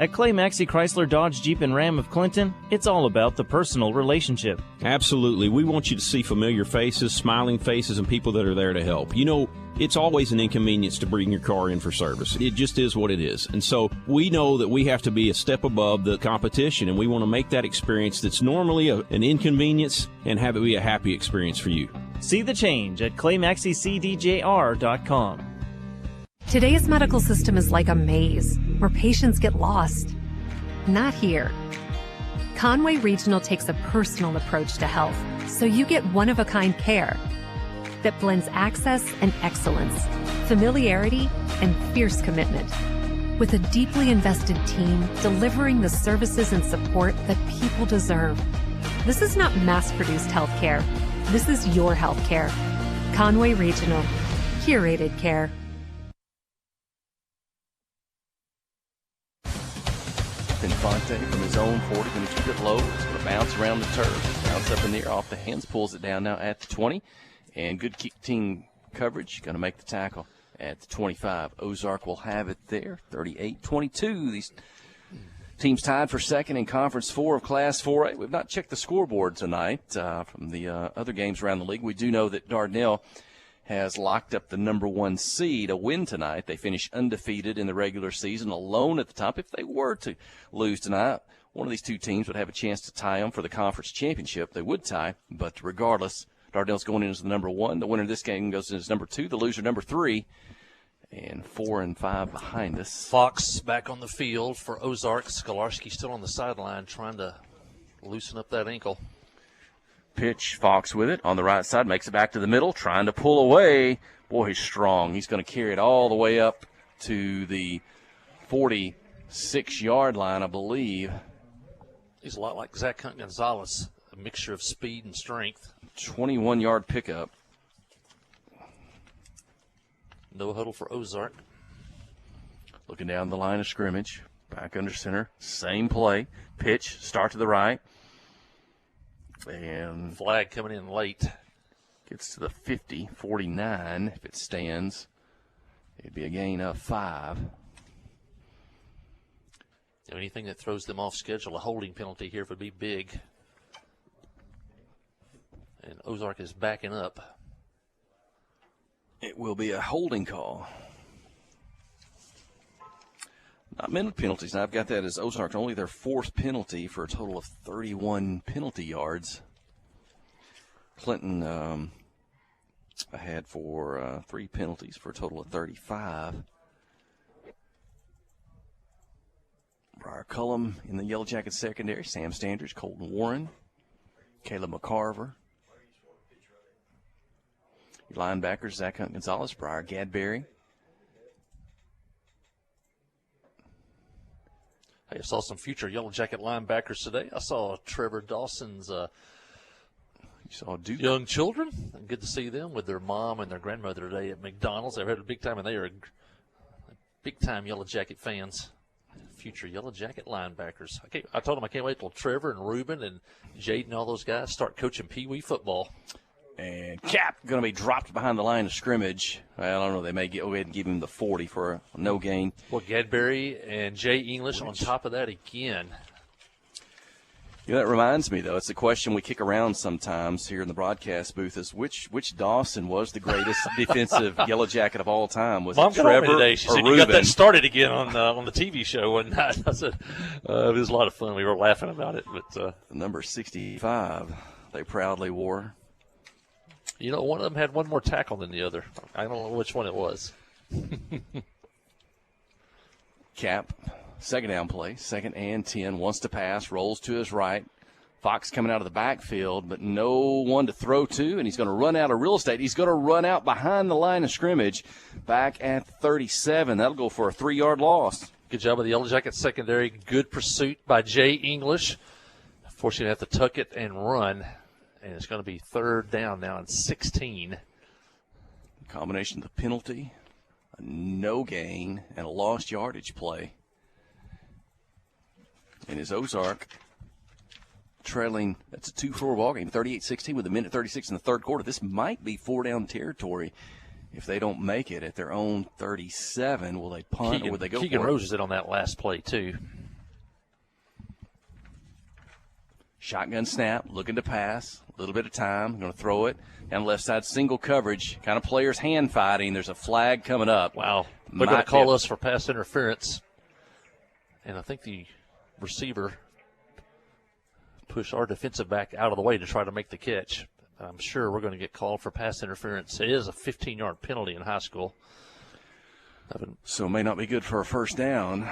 At Clay Maxey Chrysler Dodge Jeep and Ram of Clinton, it's all about the personal relationship. Absolutely. We want you to see familiar faces, smiling faces, and people that are there to help. You know, it's always an inconvenience to bring your car in for service. It just is what it is. And so we know that we have to be a step above the competition, and we want to make that experience that's normally an inconvenience and have it be a happy experience for you. See the change at ClayMaxeyCDJR.com. Today's medical system is like a maze where patients get lost. Not here. Conway Regional takes a personal approach to health, so you get one-of-a-kind care that blends access and excellence, familiarity and fierce commitment, with a deeply invested team delivering the services and support that people deserve. This is not mass-produced healthcare. This is your healthcare. Conway Regional. Curated care. Infante from his own 40, going to keep it low. It's going to bounce around the turf. Bounce up in the air, off the hands, pulls it down now at the 20. And good team coverage, going to make the tackle at the 25. Ozark will have it there, 38-22. These teams tied for second in Conference 4 of Class 4A. We've not checked the scoreboard tonight from the other games around the league. We do know that Dardanelle has locked up the number 1 seed. A win tonight. They finish undefeated in the regular season, alone at the top. If they were to lose tonight, one of these two teams would have a chance to tie them for the conference championship. They would tie, but regardless, Dardanelle's going in as the number 1. The winner of this game goes in as number 2. The loser, number 3. And 4 and 5 behind us. Fox back on the field for Ozark. Skolarski still on the sideline trying to loosen up that ankle. Pitch, Fox with it on the right side, makes it back to the middle, trying to pull away. Boy, he's strong. He's going to carry it all the way up to the 46-yard line, I believe. He's a lot like Zach Hunt Gonzalez, a mixture of speed and strength. 21-yard pickup. No huddle for Ozark. Looking down the line of scrimmage, back under center, same play. Pitch, start to the right. And flag coming in late. Gets to the 50, 49. If it stands, it'd be a gain of 5. Anything that throws them off schedule, a holding penalty here would be big. And Ozark is backing up. It will be a holding call. Not mental penalties. Now, I've got that as Ozark only their 4th penalty for a total of 31 penalty yards. Clinton had for 3 penalties for a total of 35. Briar Cullum in the Yellow Jacket secondary. Sam Standridge, Colton Warren, Caleb McCarver. Your linebackers, Zach Hunt Gonzalez, Briar Gadberry. I saw some future Yellow Jacket linebackers today. I saw Trevor Dawson's You saw Duke. young children. Good to see them with their mom and their grandmother today at McDonald's. They've had a big time, and they are big-time Yellow Jacket fans. Future Yellow Jacket linebackers. I told them I can't wait till Trevor and Ruben and Jaden and all those guys start coaching Pee Wee football. And Cap going to be dropped behind the line of scrimmage. Well, I don't know. They may go ahead and give him the 40 for a no gain. Well, Gadberry and Jay English on top of that again. You know, that reminds me, though, it's a question we kick around sometimes here in the broadcast booth is which Dawson was the greatest defensive Yellow Jacket of all time? Was Mom it Trevor called me today. She said, Ruben? You got that started again on the TV show one night. I said, it was a lot of fun. We were laughing about it. But the number 65 they proudly wore. You know, one of them had one more tackle than the other. I don't know which one it was. Cap, second down play, 2nd and 10, wants to pass, rolls to his right. Fox coming out of the backfield, but no one to throw to, and he's going to run out of real estate. He's going to run out behind the line of scrimmage back at 37. That'll go for a 3-yard loss. Good job of the Yellow Jacket secondary. Good pursuit by Jay English. Fortunately, have to tuck it and run. And it's going to be 3rd down now and 16. Combination of the penalty, a no gain, and a lost yardage play. And his Ozark trailing, that's a 2-4 ball game, 38-16 with a minute 36 in the 3rd quarter. This might be 4-down territory if they don't make it at their own 37. Will they punt or will they go Keegan for it? Rose is in on that last play, too. Shotgun snap, looking to pass, a little bit of time, going to throw it down the left side, single coverage, kind of players hand fighting. There's a flag coming up. Wow. They're going to call us for pass interference. And I think the receiver pushed our defensive back out of the way to try to make the catch. I'm sure we're going to get called for pass interference. It is a 15-yard penalty in high school. So it may not be good for a 1st down.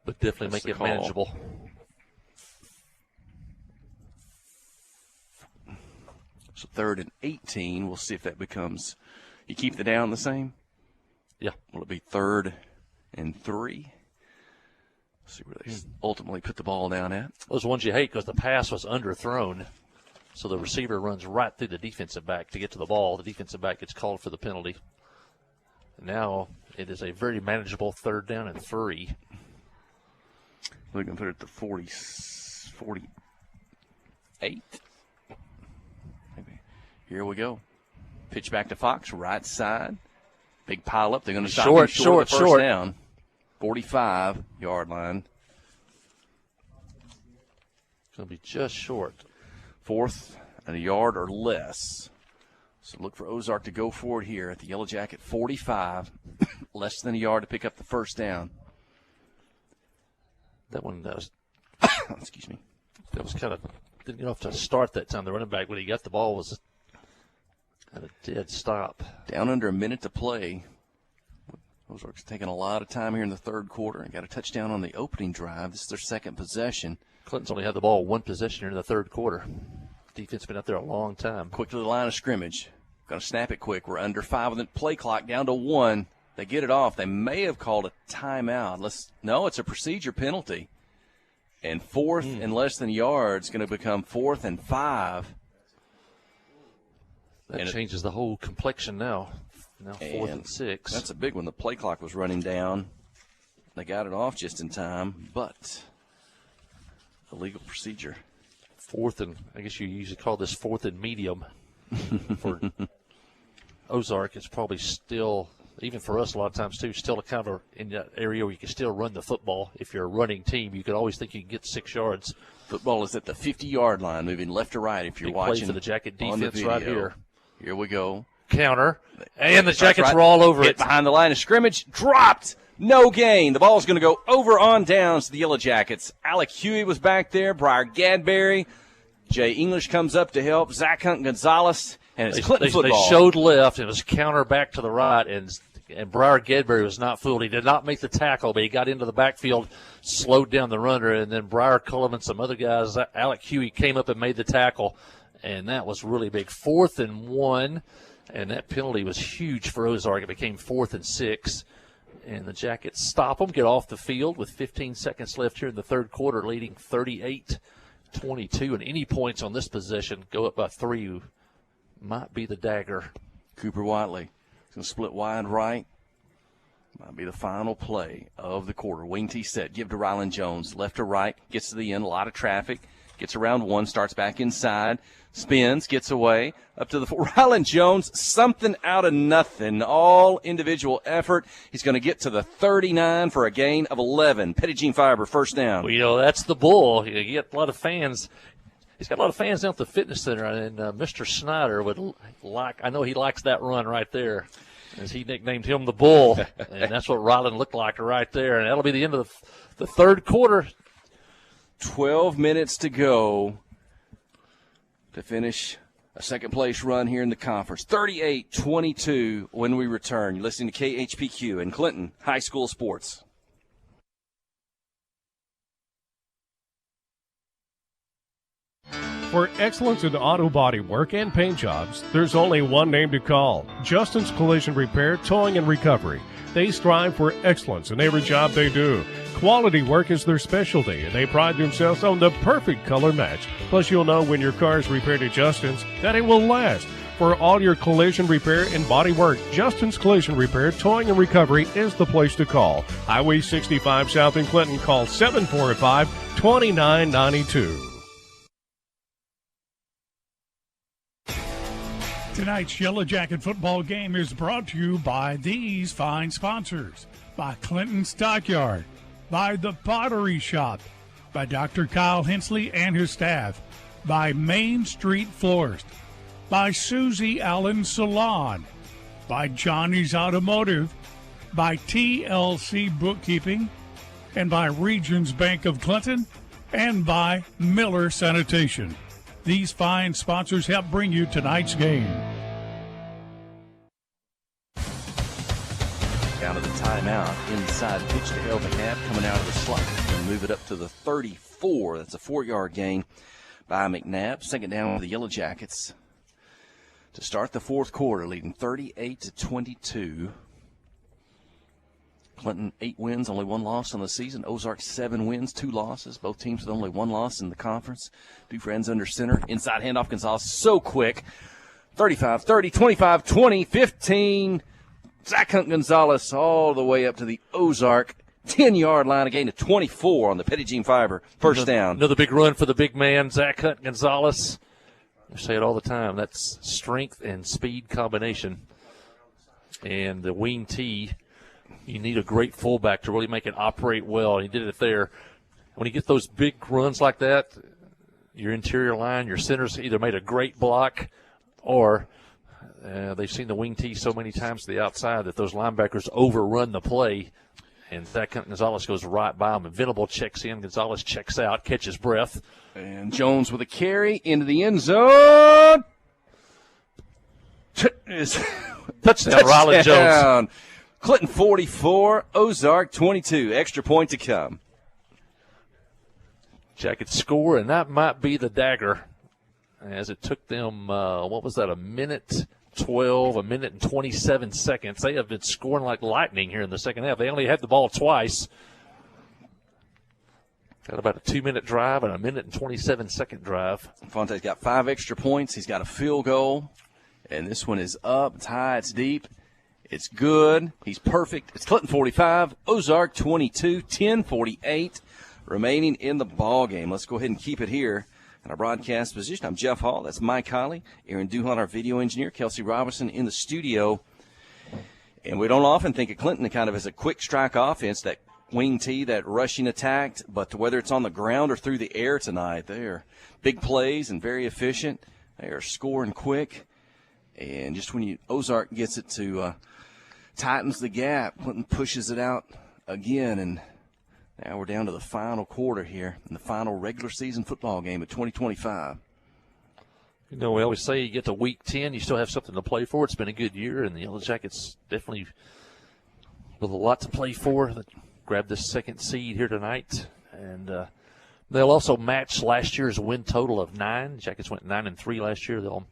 But definitely make it manageable. So 3rd and 18. We'll see if that becomes – you keep the down the same? Yeah. Will it be 3rd and 3? See where they ultimately put the ball down at. Those ones you hate because the pass was underthrown. So the receiver runs right through the defensive back to get to the ball. The defensive back gets called for the penalty. Now it is a very manageable 3rd down and 3. We're going to put it at the 48. Here we go. Pitch back to Fox, right side. Big pile up. They're going to stop him short of the first down. 45-yard line. It's going to be just short. 4th and a yard or less. So look for Ozark to go for it here at the Yellow Jacket 45. Less than a yard to pick up the 1st down. That one does. Excuse me. That was kind of didn't get off to start that time. The running back, when he got the ball, was at a dead stop. Down under a minute to play. Ozark's taking a lot of time here in the 3rd quarter and got a touchdown on the opening drive. This is their 2nd possession. Clinton's only had the ball 1 possession here in the 3rd quarter. Defense been out there a long time. Quick to the line of scrimmage. Going to snap it quick. We're under 5 with the play clock down to 1. They get it off. They may have called a timeout. No, it's a procedure penalty. And 4th and less than yards going to become 4th and 5. That changes the whole complexion now. Now 4th and 6. That's a big one. The play clock was running down. They got it off just in time, but illegal procedure. 4th and, I guess you usually call this 4th and medium. For Ozark, it's probably still, even for us a lot of times too, still a kind of in that area where you can still run the football. If you're a running team, you could always think you can get 6 yards. Football is at the 50-yard line, moving left to right if you're Big watching. Play for the Jacket on the defense right video. here. Here we go. Counter, and the Jackets were all over Hit it. Behind the line of scrimmage, dropped No gain. The ball's going to go over on downs to the Yellow Jackets. Alec Huey was back there. Briar Gadberry. Jay English comes up to help. Zach Hunt Gonzalez. And it's Clinton football. They showed left. It was counter back to the right, and Briar Gadberry was not fooled. He did not make the tackle, but he got into the backfield, slowed down the runner, and then Briar Cullivan, some other guys, Alec Huey came up and made the tackle, and that was really big. 4th and 1, and that penalty was huge for Ozark. It became 4th and 6, and the Jackets stop them, get off the field with 15 seconds left here in the third quarter, leading 38-22, and any points on this possession go up by 3 might be the dagger. Cooper Whiteley is going to split wide right. Might be the final play of the quarter. Wing T set. Give to Rylan Jones. Left to right. Gets to the end. A lot of traffic. Gets around one. Starts back inside. Spins. Gets away. Up to the Rylan Jones. Something out of nothing. All individual effort. He's going to get to the 39 for a gain of 11. Petit Jean Fiber, first down. Well, that's the bull. You get a lot of fans. He's got a lot of fans down at the fitness center, and Mr. Snyder would like. I know he likes that run right there, as he nicknamed him the Bull, and that's what Ryland looked like right there. And that'll be the end of the third quarter. 12 minutes to go to finish a second-place run here in the conference. 38-22 when we return. You're listening to KHPQ and Clinton High School Sports. For excellence in auto body work and paint jobs, there's only one name to call. Justin's Collision Repair, Towing and Recovery. They strive for excellence in every job they do. Quality work is their specialty, and they pride themselves on the perfect color match. Plus, you'll know when your car is repaired at Justin's that it will last. For all your collision repair and body work, Justin's Collision Repair, Towing and Recovery is the place to call. Highway 65 South in Clinton. Call 745-2992. Tonight's Yellow Jacket football game is brought to you by these fine sponsors. By Clinton Stockyard, by The Pottery Shop, by Dr. Kyle Hensley and his staff, by Main Street Florist, by Susie Allen Salon, by Johnny's Automotive, by TLC Bookkeeping, and by Regions Bank of Clinton, and by Miller Sanitation. These fine sponsors help bring you tonight's game. Down to the timeout. Inside pitch to El McNabb coming out of the slot. And move it up to the 34. That's a 4-yard gain by McNabb. Second down for the Yellow Jackets to start the fourth quarter, leading 38-22. Clinton 8 wins, only 1 loss on the season. Ozark 7 wins, 2 losses. Both teams with only 1 loss in the conference. Two friends under center. Inside handoff, Gonzalez so quick. 35, 30, 25, 20, 15. Zach Hunt Gonzalez all the way up to the Ozark 10-yard line. A gain of 24 on the Petit Jean Fiber. First down. Another big run for the big man, Zach Hunt Gonzalez. I say it all the time. That's strength and speed combination. And the wing T, you need a great fullback to really make it operate well. He did it there. When you get those big runs like that, your interior line, your centers either made a great block or they've seen the wing T so many times to the outside that those linebackers overrun the play. And Zach Gonzalez goes right by him. And Venable checks in. Gonzalez checks out, catches breath. And Jones with a carry into the end zone. Touchdown, Ryland Jones. Clinton 44, Ozark 22. Extra point to come. Jackets score, and that might be the dagger, as it took them, a minute 12, a minute and 27 seconds. They have been scoring like lightning here in the second half. They only had the ball twice. Got about a 2-minute drive and a minute and 27-second drive. Fonte's got 5 extra points. He's got a field goal, and this one is up. It's high. It's deep. It's good. He's perfect. It's Clinton 45, Ozark 22, 10:48 remaining in the ball game. Let's go ahead and keep it here in our broadcast position. I'm Jeff Hall. That's Mike Holly. Aaron Duhon, our video engineer. Kelsey Robinson in the studio. And we don't often think of Clinton kind of as a quick strike offense, that wing T, that rushing attack. But whether it's on the ground or through the air tonight, they are big plays and very efficient. They are scoring quick. And just when Ozark gets it to tightens the gap, Clinton pushes it out again, and now we're down to the final quarter here in the final regular season football game of 2025. You know, we always say you get to week 10, you still have something to play for. It's been a good year, and the Yellow Jackets definitely with a lot to play for. They grabbed this second seed here tonight, and they'll also match last year's win total of 9. Jackets went 9-3 last year. They'll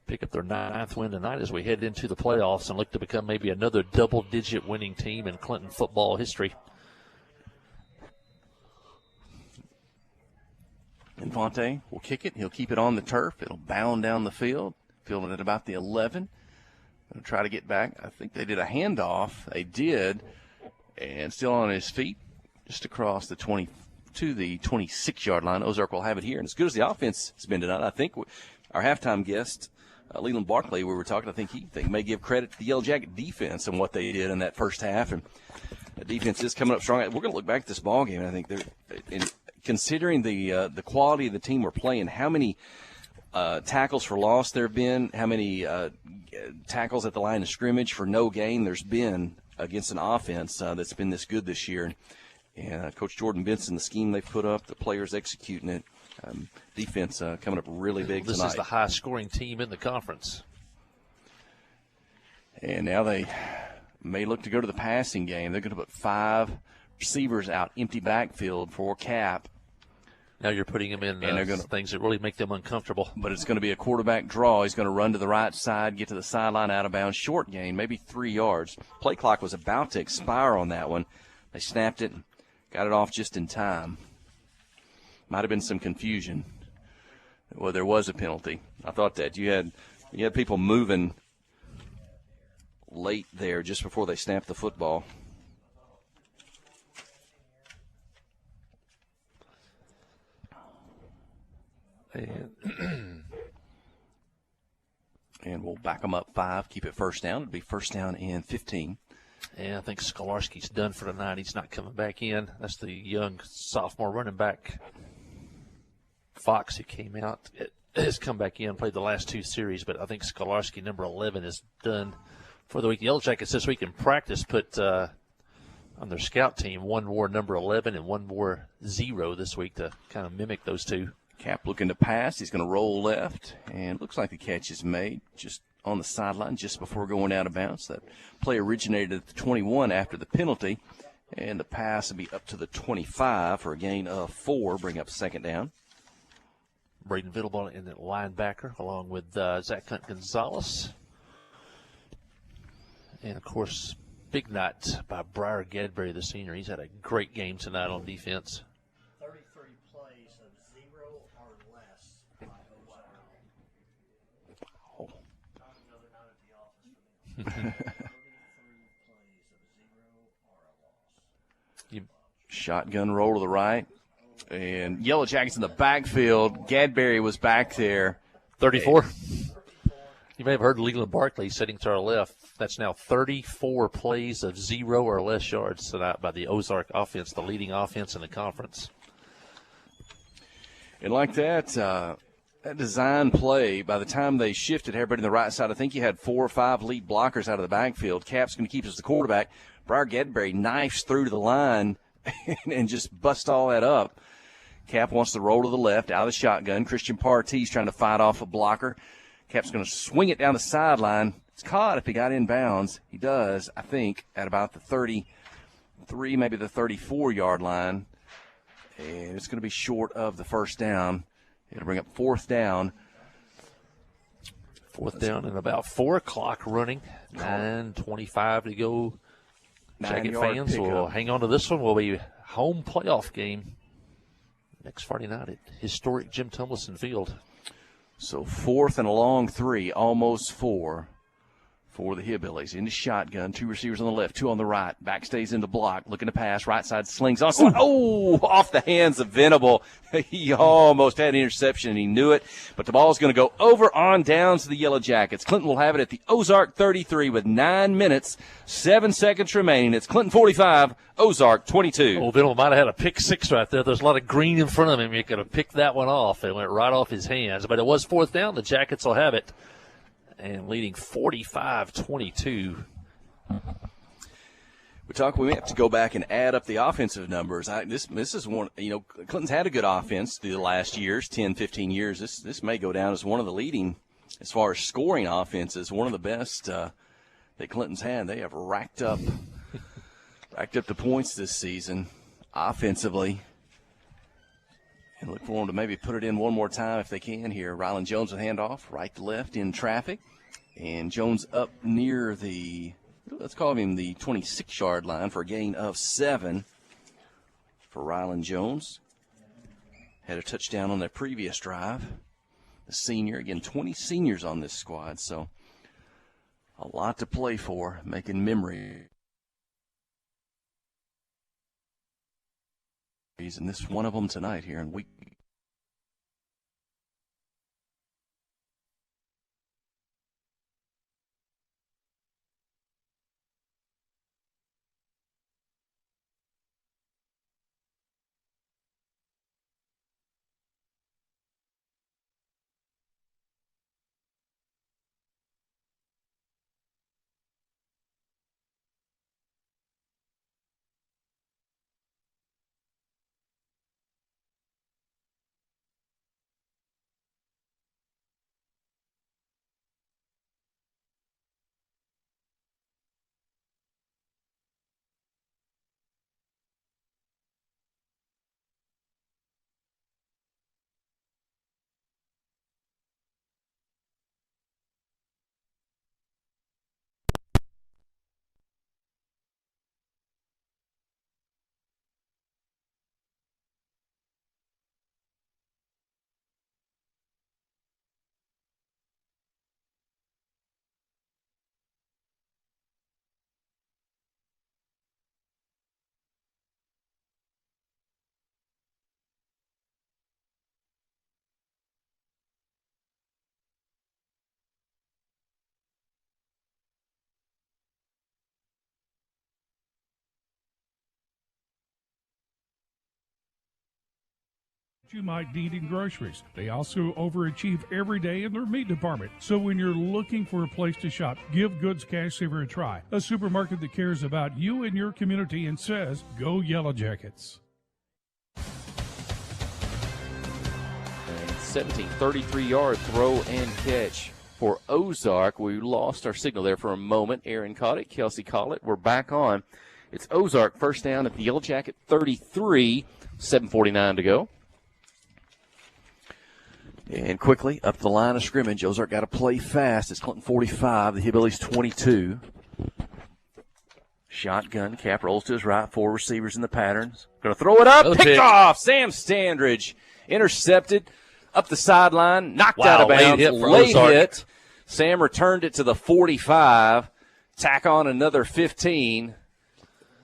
pick up their 9th win tonight as we head into the playoffs and look to become maybe another double-digit winning team in Clinton football history. Infante will kick it. He'll keep it on the turf. It'll bound down the field. Fielding at about the 11. Going to try to get back. I think they did a handoff. They did. And still on his feet, just across the 20 to the 26-yard line. Ozark will have it here. And as good as the offense has been tonight, I think our halftime guest, Leland Barkley, we were talking, I think he may give credit to the Yellow Jacket defense and what they did in that first half. And the defense is coming up strong. We're going to look back at this ball game, and I think they're considering the quality of the team we're playing, how many tackles for loss there have been, how many tackles at the line of scrimmage for no gain there's been against an offense that's been this good this year. And Coach Jordan Benson, the scheme they've put up, the players executing it, defense coming up really big tonight. This is the high-scoring team in the conference. And now they may look to go to the passing game. They're going to put 5 receivers out, empty backfield for Cap. Now you're putting them in things that really make them uncomfortable. But it's going to be a quarterback draw. He's going to run to the right side, get to the sideline, out of bounds, short gain, maybe 3 yards. Play clock was about to expire on that one. They snapped it and got it off just in time. Might have been some confusion. Well, there was a penalty. I thought that. You had people moving late there just before they snapped the football. And we'll back them up 5, keep it first down. It'll be first down and 15. Yeah, I think Skolarski's done for tonight. He's not coming back in. That's the young sophomore running back, Fox, who came out. Has come back in, played the last 2 series, but I think Skolarski, number 11, is done for the week. The Yellow Jackets this week in practice put on their scout team 1 wore number 11 and 1 wore 0 this week to kind of mimic those 2. Cap looking to pass. He's going to roll left, and looks like the catch is made just on the sideline just before going out of bounds. That play originated at the 21 after the penalty, and the pass will be up to the 25 for a gain of 4, bring up second down. Braden Vittleball in the linebacker along with Zach Hunt Gonzalez. And, of course, big night by Briar Gadberry, the senior. He's had a great game tonight on defense. 33 plays of 0 or less by Ozark. Oh. Shotgun roll to the right. And Yellow Jackets in the backfield. Gadberry was back there. 34. You may have heard Leland Barkley sitting to our left. That's now 34 plays of 0 or less yards tonight by the Ozark offense, the leading offense in the conference. And like that, that design play, by the time they shifted everybody to the right side, I think you had 4 or 5 lead blockers out of the backfield. Cap's going to keep us the quarterback. Briar Gadberry knifes through to the line and just busts all that up. Cap wants to roll to the left, out of the shotgun. Christian Partey's trying to fight off a blocker. Cap's going to swing it down the sideline. It's caught if he got in bounds. He does, I think, at about the 33, maybe the 34-yard line. And it's going to be short of the first down. It'll bring up 4th down. 4th down and about 4 o'clock running. 9:25 to go. Jacket fans will hang on to this one. Will be home playoff game next Friday night at historic Jim Tumlison Field. So 4th and a long 3, almost 4 for the Hillbillies. Into shotgun, 2 receivers on the left, 2 on the right. Back stays in the block, looking to pass. Right side slings on. Oh, off the hands of Venable. He almost had an interception, and he knew it. But the ball is going to go over on down to the Yellow Jackets. Clinton will have it at the Ozark 33 with 9 minutes, 7 seconds remaining. It's Clinton 45, Ozark 22. Oh, Venable might have had a pick 6 right there. There's a lot of green in front of him. He could have picked that one off. It went right off his hands. But it was 4th down. The Jackets will have it. And leading 45-22. We may have to go back and add up the offensive numbers. This is one, Clinton's had a good offense through the last years, 10, 15 years. This may go down as one of the leading, as far as scoring offenses, one of the best that Clinton's had. They have racked up the points this season offensively. And look for them to maybe put it in one more time if they can here. Rylan Jones with handoff, right to left in traffic. And Jones up near let's call him the 26-yard line for a gain of 7 for Rylan Jones. Had a touchdown on their previous drive. The senior, again, 20 seniors on this squad, so a lot to play for, making memory. And this is one of them tonight here in week. You might need in groceries. They also overachieve every day in their meat department. So when you're looking for a place to shop, give Goods Cash Saver a try. A supermarket that cares about you and your community and says, go Yellow Jackets. 33-yard throw and catch for Ozark. We lost our signal there for a moment. Aaron caught it. Kelsey caught it. We're back on. It's Ozark first down at the Yellow Jacket 33, 7:49 to go. And quickly up the line of scrimmage, Ozark got to play fast. It's Clinton 45, the Hillbillies 22. Shotgun, Cap rolls to his right, 4 receivers in the patterns. Going to throw it up, picked off. Sam Standridge intercepted up the sideline, knocked out of bounds. Late hit. Sam returned it to the 45, tack on another 15.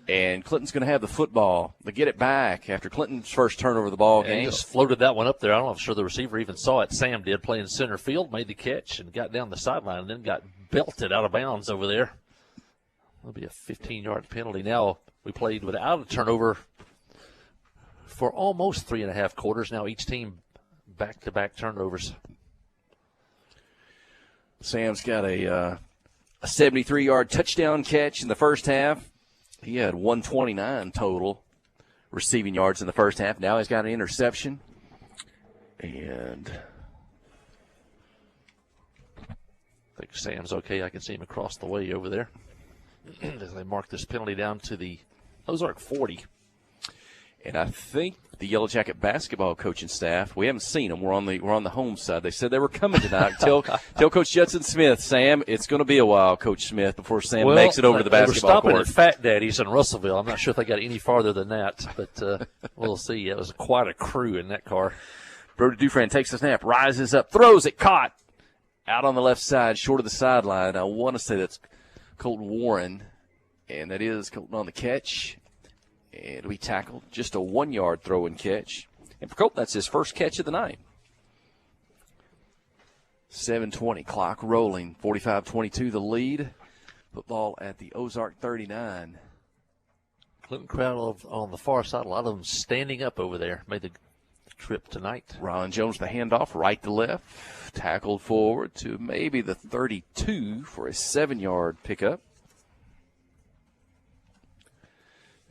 And Clinton's going to have the football. They get it back after Clinton's first turnover of the ball game. He just floated that one up there. I don't know if sure the receiver even saw it. Sam did, playing center field, made the catch and got down the sideline and then got belted out of bounds over there. That'll be a 15-yard penalty. Now we played without a turnover for almost 3.5 quarters. Now each team back-to-back turnovers. Sam's got a 73-yard touchdown catch in the first half. He had 129 total receiving yards in the first half. Now he's got an interception. And I think Sam's okay. I can see him across the way over there as they mark this penalty down to the Ozark 40. And I think the Yellow Jacket basketball coaching staff, we haven't seen them. We're on the home side. They said they were coming tonight. Tell Coach Judson Smith, Sam, it's going to be a while, Coach Smith, before Sam makes it over to the basketball court. They were stopping at Fat Daddy's in Russellville. I'm not sure if they got any farther than that, but we'll see. It was quite a crew in that car. Brody Dufran takes the snap, rises up, throws it, caught. Out on the left side, short of the sideline. I want to say that's Colton Warren, and that is Colton on the catch. And we tackled just a 1-yard throw and catch. And for Colt, that's his first catch of the night. 7:20, clock rolling, 45-22 the lead. Football at the Ozark 39. Clinton crowd on the far side, a lot of them standing up over there. Made the trip tonight. Rylan Jones, the handoff, right to left. Tackled forward to maybe the 32 for a 7-yard pickup.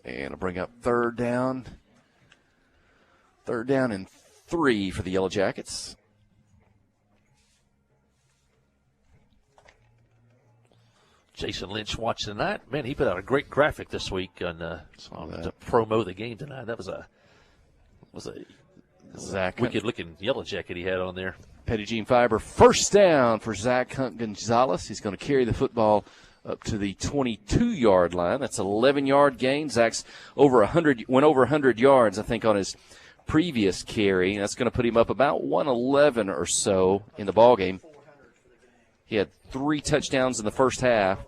And I'll bring up third down. Third down and 3 for the Yellow Jackets. Jason Lynch watching tonight. Man, he put out a great graphic this week on to promo the game tonight. That was a Zach wicked-looking Yellow Jacket he had on there. Petty Fiber, first down for Zach Hunt Gonzalez. He's going to carry the football up to the 22-yard line. That's an 11-yard gain. Zach's went over 100 yards, I think, on his previous carry. That's going to put him up about 111 or so in the ball game. He had 3 touchdowns in the first half.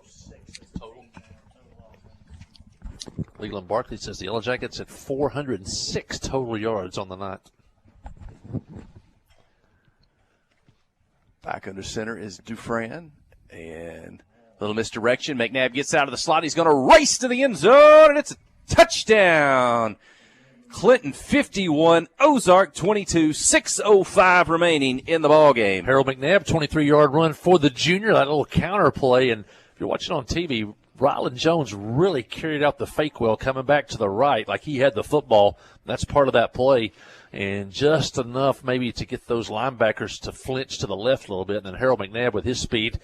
Leland Barkley says the Yellow Jackets had 406 total yards on the night. Back under center is Dufresne. And a little misdirection. McNabb gets out of the slot. He's going to race to the end zone, and it's a touchdown. Clinton 51, Ozark 22, 6:05 remaining in the ball game. Harold McNabb, 23-yard run for the junior. That little counter play, and if you're watching on TV, Ryland Jones really carried out the fake well coming back to the right like he had the football. That's part of that play, and just enough maybe to get those linebackers to flinch to the left a little bit. And then Harold McNabb with his speed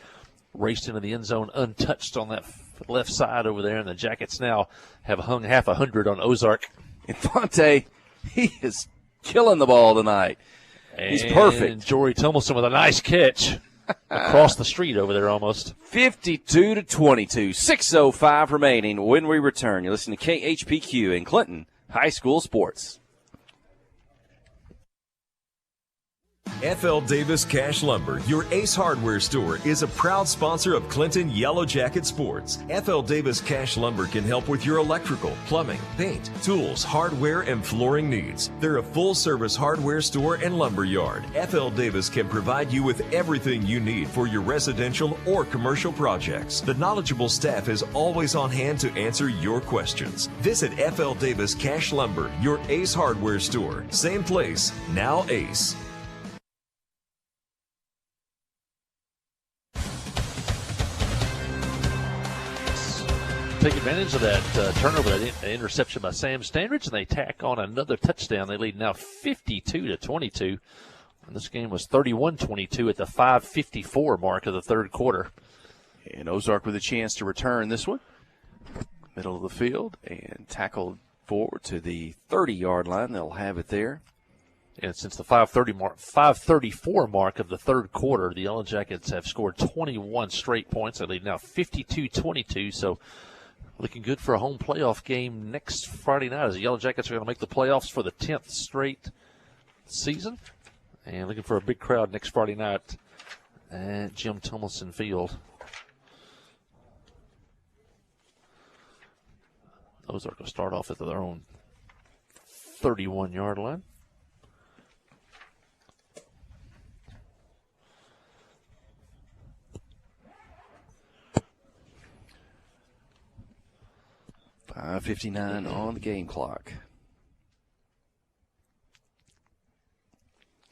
raced into the end zone untouched on that left side over there, and the Jackets now have hung half 100 on Ozark. Infante, he is killing the ball tonight. He's perfect. Jory Tummelson with a nice catch across the street over there almost. 52-22, 6:05 remaining when we return. You're listening to KHPQ in Clinton High School Sports. FL Davis Cash Lumber, your Ace Hardware store, is a proud sponsor of Clinton Yellow Jacket Sports. FL Davis Cash Lumber can help with your electrical, plumbing, paint, tools, hardware, and flooring needs. They're a full-service hardware store and lumber yard. FL Davis can provide you with everything you need for your residential or commercial projects. The knowledgeable staff is always on hand to answer your questions. Visit FL Davis Cash Lumber, your Ace Hardware store. Same place, now Ace. Take advantage of that turnover, that interception by Sam Standridge, and they tack on another touchdown. They lead now 52-22. And this game was 31-22 at the 5:54 mark of the third quarter. And Ozark with a chance to return this one. Middle of the field and tackled forward to the 30-yard line. They'll have it there. And since the 5:34 mark of the third quarter, the Yellow Jackets have scored 21 straight points. They lead now 52-22. So looking good for a home playoff game next Friday night as the Yellow Jackets are going to make the playoffs for the 10th straight season. And looking for a big crowd next Friday night at Jim Tummelson Field. Ozark will start off at their own 31-yard line. .59 on the game clock.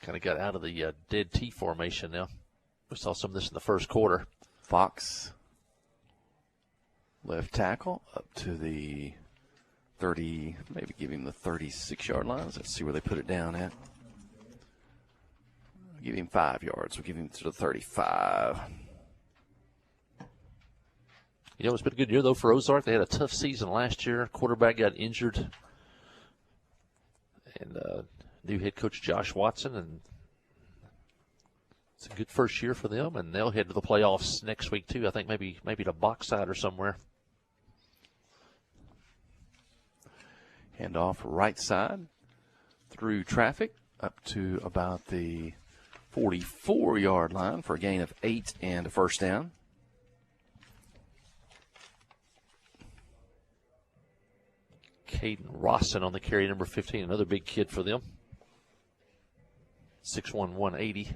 Kind of got out of the dead T formation now. We saw some of this in the first quarter. Fox, left tackle, up to the 30, maybe give him the 36-yard line. Let's see where they put it down at. Give him 5 yards. We'll give him to the 35. You know, it's been a good year, though, for Ozark. They had a tough season last year. Quarterback got injured. And new head coach Josh Watson. And it's a good first year for them. And they'll head to the playoffs next week, too. I think maybe to Boxside or somewhere. Hand off right side through traffic up to about the 44-yard line for a gain of 8 and a first down. Caden Rosson on the carry, number 15, another big kid for them. 6'1", 180.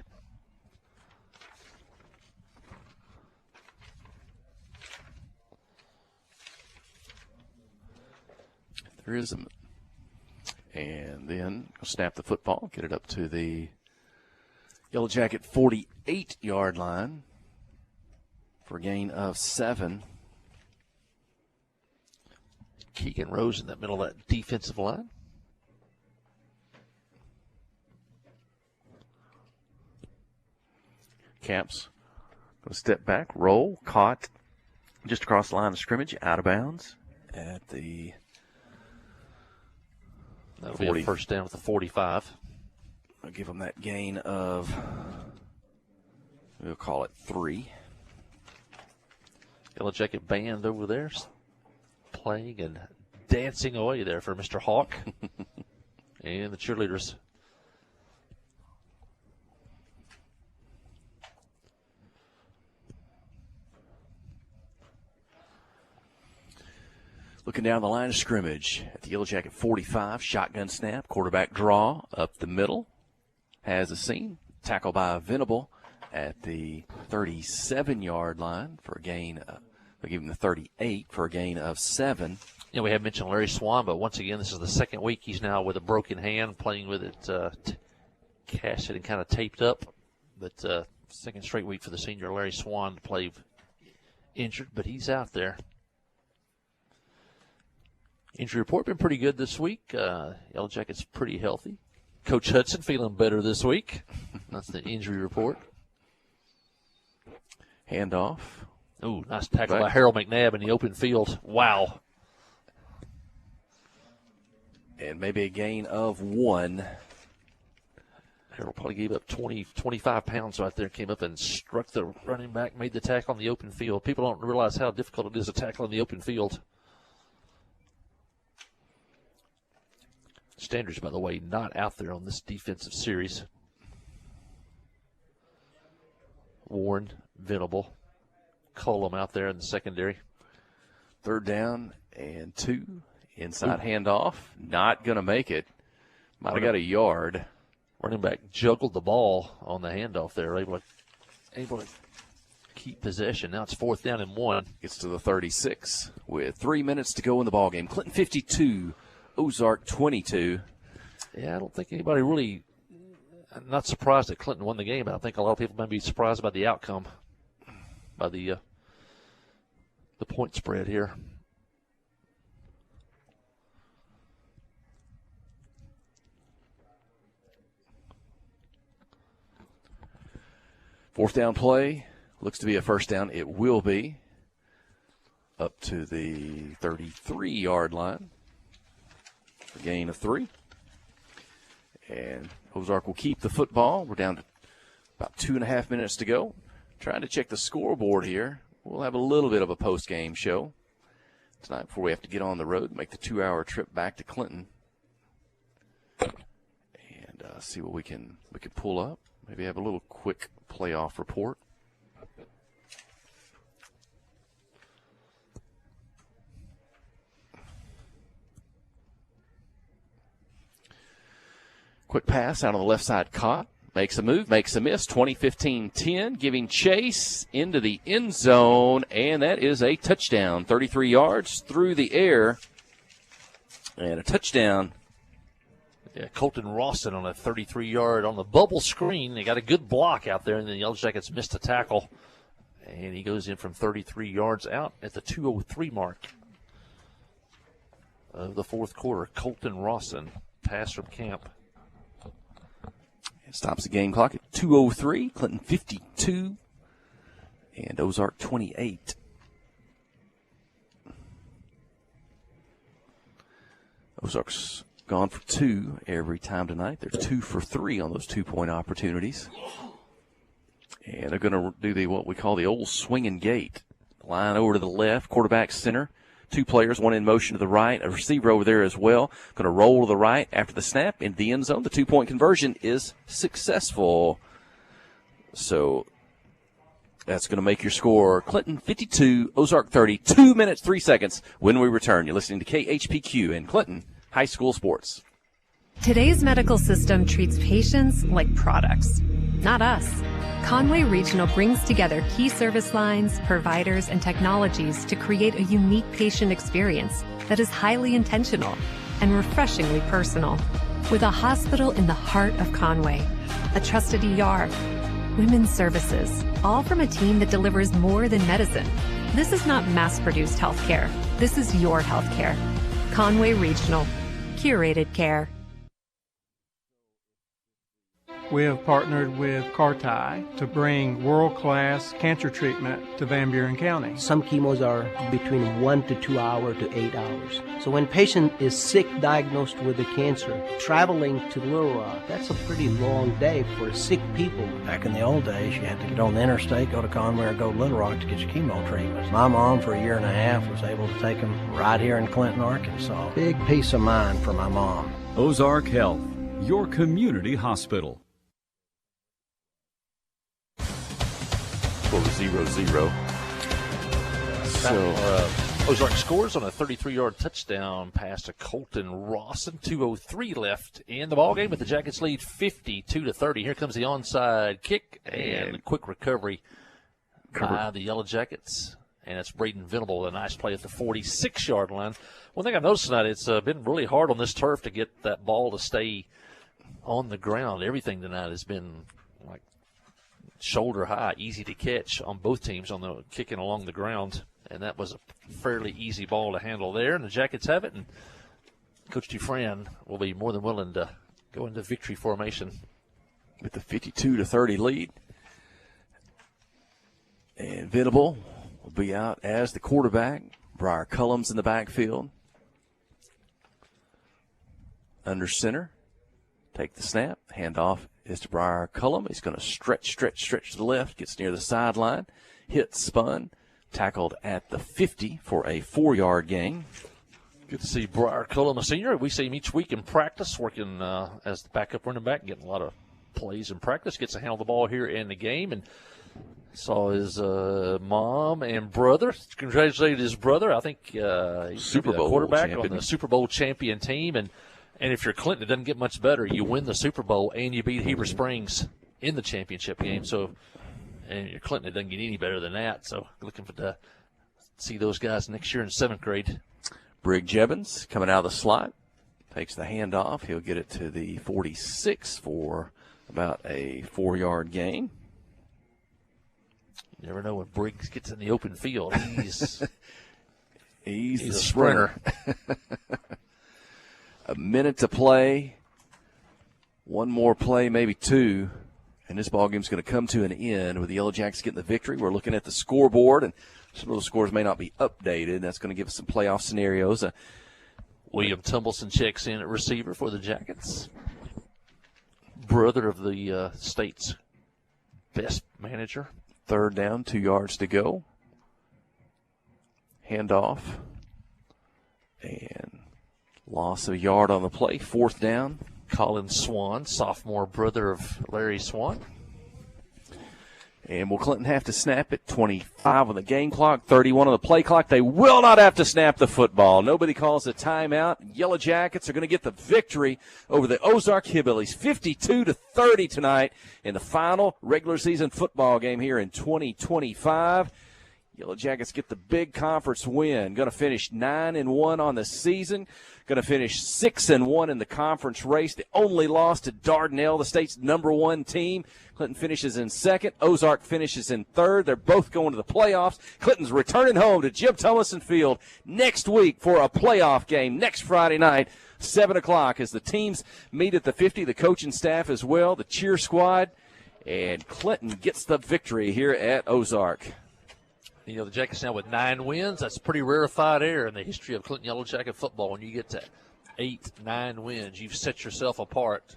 There is a, and then snap the football, get it up to the Yellow Jacket 48-yard line for a gain of 7. Keegan Rose in the middle of that defensive line. Camps going to step back, roll, caught just across the line of scrimmage, out of bounds at the That'll be a first down with the 45. I'll give them that gain of, we'll call it 3. Yellow Jacket band over there playing and dancing away there for Mr. Hawk and the cheerleaders. Looking down the line of scrimmage at the Yellow Jacket 45, shotgun snap, quarterback draw up the middle. Has a seam, tackle by Venable at the 37-yard line for a gain. They give him the 38 for a gain of 7. Yeah, we have mentioned Larry Swan, but once again, this is the second week he's now with a broken hand, playing with it casted and kind of taped up. But second straight week for the senior Larry Swan to play injured, but he's out there. Injury report been pretty good this week. Yellow Jackets pretty healthy. Coach Hudson feeling better this week. That's the injury report. Handoff. Ooh, nice tackle by Harold McNabb in the open field. Wow. And maybe a gain of 1. Harold probably gave up 25 pounds right there. Came up and struck the running back, made the tackle on the open field. People don't realize how difficult it is to tackle in the open field. Standards, by the way, not out there on this defensive series. Warren, Venable, Cullum out there in the secondary. 3rd down and 2. Inside handoff. Not going to make it. Might have got a yard. Running back juggled the ball on the handoff there. Able to keep possession. Now it's 4th down and 1. Gets to the 36 with 3 minutes to go in the ballgame. Clinton 52. Ozark 22. Yeah, I don't think anybody really, I'm not surprised that Clinton won the game, but I think a lot of people might be surprised by the outcome, by the point spread here. Fourth down play. Looks to be a first down. It will be up to the 33-yard line. A gain of 3. And Ozark will keep the football. We're down to about 2.5 minutes to go. Trying to check the scoreboard here. We'll have a little bit of a post-game show tonight before we have to get on the road, make the 2-hour trip back to Clinton, and see what we can pull up. Maybe have a little quick playoff report. Quick pass out on the left side, caught. Makes a move, makes a miss. 20-15-10, giving chase into the end zone, and that is a touchdown. 33 yards through the air, and a touchdown. Yeah, Colton Rawson on a 33-yard on the bubble screen. They got a good block out there, and then the Yellow Jackets missed a tackle. And he goes in from 33 yards out at the 2:03 mark of the fourth quarter. Colton Rawson, pass from Camp. It stops the game clock at 2:03. Clinton 52 and Ozark 28. Ozark's gone for 2 every time tonight. They're 2 for 3 on those 2-point opportunities. And they're going to do what we call the old swinging gate. Line over to the left, quarterback center. 2 players, one in motion to the right, a receiver over there as well. Going to roll to the right after the snap into the end zone. The 2-point conversion is successful. So that's going to make your score Clinton 52, Ozark 30, 2 minutes, 3 seconds when we return. You're listening to KHPQ and Clinton High School Sports. Today's medical system treats patients like products, not us. Conway Regional brings together key service lines, providers, and technologies to create a unique patient experience that is highly intentional and refreshingly personal. With a hospital in the heart of Conway, a trusted ER, women's services, all from a team that delivers more than medicine. This is not mass-produced healthcare. This is your healthcare. Conway Regional. Curated care. We have partnered with Khpq to bring world-class cancer treatment to Van Buren County. Some chemos are between 1 to 2 hours to 8 hours. So when patient is sick, diagnosed with a cancer, traveling to Little Rock, that's a pretty long day for sick people. Back in the old days, you had to get on the interstate, go to Conway or go to Little Rock to get your chemo treatments. My mom, for a year and a half, was able to take them right here in Clinton, Arkansas. Big peace of mind for my mom. Ozark Health, your community hospital. 0-0. So Ozark scores on a 33-yard touchdown pass to Colton Rawson. 2:03 left in the ballgame, but the Jackets lead 52-30. Here comes the onside kick and a quick recovery by the Yellow Jackets. And it's Braden Venable with a nice play at the 46-yard line. One thing I've noticed tonight, it's been really hard on this turf to get that ball to stay on the ground. Everything tonight has been like shoulder high, easy to catch on both teams on the kicking along the ground. And that was a fairly easy ball to handle there. And the Jackets have it. And Coach Dufresne will be more than willing to go into victory formation. With the 52-30 lead. And Venable will be out as the quarterback. Briar Cullum's in the backfield. Under center. Take the snap. Handoff is to Briar Cullum. He's going to stretch to the left. Gets near the sideline. Hit, spun. Tackled at the 50 for a 4-yard gain. Good to see Briar Cullum, a senior. We see him each week in practice, working as the backup running back, getting a lot of plays in practice. Gets to handle the ball here in the game. And saw his mom and brother. Congratulated his brother. I think he's Super Bowl quarterback champion. on the Super Bowl champion team. And if you're Clinton, it doesn't get much better. You win the Super Bowl and you beat Heber Springs in the championship game. So, and you're Clinton, it doesn't get any better than that. So, looking for to see those guys next year in 7th grade. Brig Jevons coming out of the slot. Takes the handoff. He'll get it to the 46 for about a 4-yard gain. You never know when Briggs gets in the open field. He's a sprinter. A minute to play. One more play, maybe two. And this ballgame's going to come to an end with the Yellow Jackets getting the victory. We're looking at the scoreboard, and some of those scores may not be updated. That's going to give us some playoff scenarios. William Tumbleson checks in at receiver for the Jackets. Brother of the state's best manager. 3rd down, 2 yards to go. Handoff. And loss of a yard on the play. 4th down. Colin Swan, sophomore brother of Larry Swan. And will Clinton have to snap it? 25 on the game clock, 31 on the play clock. They will not have to snap the football. Nobody calls a timeout. Yellow Jackets are going to get the victory over the Ozark Hillbillies, 52-30 tonight in the final regular season football game here in 2025. Yellow Jackets get the big conference win. Going to finish 9-1 on the season. Going to finish 6-1 in the conference race. The only loss to Dardanelle, the state's #1 team. Clinton finishes in 2nd. Ozark finishes in 3rd. They're both going to the playoffs. Clinton's returning home to Jim Thomason Field next week for a playoff game next Friday night, 7 o'clock, as the teams meet at the 50, the coaching staff as well, the cheer squad. And Clinton gets the victory here at Ozark. You know, the Jackets now with 9 wins. That's a pretty rarefied air in the history of Clinton Yellow Jacket football. When you get to 8, 9 wins, you've set yourself apart.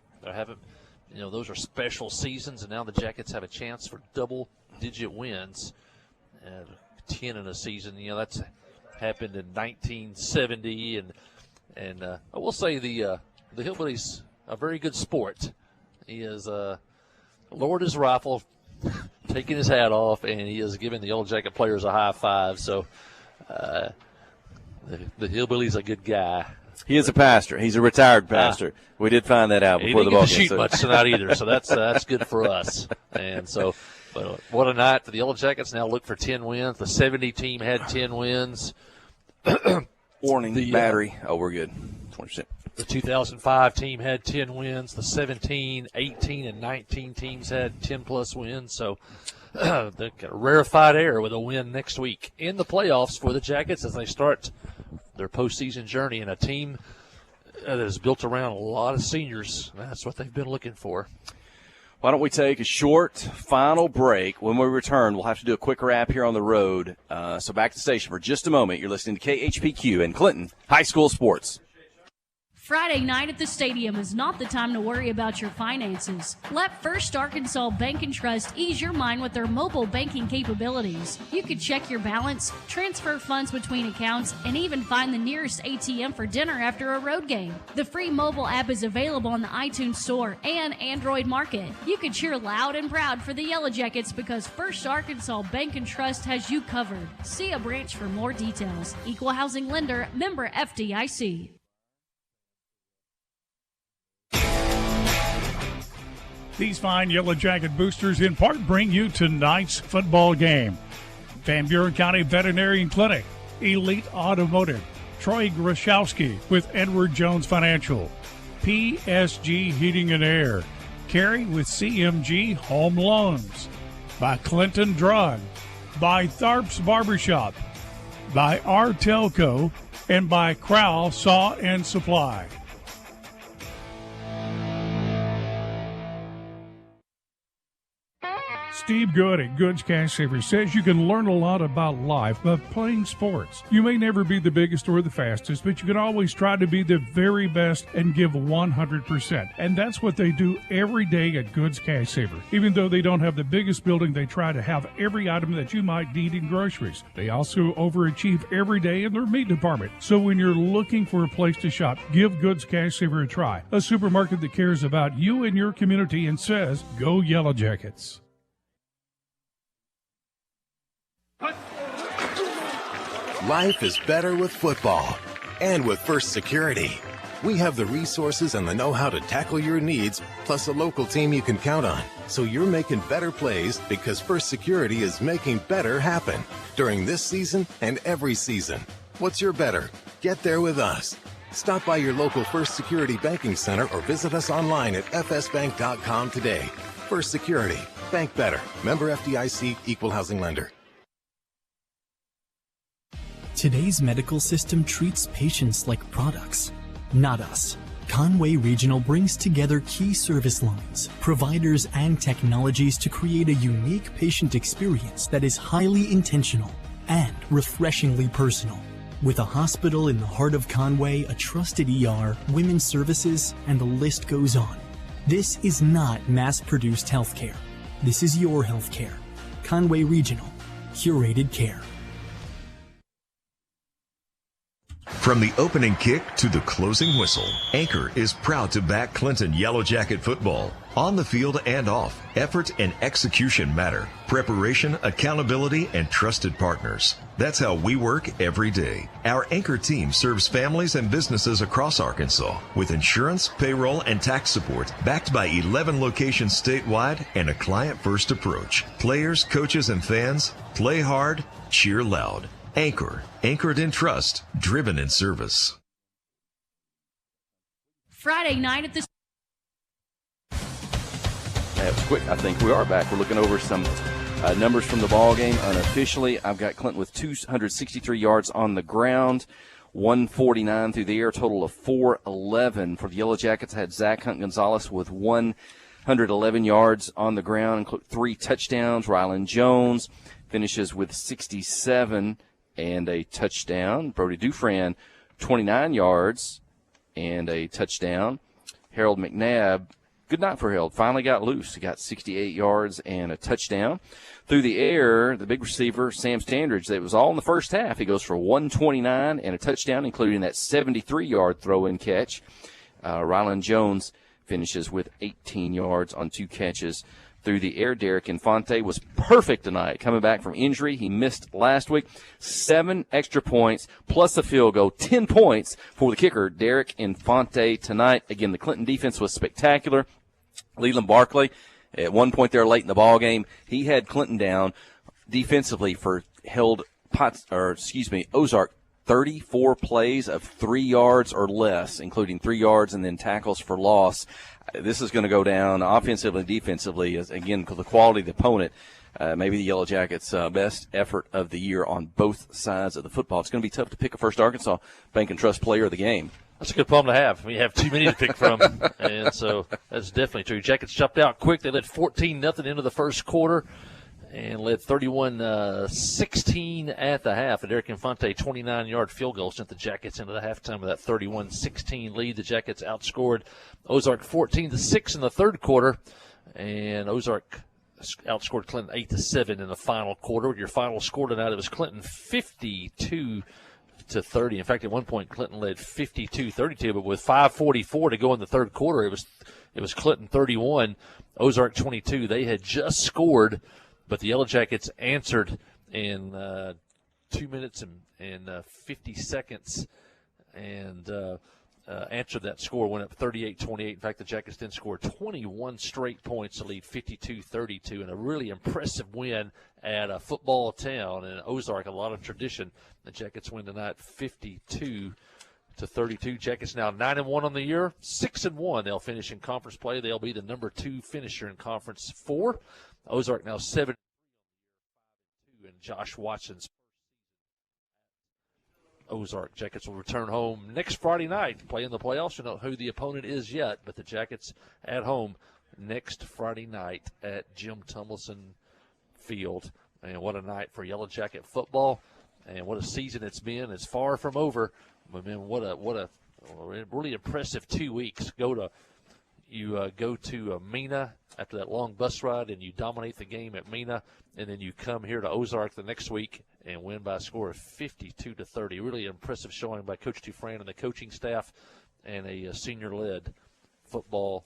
Those are special seasons, and now the Jackets have a chance for double-digit wins. 10 in a season, that's happened in 1970. And I will say the Hillbillies a very good sport. He has lowered his rifle, taking his hat off, and he is giving the Yellow Jacket players a high five. So the Hillbilly's a good guy. He is a pastor. He's a retired pastor. We did find that out before the ball game. He didn't get to shoot much tonight either, so that's good for us. And so, but what a night for the Yellow Jackets. Now look for 10 wins. The 70 team had 10 wins. Warning, battery. We're good. 20%. The 2005 team had 10 wins. The 17, 18, and 19 teams had 10-plus wins. So they've got a rarefied air with a win next week in the playoffs for the Jackets as they start their postseason journey, and a team that is built around a lot of seniors. That's what they've been looking for. Why don't we take a short final break? When we return, we'll have to do a quick wrap here on the road. So back to the station for just a moment. You're listening to KHPQ and Clinton High School Sports. Friday night at the stadium is not the time to worry about your finances. Let First Arkansas Bank and Trust ease your mind with their mobile banking capabilities. You can check your balance, transfer funds between accounts, and even find the nearest ATM for dinner after a road game. The free mobile app is available on the iTunes Store and Android Market. You can cheer loud and proud for the Yellow Jackets because First Arkansas Bank and Trust has you covered. See a branch for more details. Equal housing lender, member FDIC. These fine Yellow Jacket boosters in part bring you tonight's football game. Van Buren County Veterinary Clinic, Elite Automotive, Troy Grashowski with Edward Jones Financial, PSG Heating and Air, Carey with CMG Home Loans, by Clinton Drug, by Tharp's Barbershop, by R Telco, and by Crowell Saw and Supply. Steve Good at Goods Cash Savers says you can learn a lot about life by playing sports. You may never be the biggest or the fastest, but you can always try to be the very best and give 100%. And that's what they do every day at Goods Cash Savers. Even though they don't have the biggest building, they try to have every item that you might need in groceries. They also overachieve every day in their meat department. So when you're looking for a place to shop, give Goods Cash Savers a try. A supermarket that cares about you and your community and says, go Yellow Jackets. Life is better with football. And with First Security. We have the resources and the know-how to tackle your needs, plus a local team you can count on. So you're making better plays because First Security is making better happen during this season and every season. What's your better? Get there with us. Stop by your local First Security Banking Center or visit us online at fsbank.com today. First Security. Bank better. Member FDIC, Equal Housing Lender. Today's medical system treats patients like products, not us. Conway Regional brings together key service lines, providers, and technologies to create a unique patient experience that is highly intentional and refreshingly personal. With a hospital in the heart of Conway, a trusted ER, women's services, and the list goes on. This is not mass-produced healthcare. This is your healthcare. Conway Regional. Curated care. From the opening kick to the closing whistle, Anchor is proud to back Clinton Yellow Jacket football. On the field and off, effort and execution matter. Preparation, accountability, and trusted partners. That's how we work every day. Our Anchor team serves families and businesses across Arkansas with insurance, payroll, and tax support, backed by 11 locations statewide and a client-first approach. Players, coaches, and fans, play hard, cheer loud. Anchor, anchored in trust, driven in service. Friday night at the... That was quick. I think we are back. We're looking over some numbers from the ball game unofficially. I've got Clinton with 263 yards on the ground, 149 through the air, total of 411. For the Yellow Jackets, I had Zach Hunt Gonzalez with 111 yards on the ground, including 3 touchdowns. Rylan Jones finishes with 67 and a touchdown. Brody Dufran, 29 yards and a touchdown. Harold McNabb, good night for Harold, finally got loose. He got 68 yards and a touchdown. Through the air, the big receiver, Sam Standridge, that was all in the first half. He goes for 129 and a touchdown, including that 73-yard throw-in catch. Rylan Jones finishes with 18 yards on 2 catches. Through the air, Derek Infante was perfect tonight. Coming back from injury, he missed last week. 7 extra points plus a field goal, 10 points for the kicker, Derek Infante, tonight. Again, the Clinton defense was spectacular. Leland Barkley, at one point there late in the ball game, he had Clinton down defensively for Ozark 34 plays of 3 yards or less, including 3 yards and then tackles for loss. This is going to go down offensively and defensively, again, because the quality of the opponent. maybe the Yellow Jackets' best effort of the year on both sides of the football. It's going to be tough to pick a First Arkansas Bank and Trust player of the game. That's a good problem to have. We have too many to pick from, and so that's definitely true. Jackets jumped out quick. They led 14-0 into the first quarter and led 31-16 at the half. A Derek Infante 29-yard field goal sent the Jackets into the halftime with that 31-16 lead. The Jackets outscored Ozark 14-6 in the third quarter, and Ozark outscored Clinton 8-7 in the final quarter. Your final score tonight, it was Clinton 52-30. In fact, at one point, Clinton led 52-32, but with 5:44 to go in the third quarter, it was Clinton 31, Ozark 22. They had just scored, but the Yellow Jackets answered in 2 minutes and 50 seconds, and answered that score, went up 38-28. In fact, the Jackets then scored 21 straight points to lead 52-32, and a really impressive win at a football town in Ozark, a lot of tradition. The Jackets win tonight 52-32. Jackets now 9-1 on the year, 6-1. They'll finish in conference play. They'll be the number 2 finisher in Conference 4. Ozark now 7-2, and Josh Watson's Ozark. Jackets will return home next Friday night, play in the playoffs. You don't know who the opponent is yet, but the Jackets at home next Friday night at Jim Tumleson Field. And what a night for Yellow Jacket football, and what a season it's been. It's far from over. But man, what a really impressive 2 weeks. You go to Mena after that long bus ride, and you dominate the game at Mena, and then you come here to Ozark the next week and win by a score of 52-30. Really impressive showing by Coach Dufresne and the coaching staff, and a senior-led football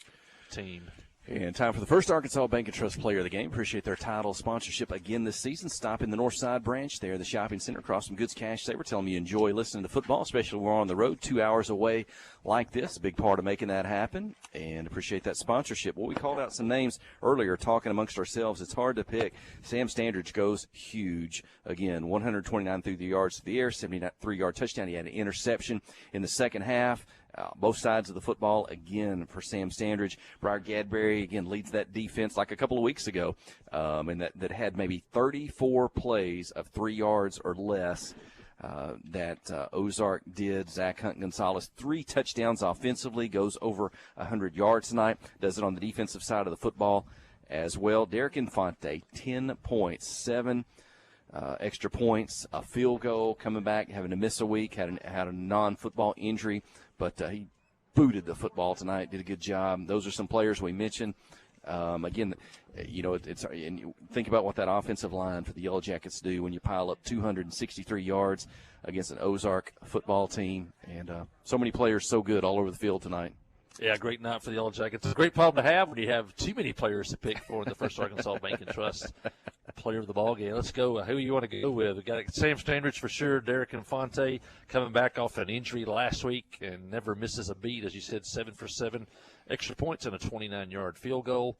team. And time for the first Arkansas Bank and Trust player of the game. Appreciate their title sponsorship again this season. Stop in the Northside branch there, the shopping center across from Goods Cash Saver. Tell them you enjoy listening to football, especially when we're on the road 2 hours away like this. A big part of making that happen, and appreciate that sponsorship. Well, we called out some names earlier talking amongst ourselves. It's hard to pick. Sam Standridge goes huge. Again, 129 through the yards to the air, 73-yard touchdown. He had an interception in the second half. Both sides of the football, again, for Sam Standridge. Briar Gadberry, again, leads that defense like a couple of weeks ago, and that had maybe 34 plays of 3 yards or less that Ozark did. Zach Hunt-Gonzalez, 3 touchdowns offensively, goes over 100 yards tonight, does it on the defensive side of the football as well. Derek Infante, 10 points, 7 extra points, a field goal, coming back, having to miss a week, had a non-football injury, but he booted the football tonight, did a good job. Those are some players we mentioned. Again, you know, and you think about what that offensive line for the Yellow Jackets do when you pile up 263 yards against an Ozark football team, and so many players so good all over the field tonight. Yeah, great night for the Yellow Jackets. It's a great problem to have when you have too many players to pick for in the first Arkansas Bank and Trust player of the ball game. Let's go. Who you want to go with? We got Sam Standridge for sure. Derek Infante coming back off an injury last week and never misses a beat, as you said, 7 for 7 extra points and a 29-yard field goal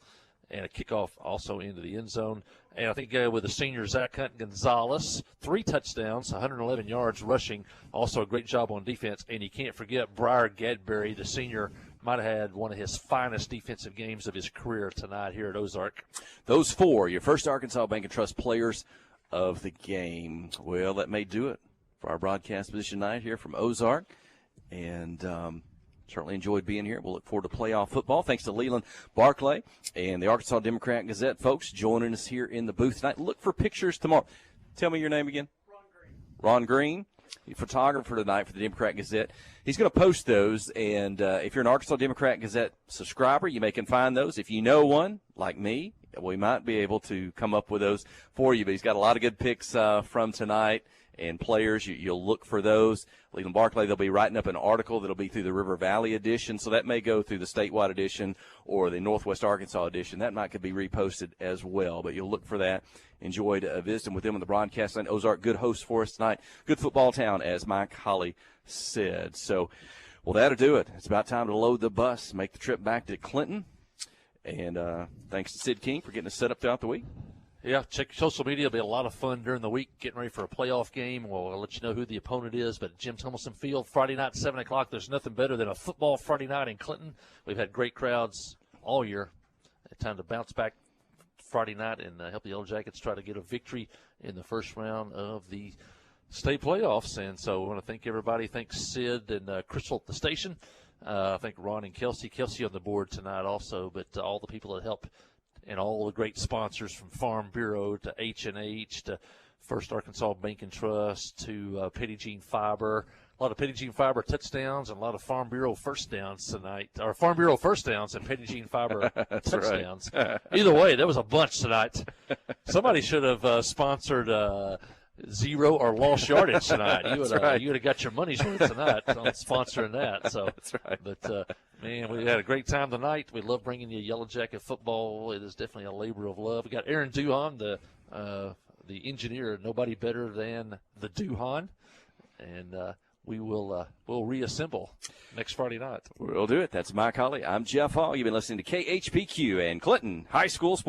and a kickoff also into the end zone. And I think with the senior Zach Hunt-Gonzalez, 3 touchdowns, 111 yards rushing, also a great job on defense. And you can't forget Briar Gadberry, the senior, might have had one of his finest defensive games of his career tonight here at Ozark. Those 4, your first Arkansas Bank and Trust players of the game. Well, that may do it for our broadcast position tonight here from Ozark. And certainly enjoyed being here. We'll look forward to playoff football. Thanks to Leland Barclay and the Arkansas Democrat Gazette folks joining us here in the booth tonight. Look for pictures tomorrow. Tell me your name again. Ron Green, the photographer tonight for the Democrat Gazette. He's going to post those, and if you're an Arkansas Democrat Gazette subscriber, you may can find those. If you know one, like me, we might be able to come up with those for you. But he's got a lot of good picks from tonight and players. You'll look for those. Leland Barclay, they'll be writing up an article that'll be through the River Valley edition, so that may go through the statewide edition or the Northwest Arkansas edition. That might could be reposted as well, but you'll look for that. Enjoyed visiting with them on the broadcast line. Ozark, good host for us tonight. Good football town, as Mike Holly said. So, well, that'll do it. It's about time to load the bus, make the trip back to Clinton. And thanks to Sid King for getting us set up throughout the week. Yeah, check social media. It'll be a lot of fun during the week, getting ready for a playoff game. We'll let you know who the opponent is. But at Jim Tumleson Field, Friday night, 7 o'clock, there's nothing better than a football Friday night in Clinton. We've had great crowds all year. Time to bounce back Friday night and help the Yellow Jackets try to get a victory in the first round of the state playoffs. And so I want to thank everybody. Thanks Sid and Crystal at the station. I think Ron and Kelsey on the board tonight also, but all the people that help and all the great sponsors from Farm Bureau to H&H to First Arkansas Bank and Trust to Petty Jean Fiber. A lot of Petty Jean Fiber touchdowns and a lot of Farm Bureau first downs tonight. Or Farm Bureau first downs and Petty Jean Fiber touchdowns. Right. Either way, there was a bunch tonight. Somebody should have sponsored zero or lost yardage tonight. You would have got your money's worth tonight on sponsoring that. So that's right. But man, we had a great time tonight. We love bringing you Yellow Jacket football. It is definitely a labor of love. We got Aaron Duhan, the engineer, nobody better than the Duhan, and we'll reassemble next Friday night. We'll do it. That's Mike Holly. I'm Jeff Hall. You've been listening to KHPQ and Clinton High School Sports.